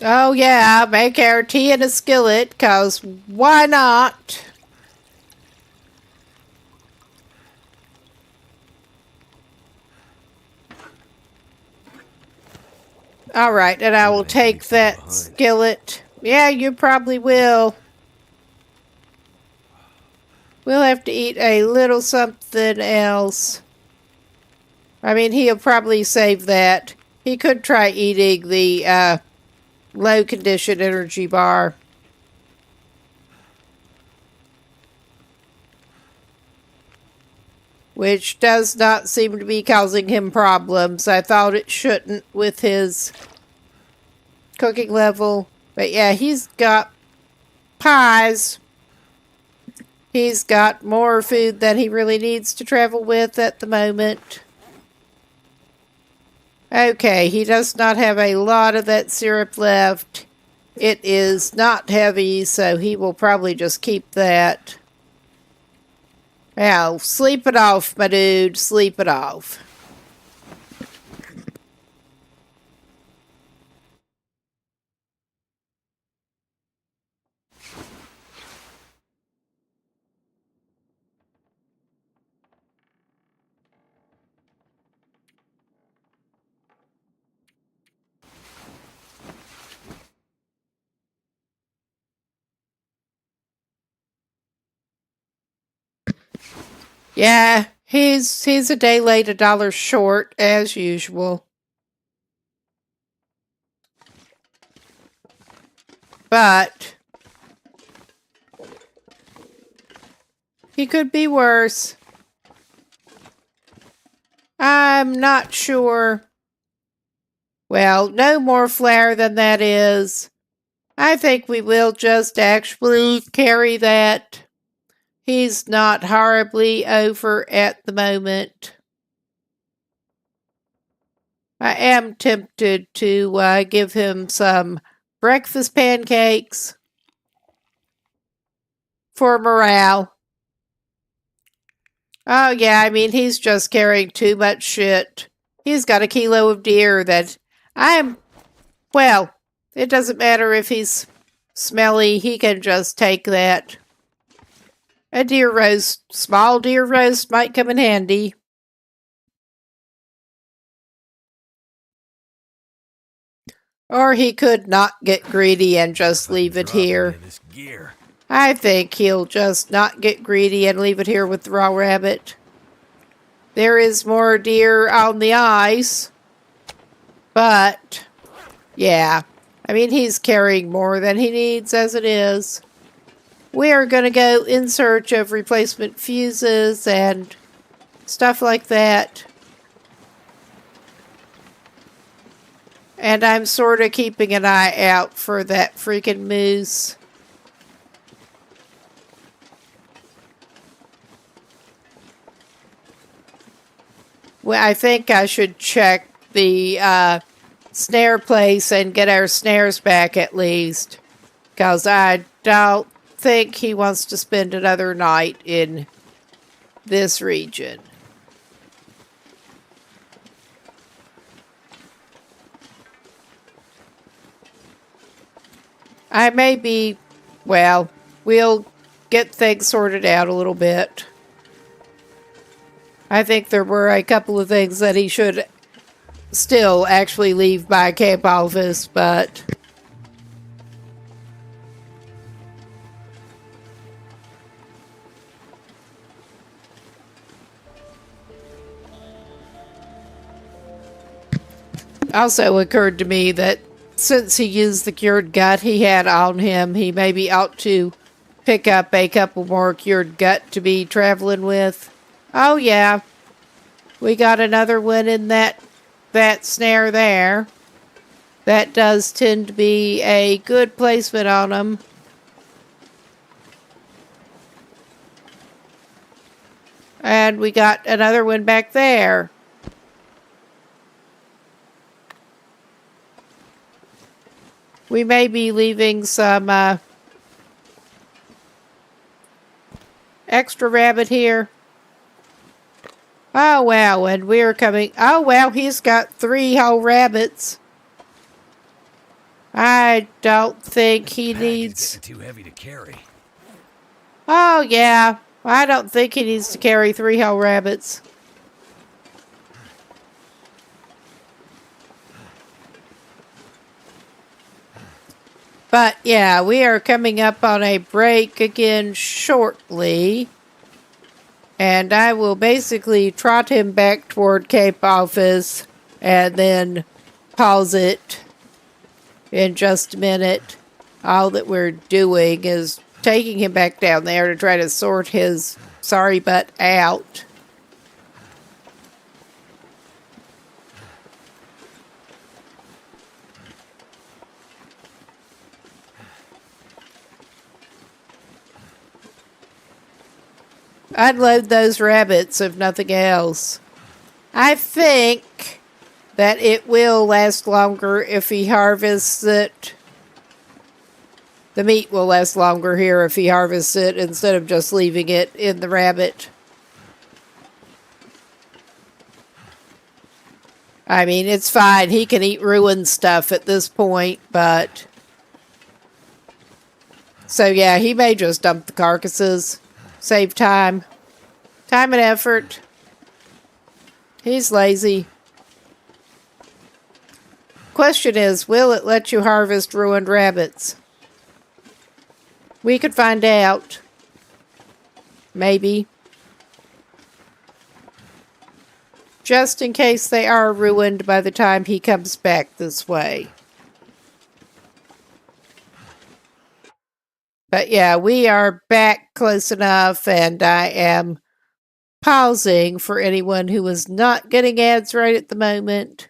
Oh yeah, make our tea in a skillet, 'cause why not? Alright, and I will take that skillet. Yeah, you probably will. We'll have to eat a little something else. I mean, he'll probably save that. He could try eating the low condition energy bar. Which does not seem to be causing him problems. I thought it shouldn't with his cooking level. But yeah, he's got pies. He's got more food than he really needs to travel with at the moment. Okay, he does not have a lot of that syrup left. It is not heavy, so he will probably just keep that. Now, sleep it off, my dude. Sleep it off. Yeah, he's a day late, $1 short, as usual. But he could be worse. I'm not sure. Well, no more flour than that is. I think we will just actually carry that. He's not horribly over at the moment. I am tempted to give him some breakfast pancakes for morale. Oh, yeah, I mean, he's just carrying too much shit. He's got a kilo of deer that well, it doesn't matter if he's smelly, he can just take that. A deer roast, small deer roast might come in handy. Or he could not get greedy and just leave it here. I think he'll just not get greedy and leave it here with the raw rabbit. There is more deer on the ice. But, yeah. I mean, he's carrying more than he needs as it is. We are going to go in search of replacement fuses and stuff like that. And I'm sort of keeping an eye out for that freaking moose. Well, I think I should check the snare place and get our snares back at least. Because I don't think he wants to spend another night in this region. I may be, well, we'll get things sorted out a little bit. I think there were a couple of things that he should still actually leave by camp office, but also occurred to me that since he used the cured gut he had on him, he maybe ought to pick up a couple more cured gut to be traveling with. Oh yeah, we got another one in that snare there. That does tend to be a good placement on them. And we got another one back there. We may be leaving some extra rabbit here. Oh, wow, and we're coming. Oh, wow, he's got 3 whole rabbits. I don't think he needs... too heavy to carry. Oh, yeah, I don't think he needs to carry 3 whole rabbits. But, yeah, we are coming up on a break again shortly. And I will basically trot him back toward Cape Office and then pause it in just a minute. All that we're doing is taking him back down there to try to sort his sorry butt out. Unload those rabbits, if nothing else. I think that it will last longer if he harvests it. The meat will last longer here if he harvests it instead of just leaving it in the rabbit. I mean, it's fine. He can eat ruined stuff at this point, but... So yeah, he may just dump the carcasses. Save time. Time and effort. He's lazy. Question is, will it let you harvest ruined rabbits? We could find out. Maybe. Just in case they are ruined by the time he comes back this way. But yeah, we are back close enough, and I am pausing for anyone who is not getting ads right at the moment.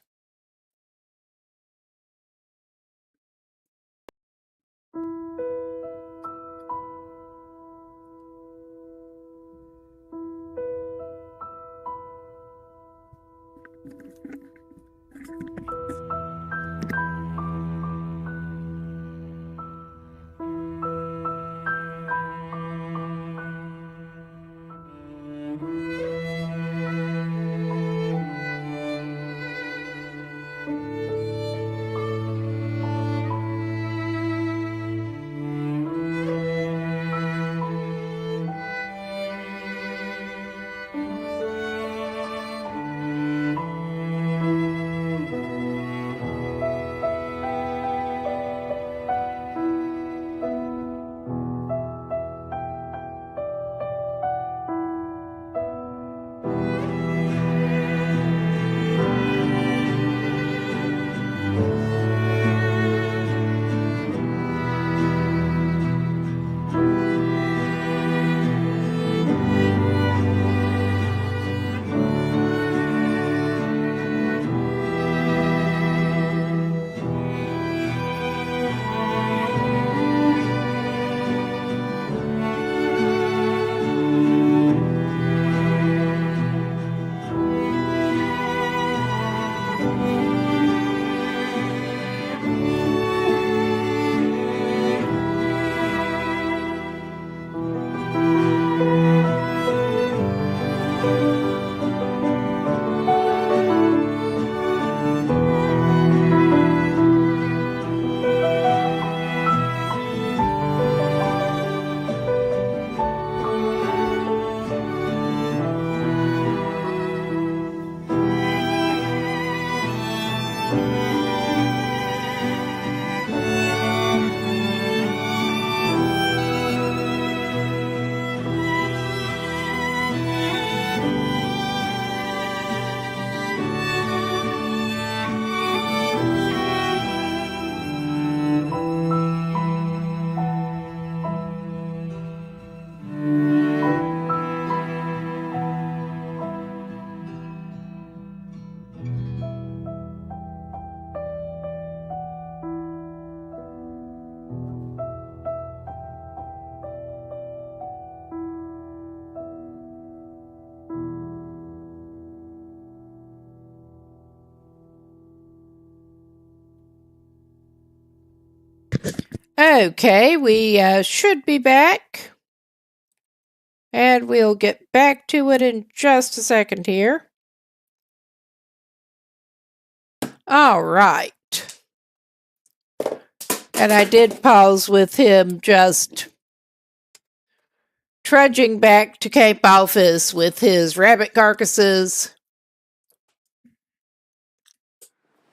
Okay, we should be back. And we'll get back to it in just a second here. All right. And I did pause with him just trudging back to Cape Office with his rabbit carcasses.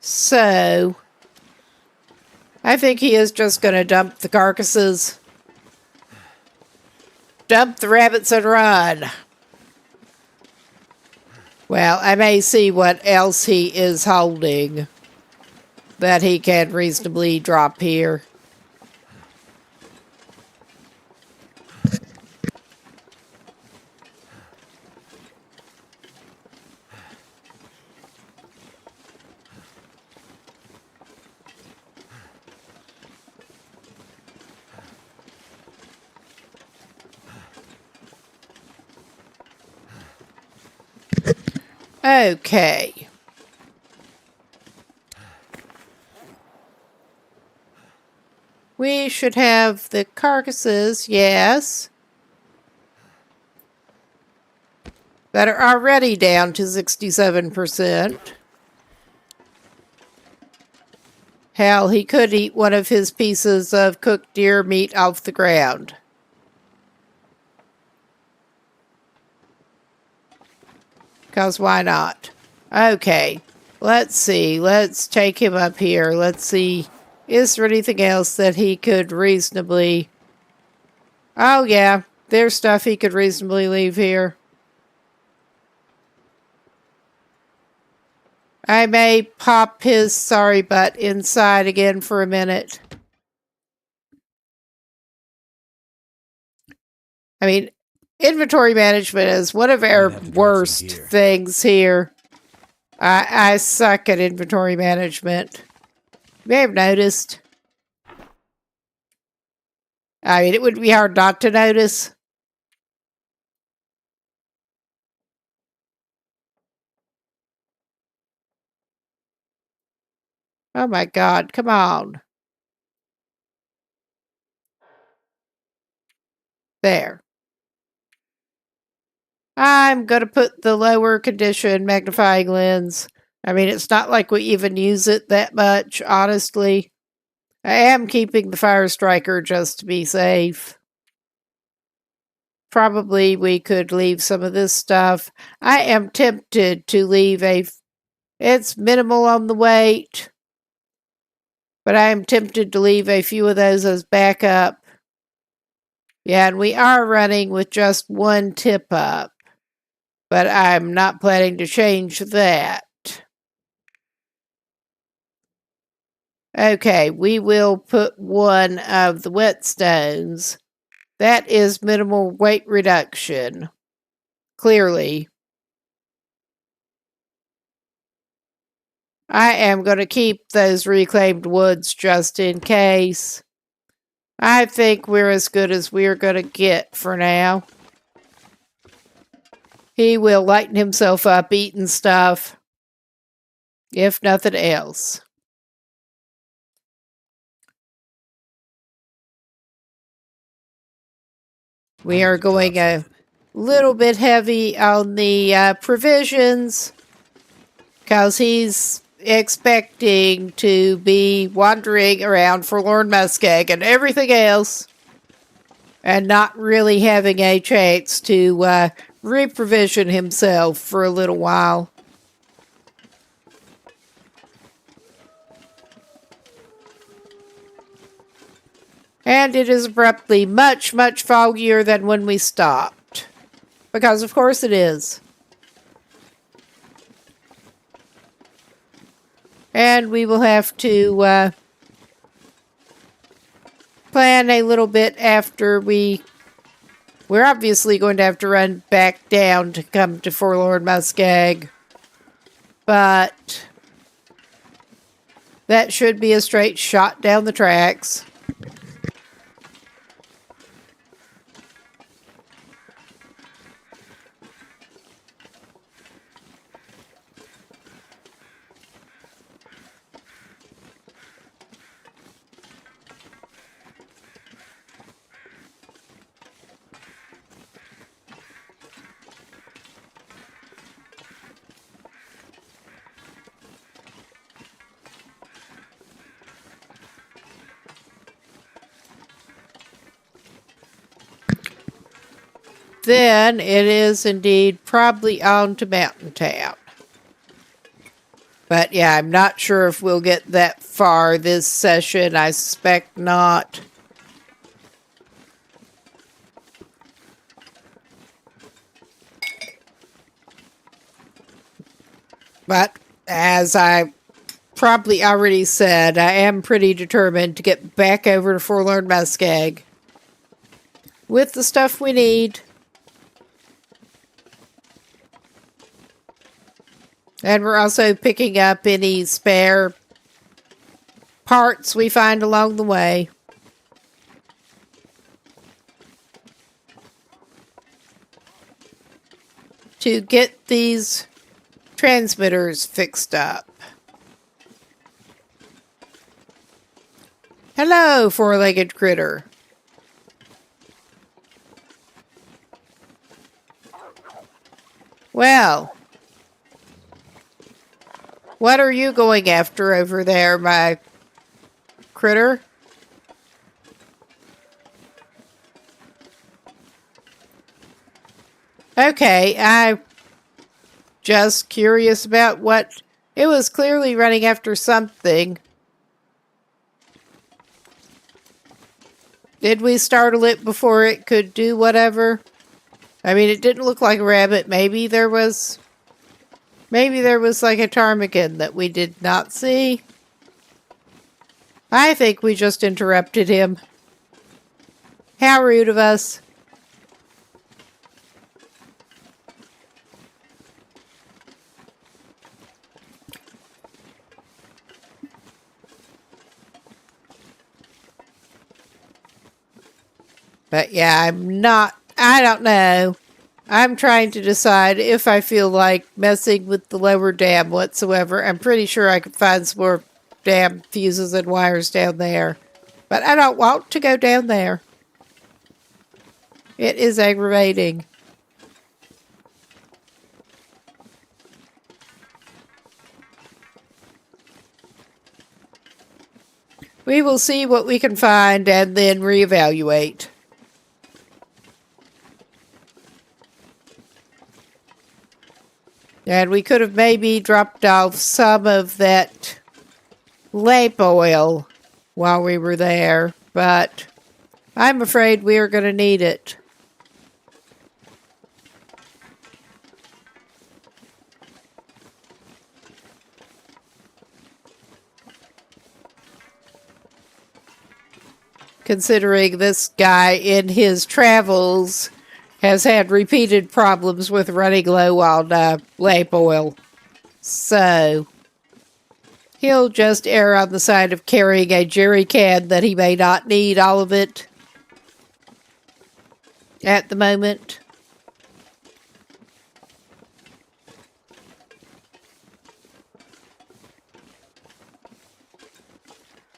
So, I think he is just going to dump the carcasses. Dump the rabbits and run. Well, I may see what else he is holding that he can reasonably drop here. Okay. We should have the carcasses, yes, that are already down to 67%. Hell, he could eat one of his pieces of cooked deer meat off the ground. Because why not? Okay, let's see. Let's take him up here. Let's see. Is there anything else that he could reasonably... Oh, yeah. There's stuff he could reasonably leave here. I may pop his sorry butt inside again for a minute. I mean, inventory management is one of our worst things here. I suck at inventory management. You may have noticed. I mean, it would be hard not to notice. Oh my God, come on. There. I'm going to put the lower condition magnifying lens. I mean, it's not like we even use it that much, honestly. I am keeping the fire striker just to be safe. Probably we could leave some of this stuff. I am tempted to leave it's minimal on the weight, but I am tempted to leave a few of those as backup. Yeah, and we are running with just one tip up, but I'm not planning to change that. Okay, we will put one of the whetstones. That is minimal weight reduction. Clearly. I am going to keep those reclaimed woods just in case. I think we're as good as we're going to get for now. He will lighten himself up eating stuff, if nothing else. We are going a little bit heavy on the provisions because he's expecting to be wandering around forlorn muskeg and everything else and not really having a chance to reprovision himself for a little while. And it is abruptly much, much foggier than when we stopped. Because of course it is. And we will have to plan a little bit after we're obviously going to have to run back down to come to Forlorn Muskeg. But that should be a straight shot down the tracks. Then it is indeed probably on to Mountain Town. But yeah, I'm not sure if we'll get that far this session. I suspect not. But as I probably already said, I am pretty determined to get back over to Forlorn Muskeg with the stuff we need. And we're also picking up any spare parts we find along the way. To get these transmitters fixed up. Hello, four-legged critter. Well, what are you going after over there, my critter? Okay, I'm just curious about what... It was clearly running after something. Did we startle it before it could do whatever? I mean, it didn't look like a rabbit. Maybe there was like a ptarmigan that we did not see. I think we just interrupted him. How rude of us. But yeah, I don't know. I'm trying to decide if I feel like messing with the lower dam whatsoever. I'm pretty sure I could find some more damn fuses and wires down there. But I don't want to go down there. It is aggravating. We will see what we can find and then reevaluate. And we could have maybe dropped off some of that lamp oil while we were there, but I'm afraid we are going to need it. Considering this guy in his travels has had repeated problems with running low on lamp oil. So, he'll just err on the side of carrying a jerry can that he may not need all of it at the moment.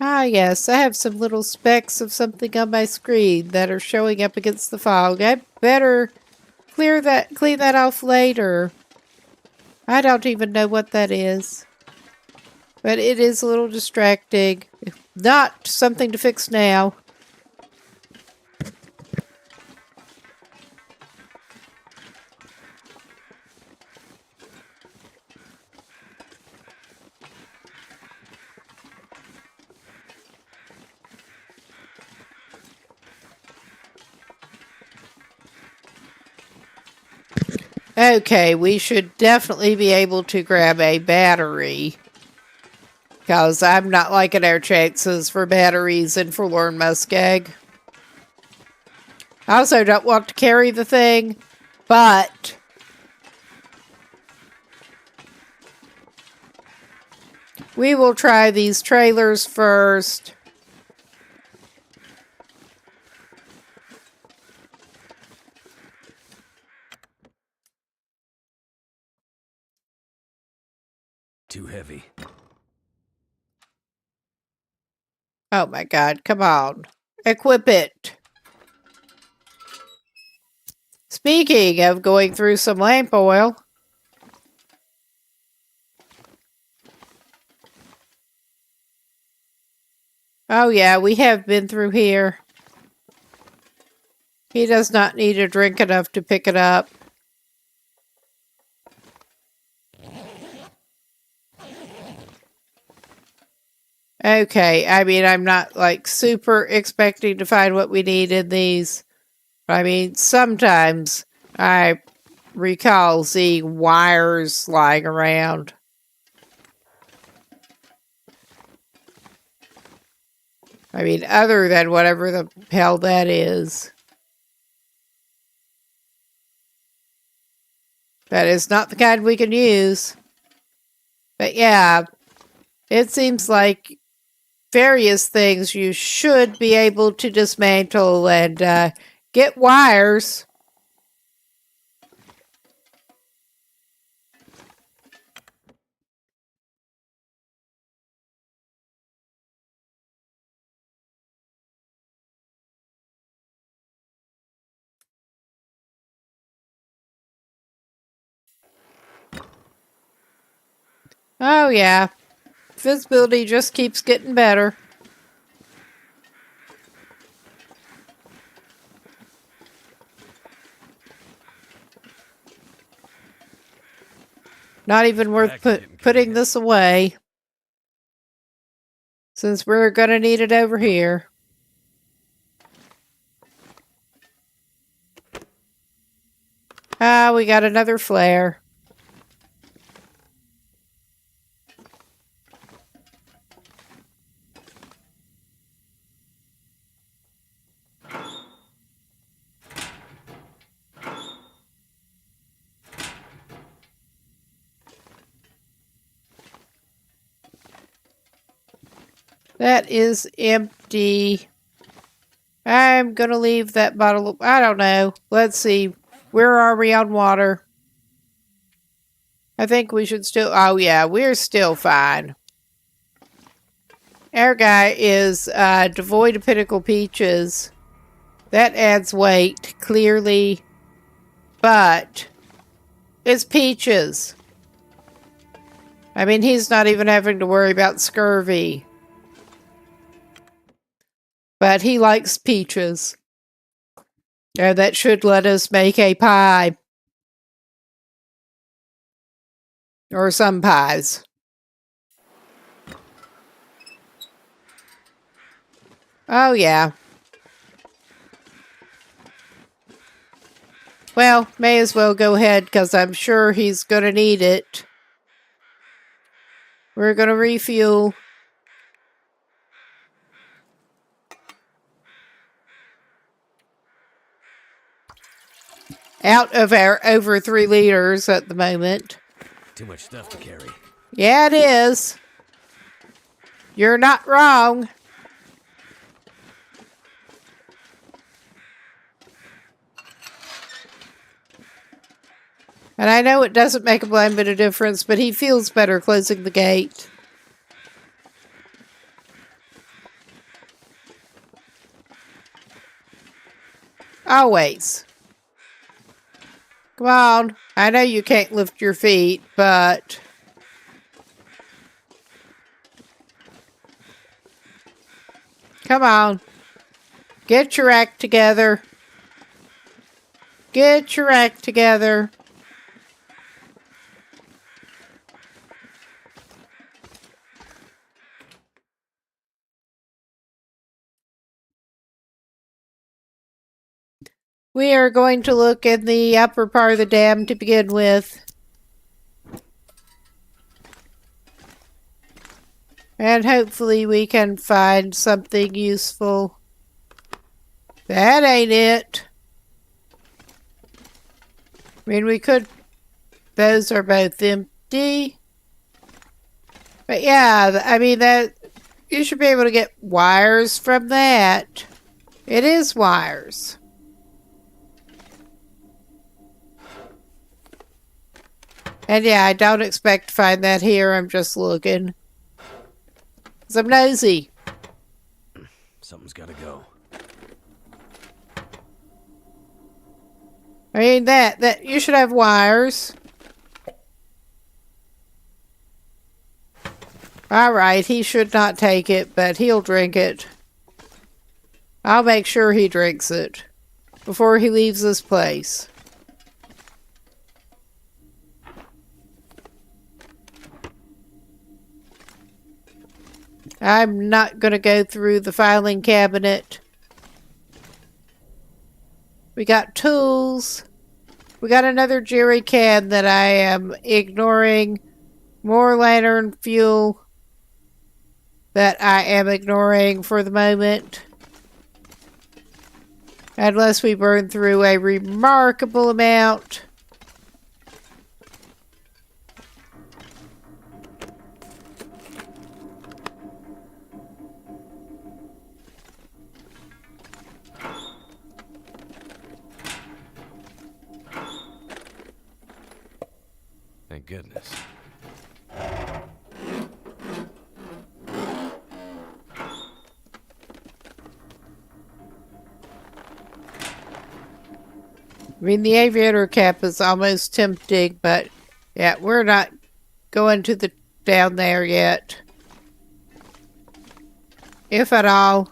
Ah, yes, I have some little specks of something on my screen that are showing up against the fog. I better clean that off later. I don't even know what that is. But it is a little distracting. Not something to fix now. Okay, we should definitely be able to grab a battery. Because I'm not liking our chances for batteries in Forlorn Muskeg. I also don't want to carry the thing, but we will try these trailers first. Too heavy. Oh my God, come on. Equip it. Speaking of going through some lamp oil. Oh yeah, we have been through here. He does not need to drink enough to pick it up. Okay, I mean, I'm not like super expecting to find what we need in these. I mean, sometimes I recall seeing wires lying around. I mean, other than whatever the hell that is. That is not the kind we can use. But yeah, it seems like various things you should be able to dismantle and get wires. Oh yeah, visibility just keeps getting better. Not even worth putting this away, since we're gonna need it over here. Ah, we got another flare. That is empty. I'm going to leave that bottle. I don't know. Let's see. Where are we on water? I think we should still... Oh, yeah. We're still fine. Our guy is devoid of pinnacle peaches. That adds weight, clearly. But it's peaches. I mean, he's not even having to worry about scurvy. But he likes peaches. And that should let us make a pie. Or some pies. Oh, yeah. Well, may as well go ahead because I'm sure he's going to need it. We're going to refuel. Out of our over 3 liters at the moment. Too much stuff to carry. Yeah, it is. You're not wrong. And I know it doesn't make a blind bit of difference, but he feels better closing the gate. Always. Come on. I know you can't lift your feet, but... Come on. Get your act together. Get your act together. We are going to look in the upper part of the dam to begin with. And hopefully we can find something useful. That ain't it. I mean, we could... Those are both empty. But yeah, I mean, that you should be able to get wires from that. It is wires. And yeah, I don't expect to find that here. I'm just looking. 'Cause I'm nosy. Something's gotta go. I mean, that you should have wires. Alright, he should not take it, but he'll drink it. I'll make sure he drinks it before he leaves this place. I'm not going to go through the filing cabinet. We got tools. We got another jerry can that I am ignoring. More lantern fuel. that I am ignoring for the moment. Unless we burn through a remarkable amount. Thank goodness. I mean, the aviator cap is almost tempting, but yeah, we're not going to the down there yet. If at all.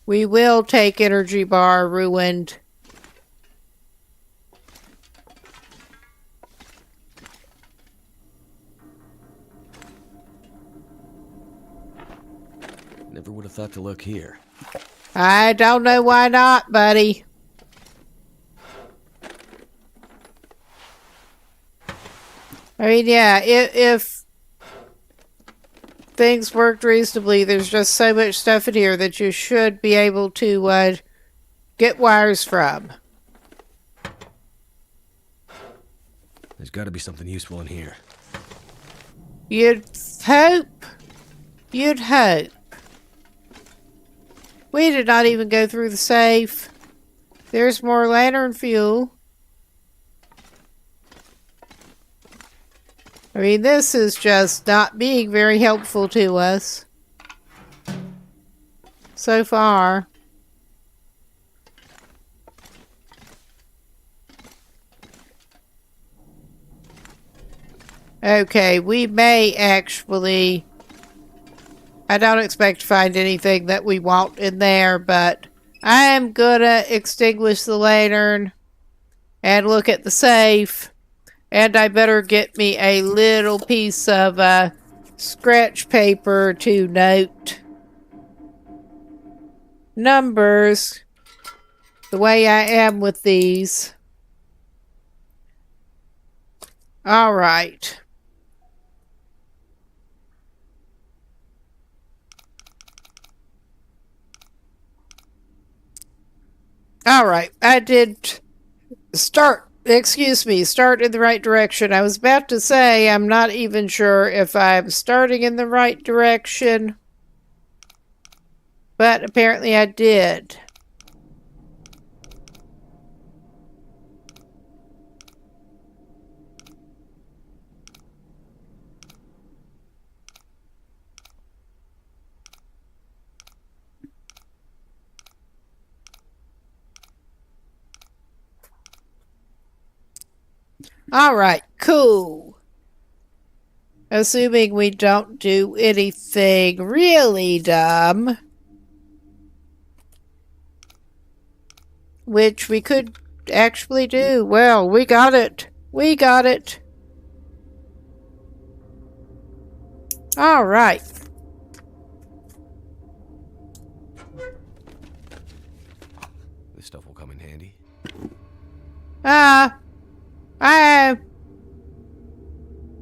We will take energy bar ruined. Never would have thought to look here. I don't know why not, buddy. I mean, yeah, if things worked reasonably, there's just so much stuff in here that you should be able to get wires from. There's got to be something useful in here. You'd hope. You'd hope. We did not even go through the safe. There's more lantern fuel. I mean, this is just not being very helpful to us. So far. Okay, we may actually... I don't expect to find anything that we want in there, but I am gonna extinguish the lantern and look at the safe. And I better get me a little piece of scratch paper to note numbers the way I am with these. All right. All right, I did start in the right direction. I was about to say I'm not even sure if I'm starting in the right direction, but apparently I did. All right, cool. Assuming we don't do anything really dumb. Which we could actually do. Well, we got it. We got it. All right. This stuff will come in handy.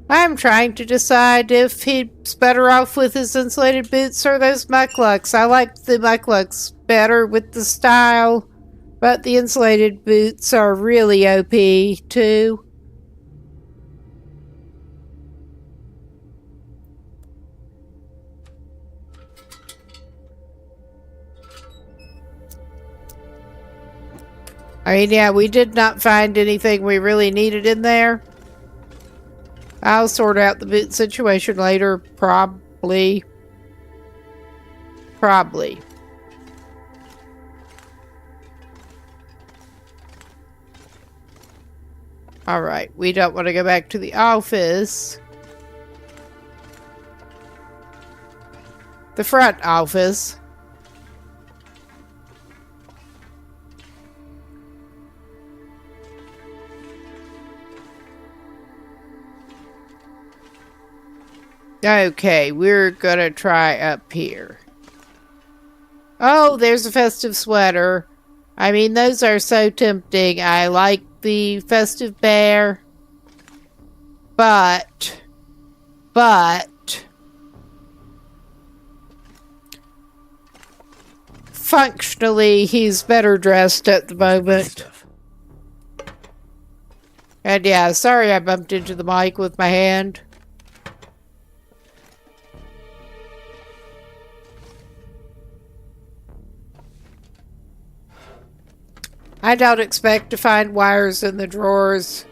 I'm trying to decide if he's better off with his insulated boots or those mucklucks. I like the mucklucks better with the style, but the insulated boots are really OP too. I mean, yeah, we did not find anything we really needed in there. I'll sort out the boot situation later, probably. Probably. Alright, we don't want to go back to the office. The front office. Okay, we're gonna try up here. Oh, there's a festive sweater. I mean, those are so tempting. I like the festive bear. but, functionally, he's better dressed at the moment. And yeah, sorry I bumped into the mic with my hand. I don't expect to find wires in the drawers.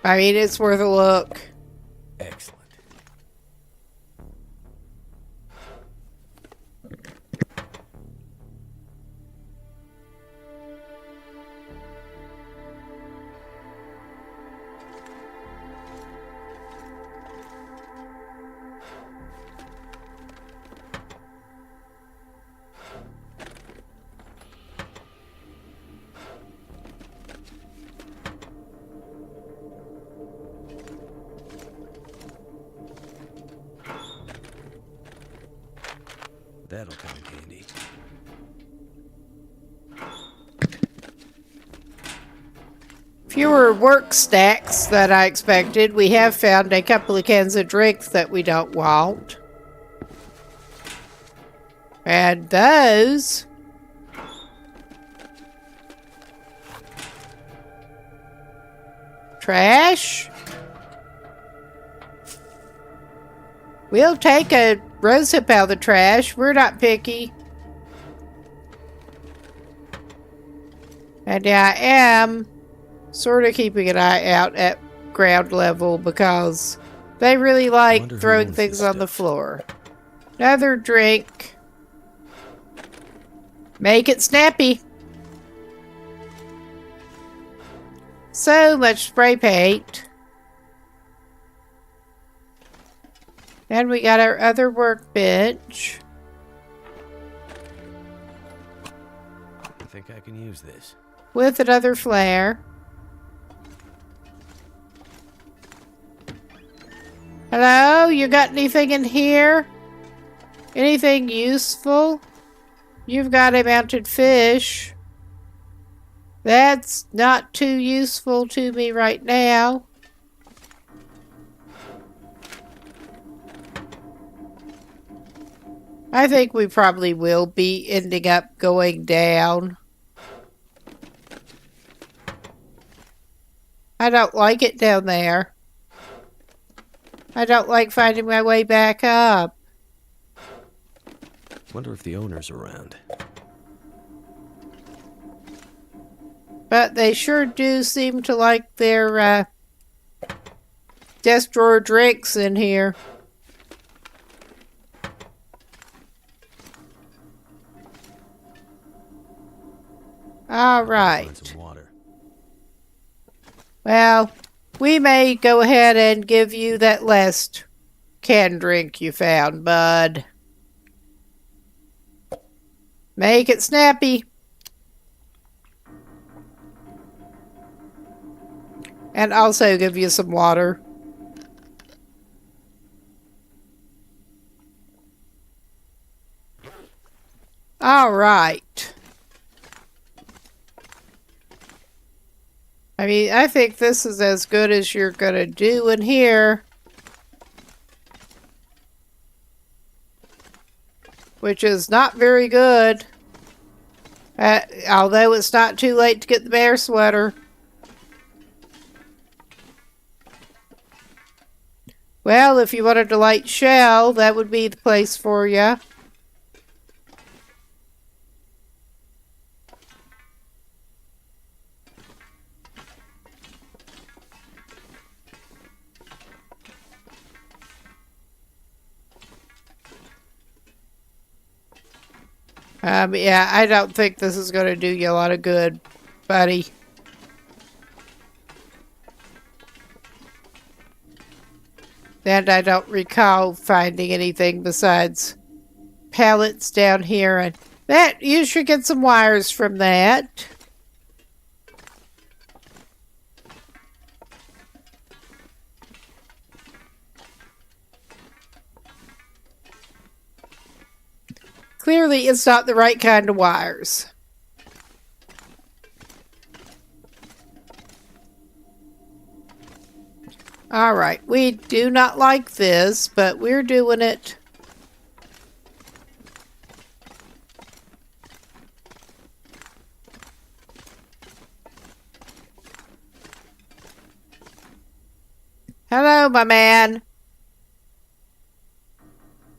I mean, it's worth a look. Excellent. That'll come in handy. Fewer work stacks than I expected. We have found a couple of cans of drinks that we don't want. And those... trash? We'll take a rosehip out of the trash. We're not picky. And I am sort of keeping an eye out at ground level because they really like throwing things on the floor. Another drink. Make it snappy. So much spray paint. And we got our other workbench. I think I can use this. With another flare. Hello? You got anything in here? Anything useful? You've got a mounted fish. That's not too useful to me right now. I think we probably will be ending up going down. I don't like it down there. I don't like finding my way back up. Wonder if the owner's around. But they sure do seem to like their desk drawer drinks in here. All right. Some water. Well, we may go ahead and give you that last canned drink you found, bud. Make it snappy. And also give you some water. All right. I mean, I think this is as good as you're going to do in here. Which is not very good. Although it's not too late to get the bear sweater. Well, if you wanted to light shell, that would be the place for you. Yeah, I don't think this is going to do you a lot of good, buddy. And I don't recall finding anything besides pallets down here. And that, you should get some wires from that. Clearly, it's not the right kind of wires. Alright, we do not like this, but we're doing it. Hello, my man.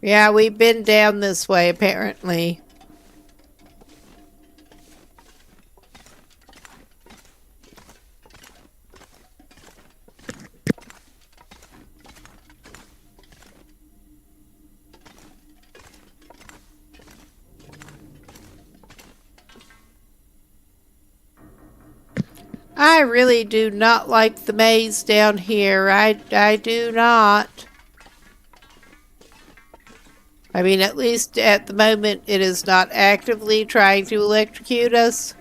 Yeah, we've been down this way, apparently. I really do not like the maze down here. I do not. I mean, at least at the moment, it is not actively trying to electrocute us.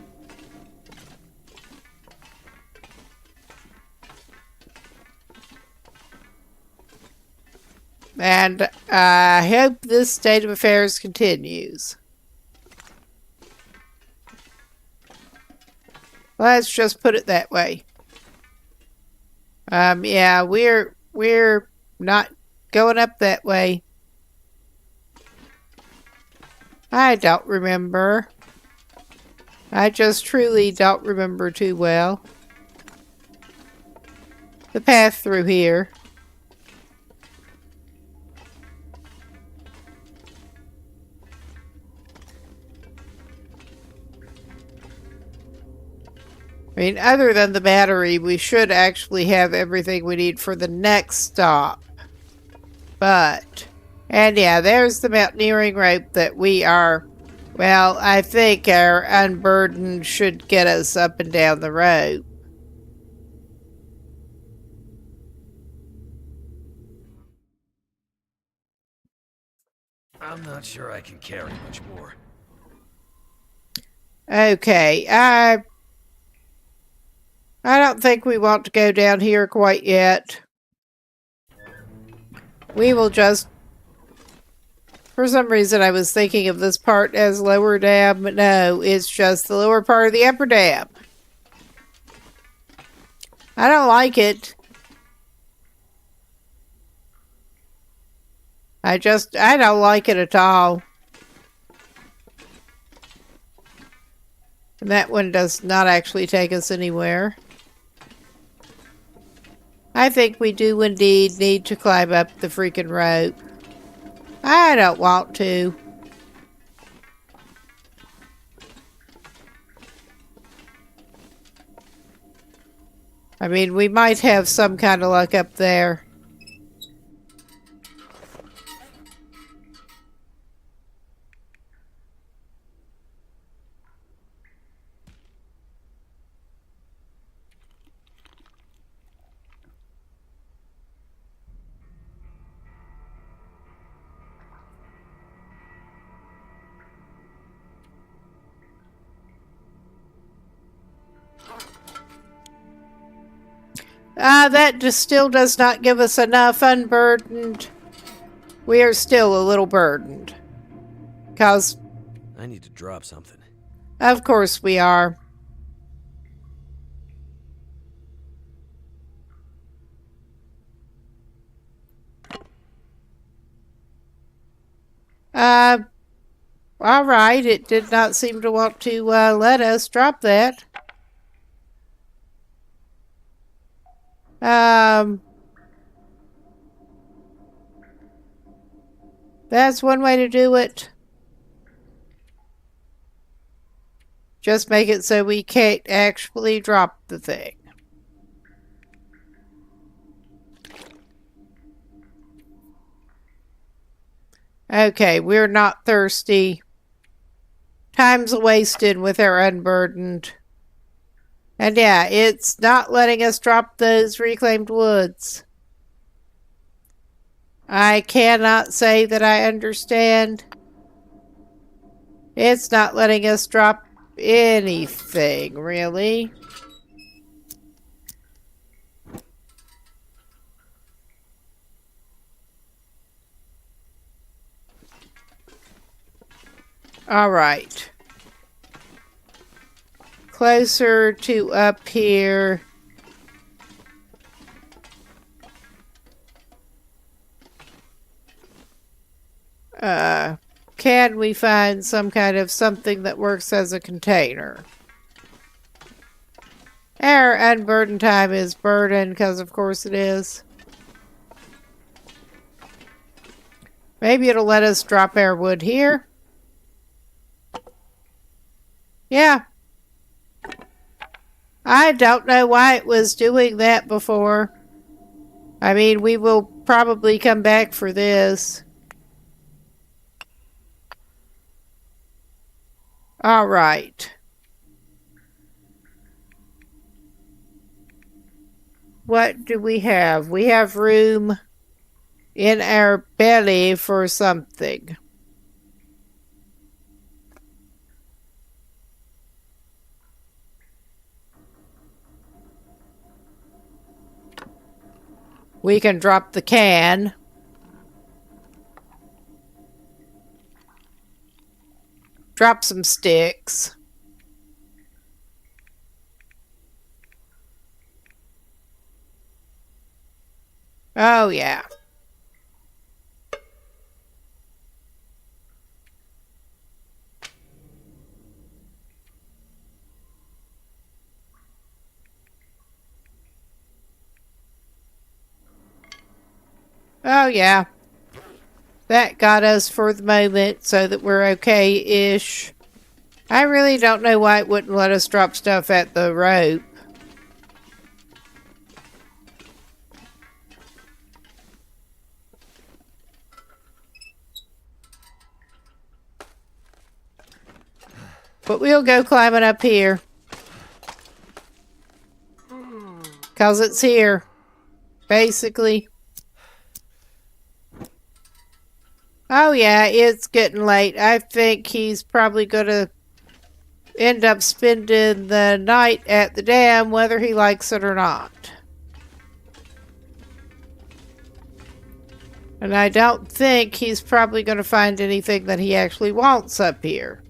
And I hope this state of affairs continues. Let's just put it that way. Yeah, we're not going up that way. I don't remember. I just truly don't remember too well. The path through here. I mean, other than the battery, we should actually have everything we need for the next stop. But, and yeah, there's the mountaineering rope that we are, well, I think our unburdened should get us up and down the rope. I'm not sure I can carry much more. Okay, I don't think we want to go down here quite yet. We will just... For some reason I was thinking of this part as lower dam, but no, it's just the lower part of the upper dam. I don't like it. I don't like it at all. And that one does not actually take us anywhere. I think we do indeed need to climb up the freaking rope. I don't want to. I mean, we might have some kind of luck up there. That just still does not give us enough unburdened. We are still a little burdened. Because, I need to drop something. of course we are. Alright, it did not seem to want to let us drop that. That's one way to do it. Just make it so we can't actually drop the thing. Okay, we're not thirsty. Time's wasted with our unburdened. And yeah, it's not letting us drop those reclaimed woods. I cannot say that I understand. It's not letting us drop anything, really. All right. Closer to up here. Can we find some kind of something that works as a container? Our unburden time is burden, because of course it is. Maybe it'll let us drop our wood here. Yeah. I don't know why it was doing that before. I mean, we will probably come back for this. All right. What do we have? We have room in our belly for something. We can drop the can. Drop some sticks. Oh, yeah. Oh, yeah. That got us for the moment so that we're okay-ish. I really don't know why it wouldn't let us drop stuff at the rope. But we'll go climbing up here. 'Cause it's here. Basically. Oh yeah, it's getting late. I think he's probably gonna end up spending the night at the dam, whether he likes it or not. And I don't think he's probably gonna find anything that he actually wants up here.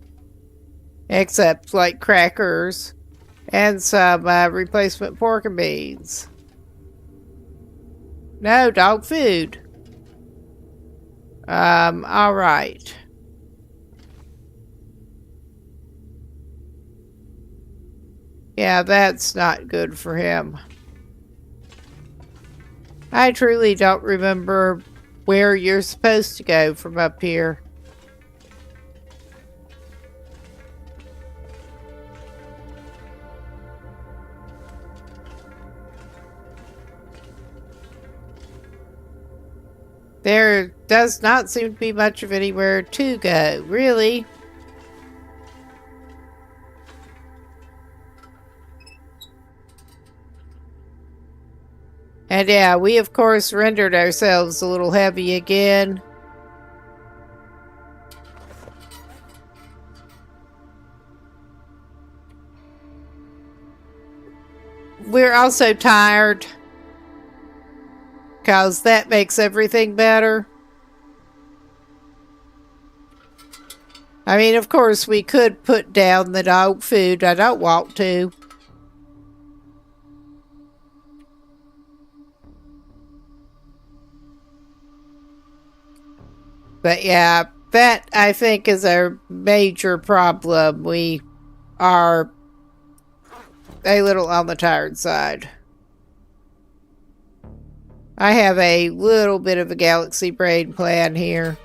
Except like crackers and some replacement pork and beans. No, dog food. Alright. Yeah, that's not good for him. I truly don't remember where you're supposed to go from up here. There does not seem to be much of anywhere to go, really. And yeah, we of course rendered ourselves a little heavy again. We're also tired, because that makes everything better. I mean, of course, we could put down the dog food. I don't want to. But yeah, that I think is our major problem. We are a little on the tired side. I have a little bit of a galaxy brain plan here.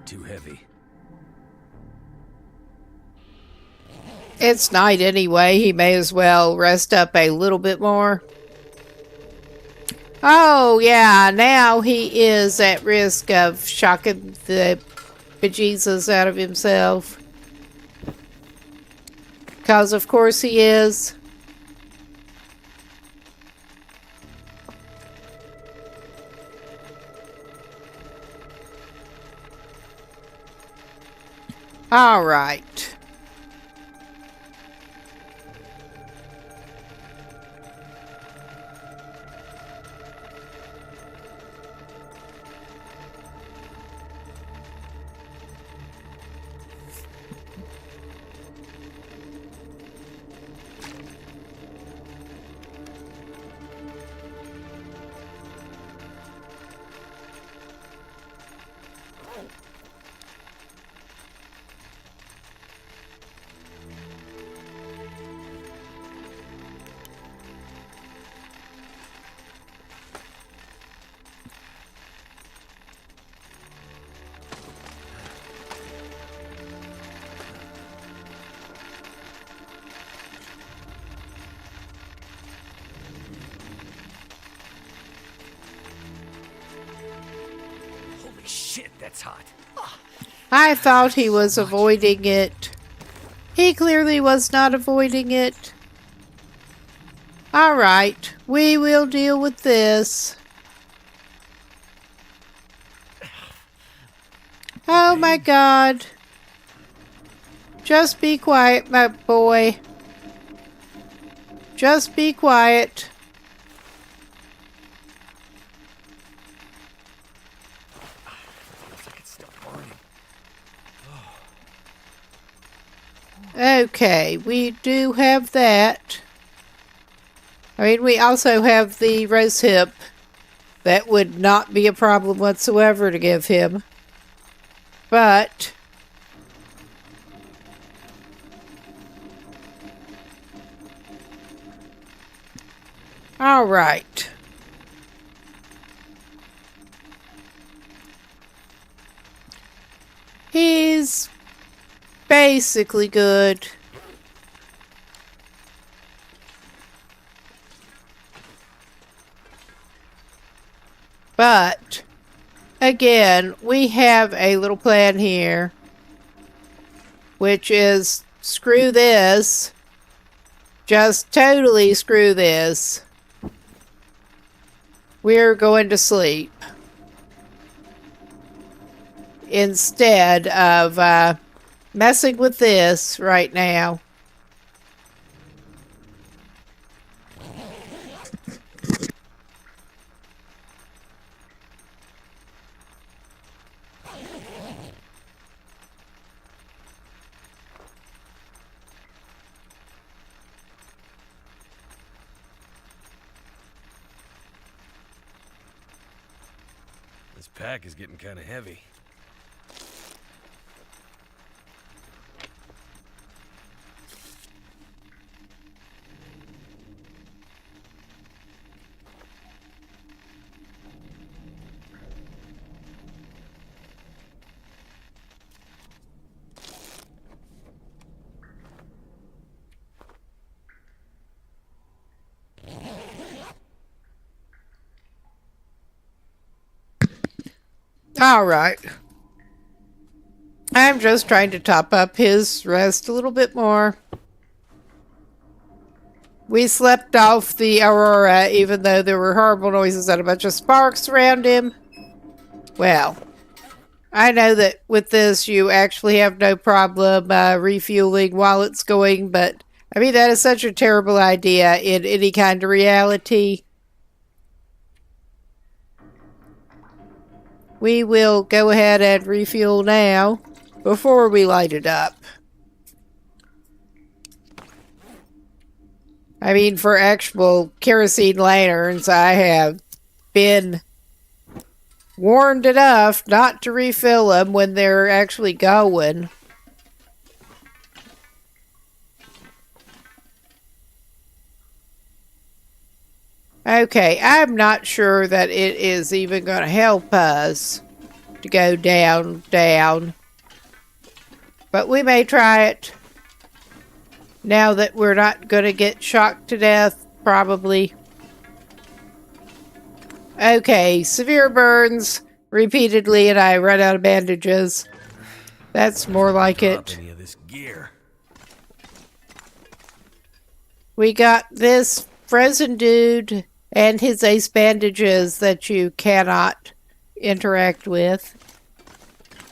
Too heavy. It's night anyway. He may as well rest up a little bit more. Oh, yeah. Now he is at risk of shocking the bejesus out of himself. Because, of course, he is. All right. Holy shit, that's hot. I thought he was avoiding it. He clearly was not avoiding it. All right, we will deal with this. Oh my God. Just be quiet, my boy. Just be quiet. Feels like it's still burning. Okay, we do have that. I mean, we also have the rose hip. That would not be a problem whatsoever to give him. But all right. He's basically good. But again, we have a little plan here, which is screw this. Just totally screw this. We're going to sleep. Instead of messing with this right now. This pack is getting kind of heavy. All right. I'm just trying to top up his rest a little bit more. We slept off the Aurora even though there were horrible noises and a bunch of sparks around him. Well, I know that with this you actually have no problem refueling while it's going, but I mean that is such a terrible idea in any kind of reality. We will go ahead and refuel now before we light it up. I mean, for actual kerosene lanterns, I have been warned enough not to refill them when they're actually going. Okay, I'm not sure that it is even going to help us to go down. But we may try it. Now that we're not going to get shocked to death, probably. Okay, severe burns repeatedly and I run out of bandages. That's more like it. Any of this gear. We got this frozen dude and his ace bandages that you cannot interact with.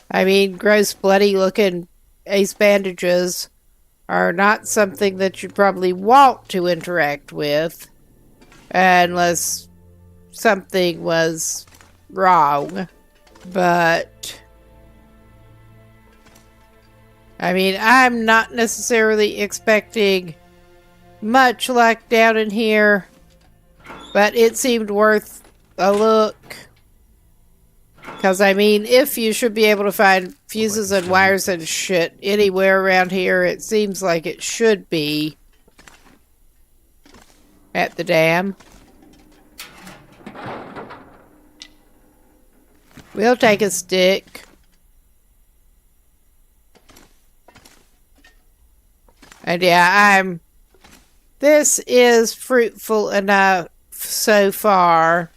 I mean, gross, bloody looking ace bandages are not something that you'd probably want to interact with unless something was wrong. But I mean, I'm not necessarily expecting much luck down in here, but it seemed worth a look. Because, I mean, if you should be able to find fuses and wires and shit anywhere around here, it seems like it should be at the dam. We'll take a stick. And yeah, this is fruitful enough so far.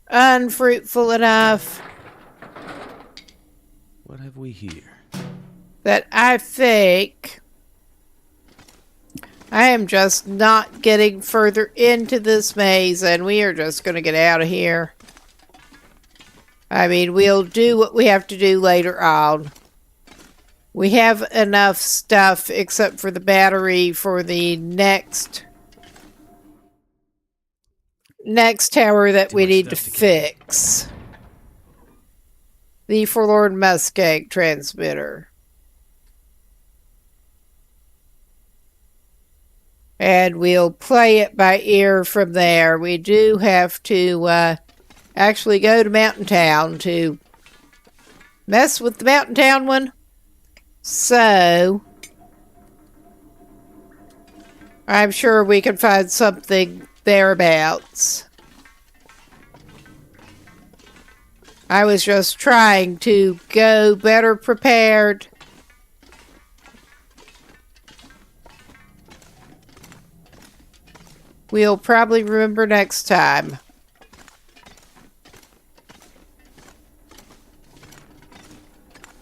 Unfruitful enough. What have we here? That I think I am just not getting further into this maze, and we are just going to get out of here. I mean, we'll do what we have to do later on. We have enough stuff except for the battery for the next tower that we need to fix. The Forlorn Muskeg transmitter. And we'll play it by ear from there. We do have to actually go to Mountain Town to mess with the Mountain Town one. So I'm sure we can find something thereabouts. I was just trying to go better prepared. We'll probably remember next time.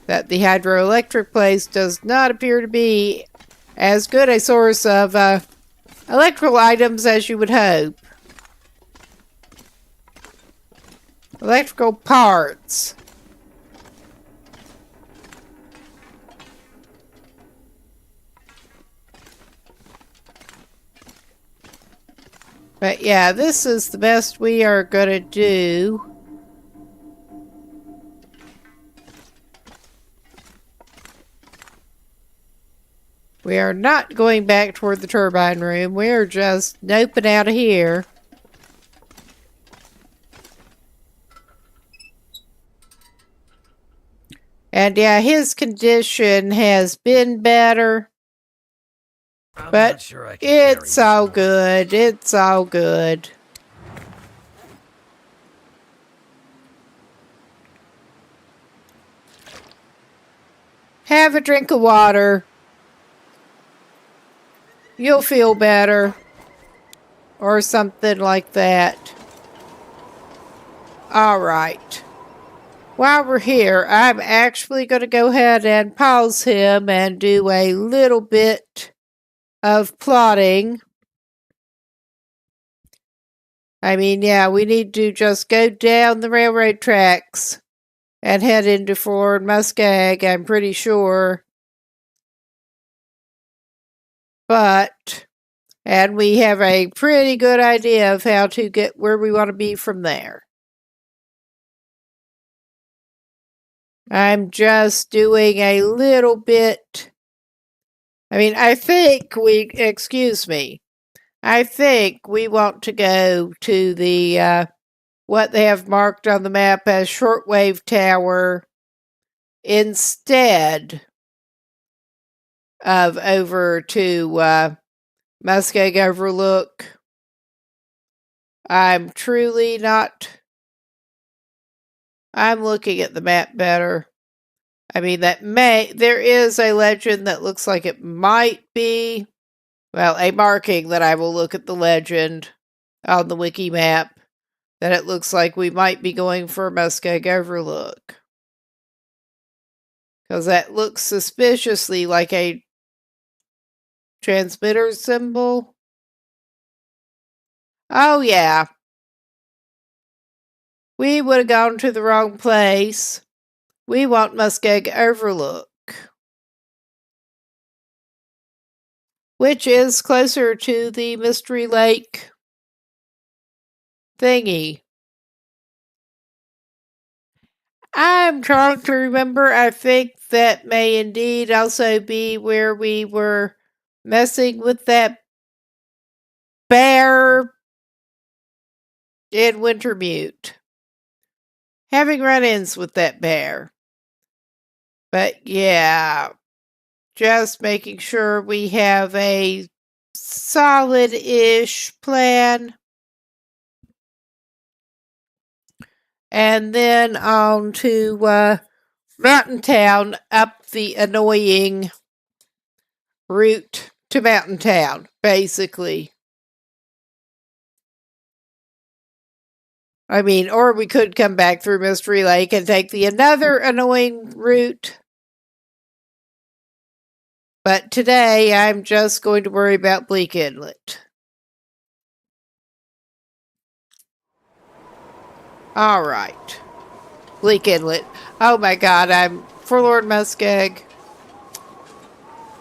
That the hydroelectric place does not appear to be as good a source of electrical items as you would hope. Electrical parts. But yeah, this is the best we are going to do. We are not going back toward the turbine room. We are just noping out of here. And yeah, his condition has been better. But sure it's all good. It's all good. Have a drink of water. You'll feel better. Or something like that. All right. While we're here, I'm actually going to go ahead and pause him and do a little bit of plotting. I mean, yeah, we need to just go down the railroad tracks and head into Forlorn Muskeg, I'm pretty sure. And we have a pretty good idea of how to get where we want to be from there. I'm just doing a little bit. I mean, I think we want to go to the, what they have marked on the map as Shortwave Tower instead of over to Muskeg Overlook. I'm truly not. I'm looking at the map better. I mean, there is a legend that looks like it might be, well, a marking that I will look at the legend on the wiki map, that it looks like we might be going for Muskeg Overlook. Because that looks suspiciously like a transmitter symbol. Oh, yeah. We would have gone to the wrong place. We want Muskeg Overlook. which is closer to the Mystery Lake thingy. I'm trying to remember. I think that may indeed also be where we were messing with that bear in Wintermute. Having run-ins with that bear. But yeah, just making sure we have a solid-ish plan. And then on to Mountain Town, up the annoying route to Mountain Town, basically. I mean, or we could come back through Mystery Lake and take the another annoying route. But today, I'm just going to worry about Bleak Inlet. All right. Bleak Inlet. Oh my god, I'm Forlorn Muskeg.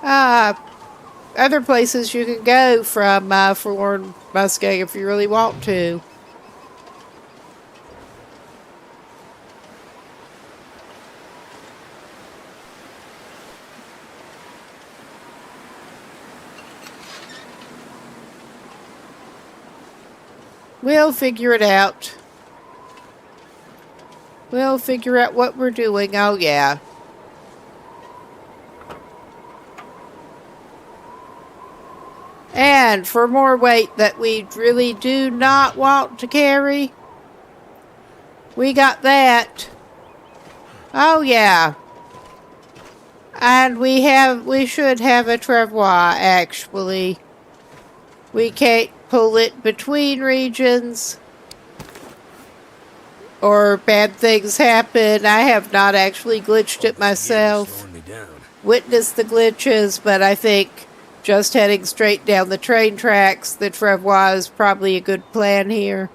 Other places you can go from Forlorn Muskeg if you really want to. We'll figure it out. We'll figure out what we're doing. Oh, yeah. And for more weight that we really do not want to carry, we got that. Oh, yeah. And we should have a travois, actually. We can't pull it between regions, or bad things happen. I have not actually glitched it myself. Witnessed the glitches, but I think just heading straight down the train tracks, the travois is probably a good plan here.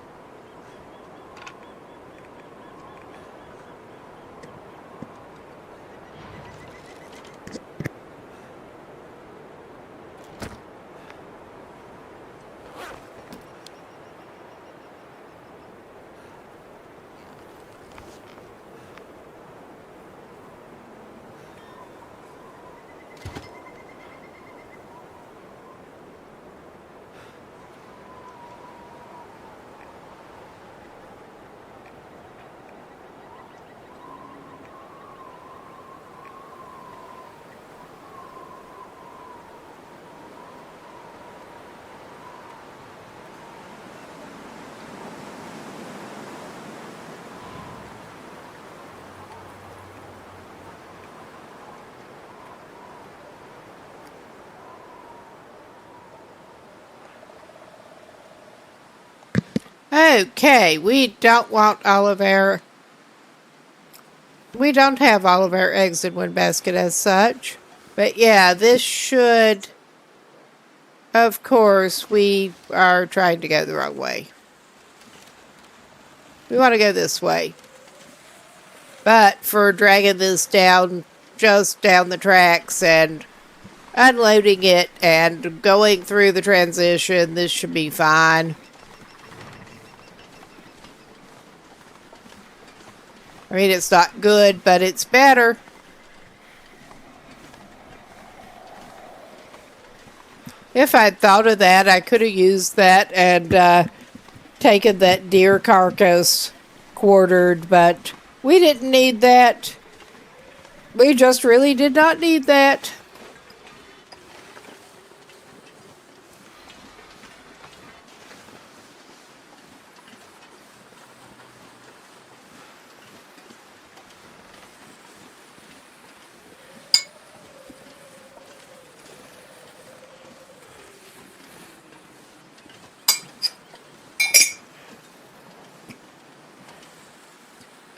Okay, we don't have all of our eggs in one basket as such. But yeah, this should, of course, we are trying to go the wrong way. We want to go this way. But for dragging this down, just down the tracks and unloading it and going through the transition, this should be fine. I mean, it's not good, but it's better. If I'd thought of that, I could have used that and taken that deer carcass quartered, but we didn't need that. We just really did not need that.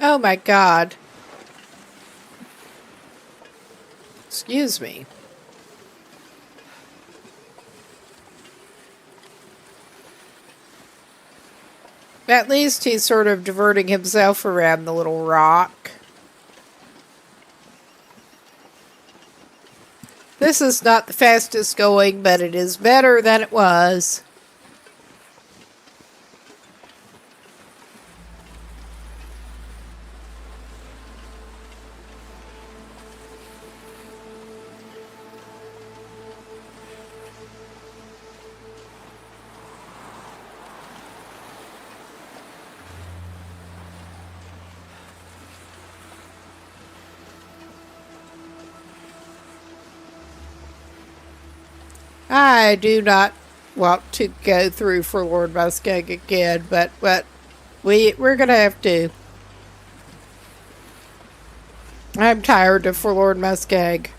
Oh my God. Excuse me. At least he's sort of diverting himself around the little rock. This is not the fastest going, but it is better than it was. I do not want to go through for Lord Muskeg again, but we're gonna have to. I'm tired of Forlorn Muskeg.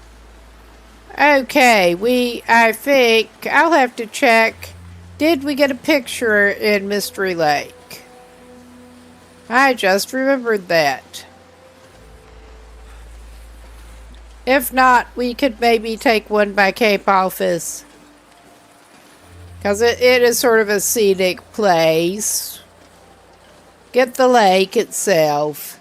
Okay, I think I'll have to check. Did we get a picture in Mystery Lake? I just remembered that. If not, we could maybe take one by Cape Office. Because it is sort of a scenic place. Get the lake itself.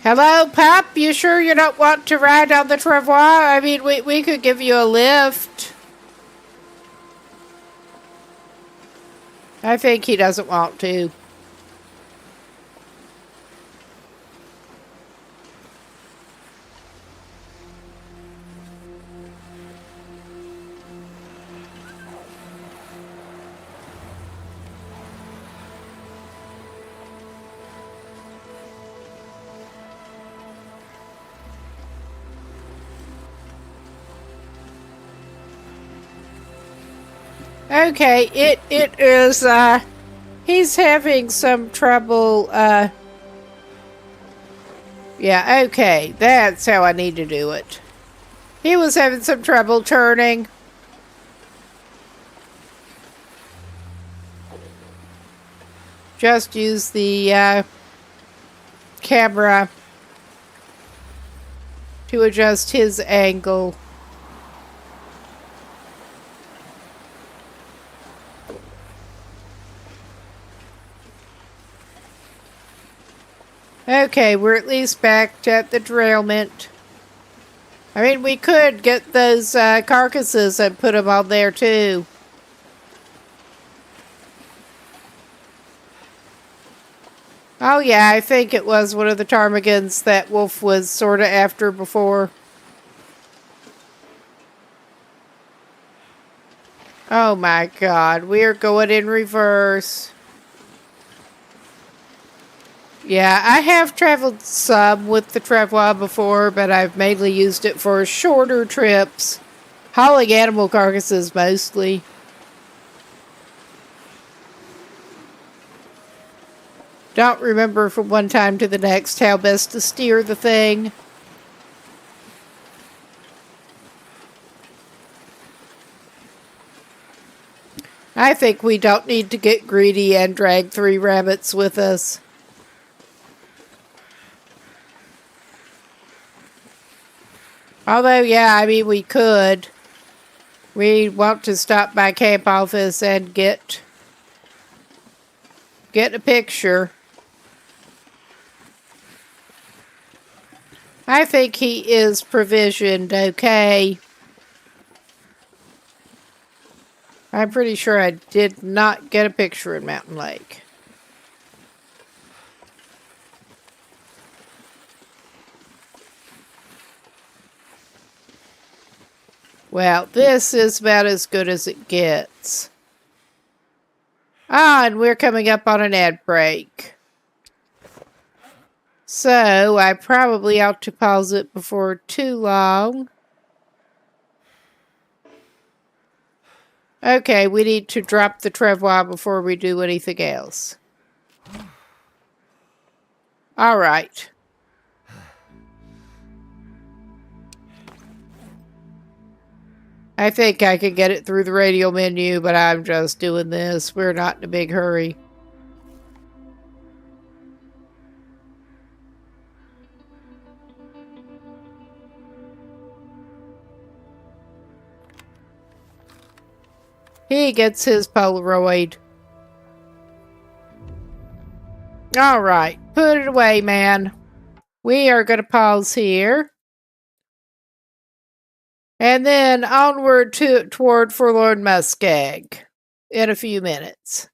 Hello, pup? You sure you don't want to ride on the travois? I mean, we could give you a lift. I think he doesn't want to. Okay, it is, he's having some trouble, yeah, okay, that's how I need to do it. He was having some trouble turning. Just use the, camera to adjust his angle. Okay, we're at least back at the derailment. I mean, we could get those carcasses and put them on there too. Oh yeah, I think it was one of the ptarmigans that Wolf was sort of after before. Oh my god, we're going in reverse. Yeah, I have traveled some with the travois before, but I've mainly used it for shorter trips. Hauling animal carcasses mostly. Don't remember from one time to the next how best to steer the thing. I think we don't need to get greedy and drag 3 rabbits with us. Although, yeah, I mean, we could. We want to stop by Camp Office and get a picture. I think he is provisioned okay. I'm pretty sure I did not get a picture in Mountain Lake. Well, this is about as good as it gets. Ah, and we're coming up on an ad break. So, I probably ought to pause it before too long. Okay, we need to drop the travois before we do anything else. Alright. I think I can get it through the radio menu, but I'm just doing this. We're not in a big hurry. He gets his Polaroid. All right, put it away, man. We are going to pause here. And then onward toward Forlorn Muskeg in a few minutes.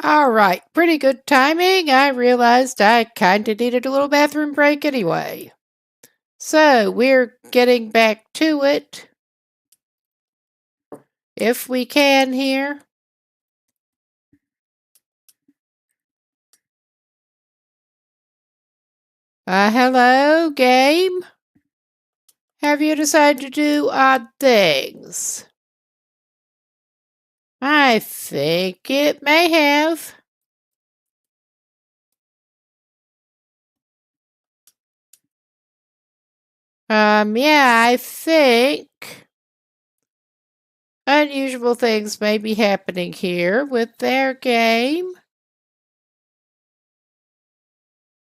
All right, pretty good timing. I realized I kind of needed a little bathroom break anyway. So we're getting back to it. If we can here. Hello, game? Have you decided to do odd things? I think it may have. Yeah, I think unusual things may be happening here with their game.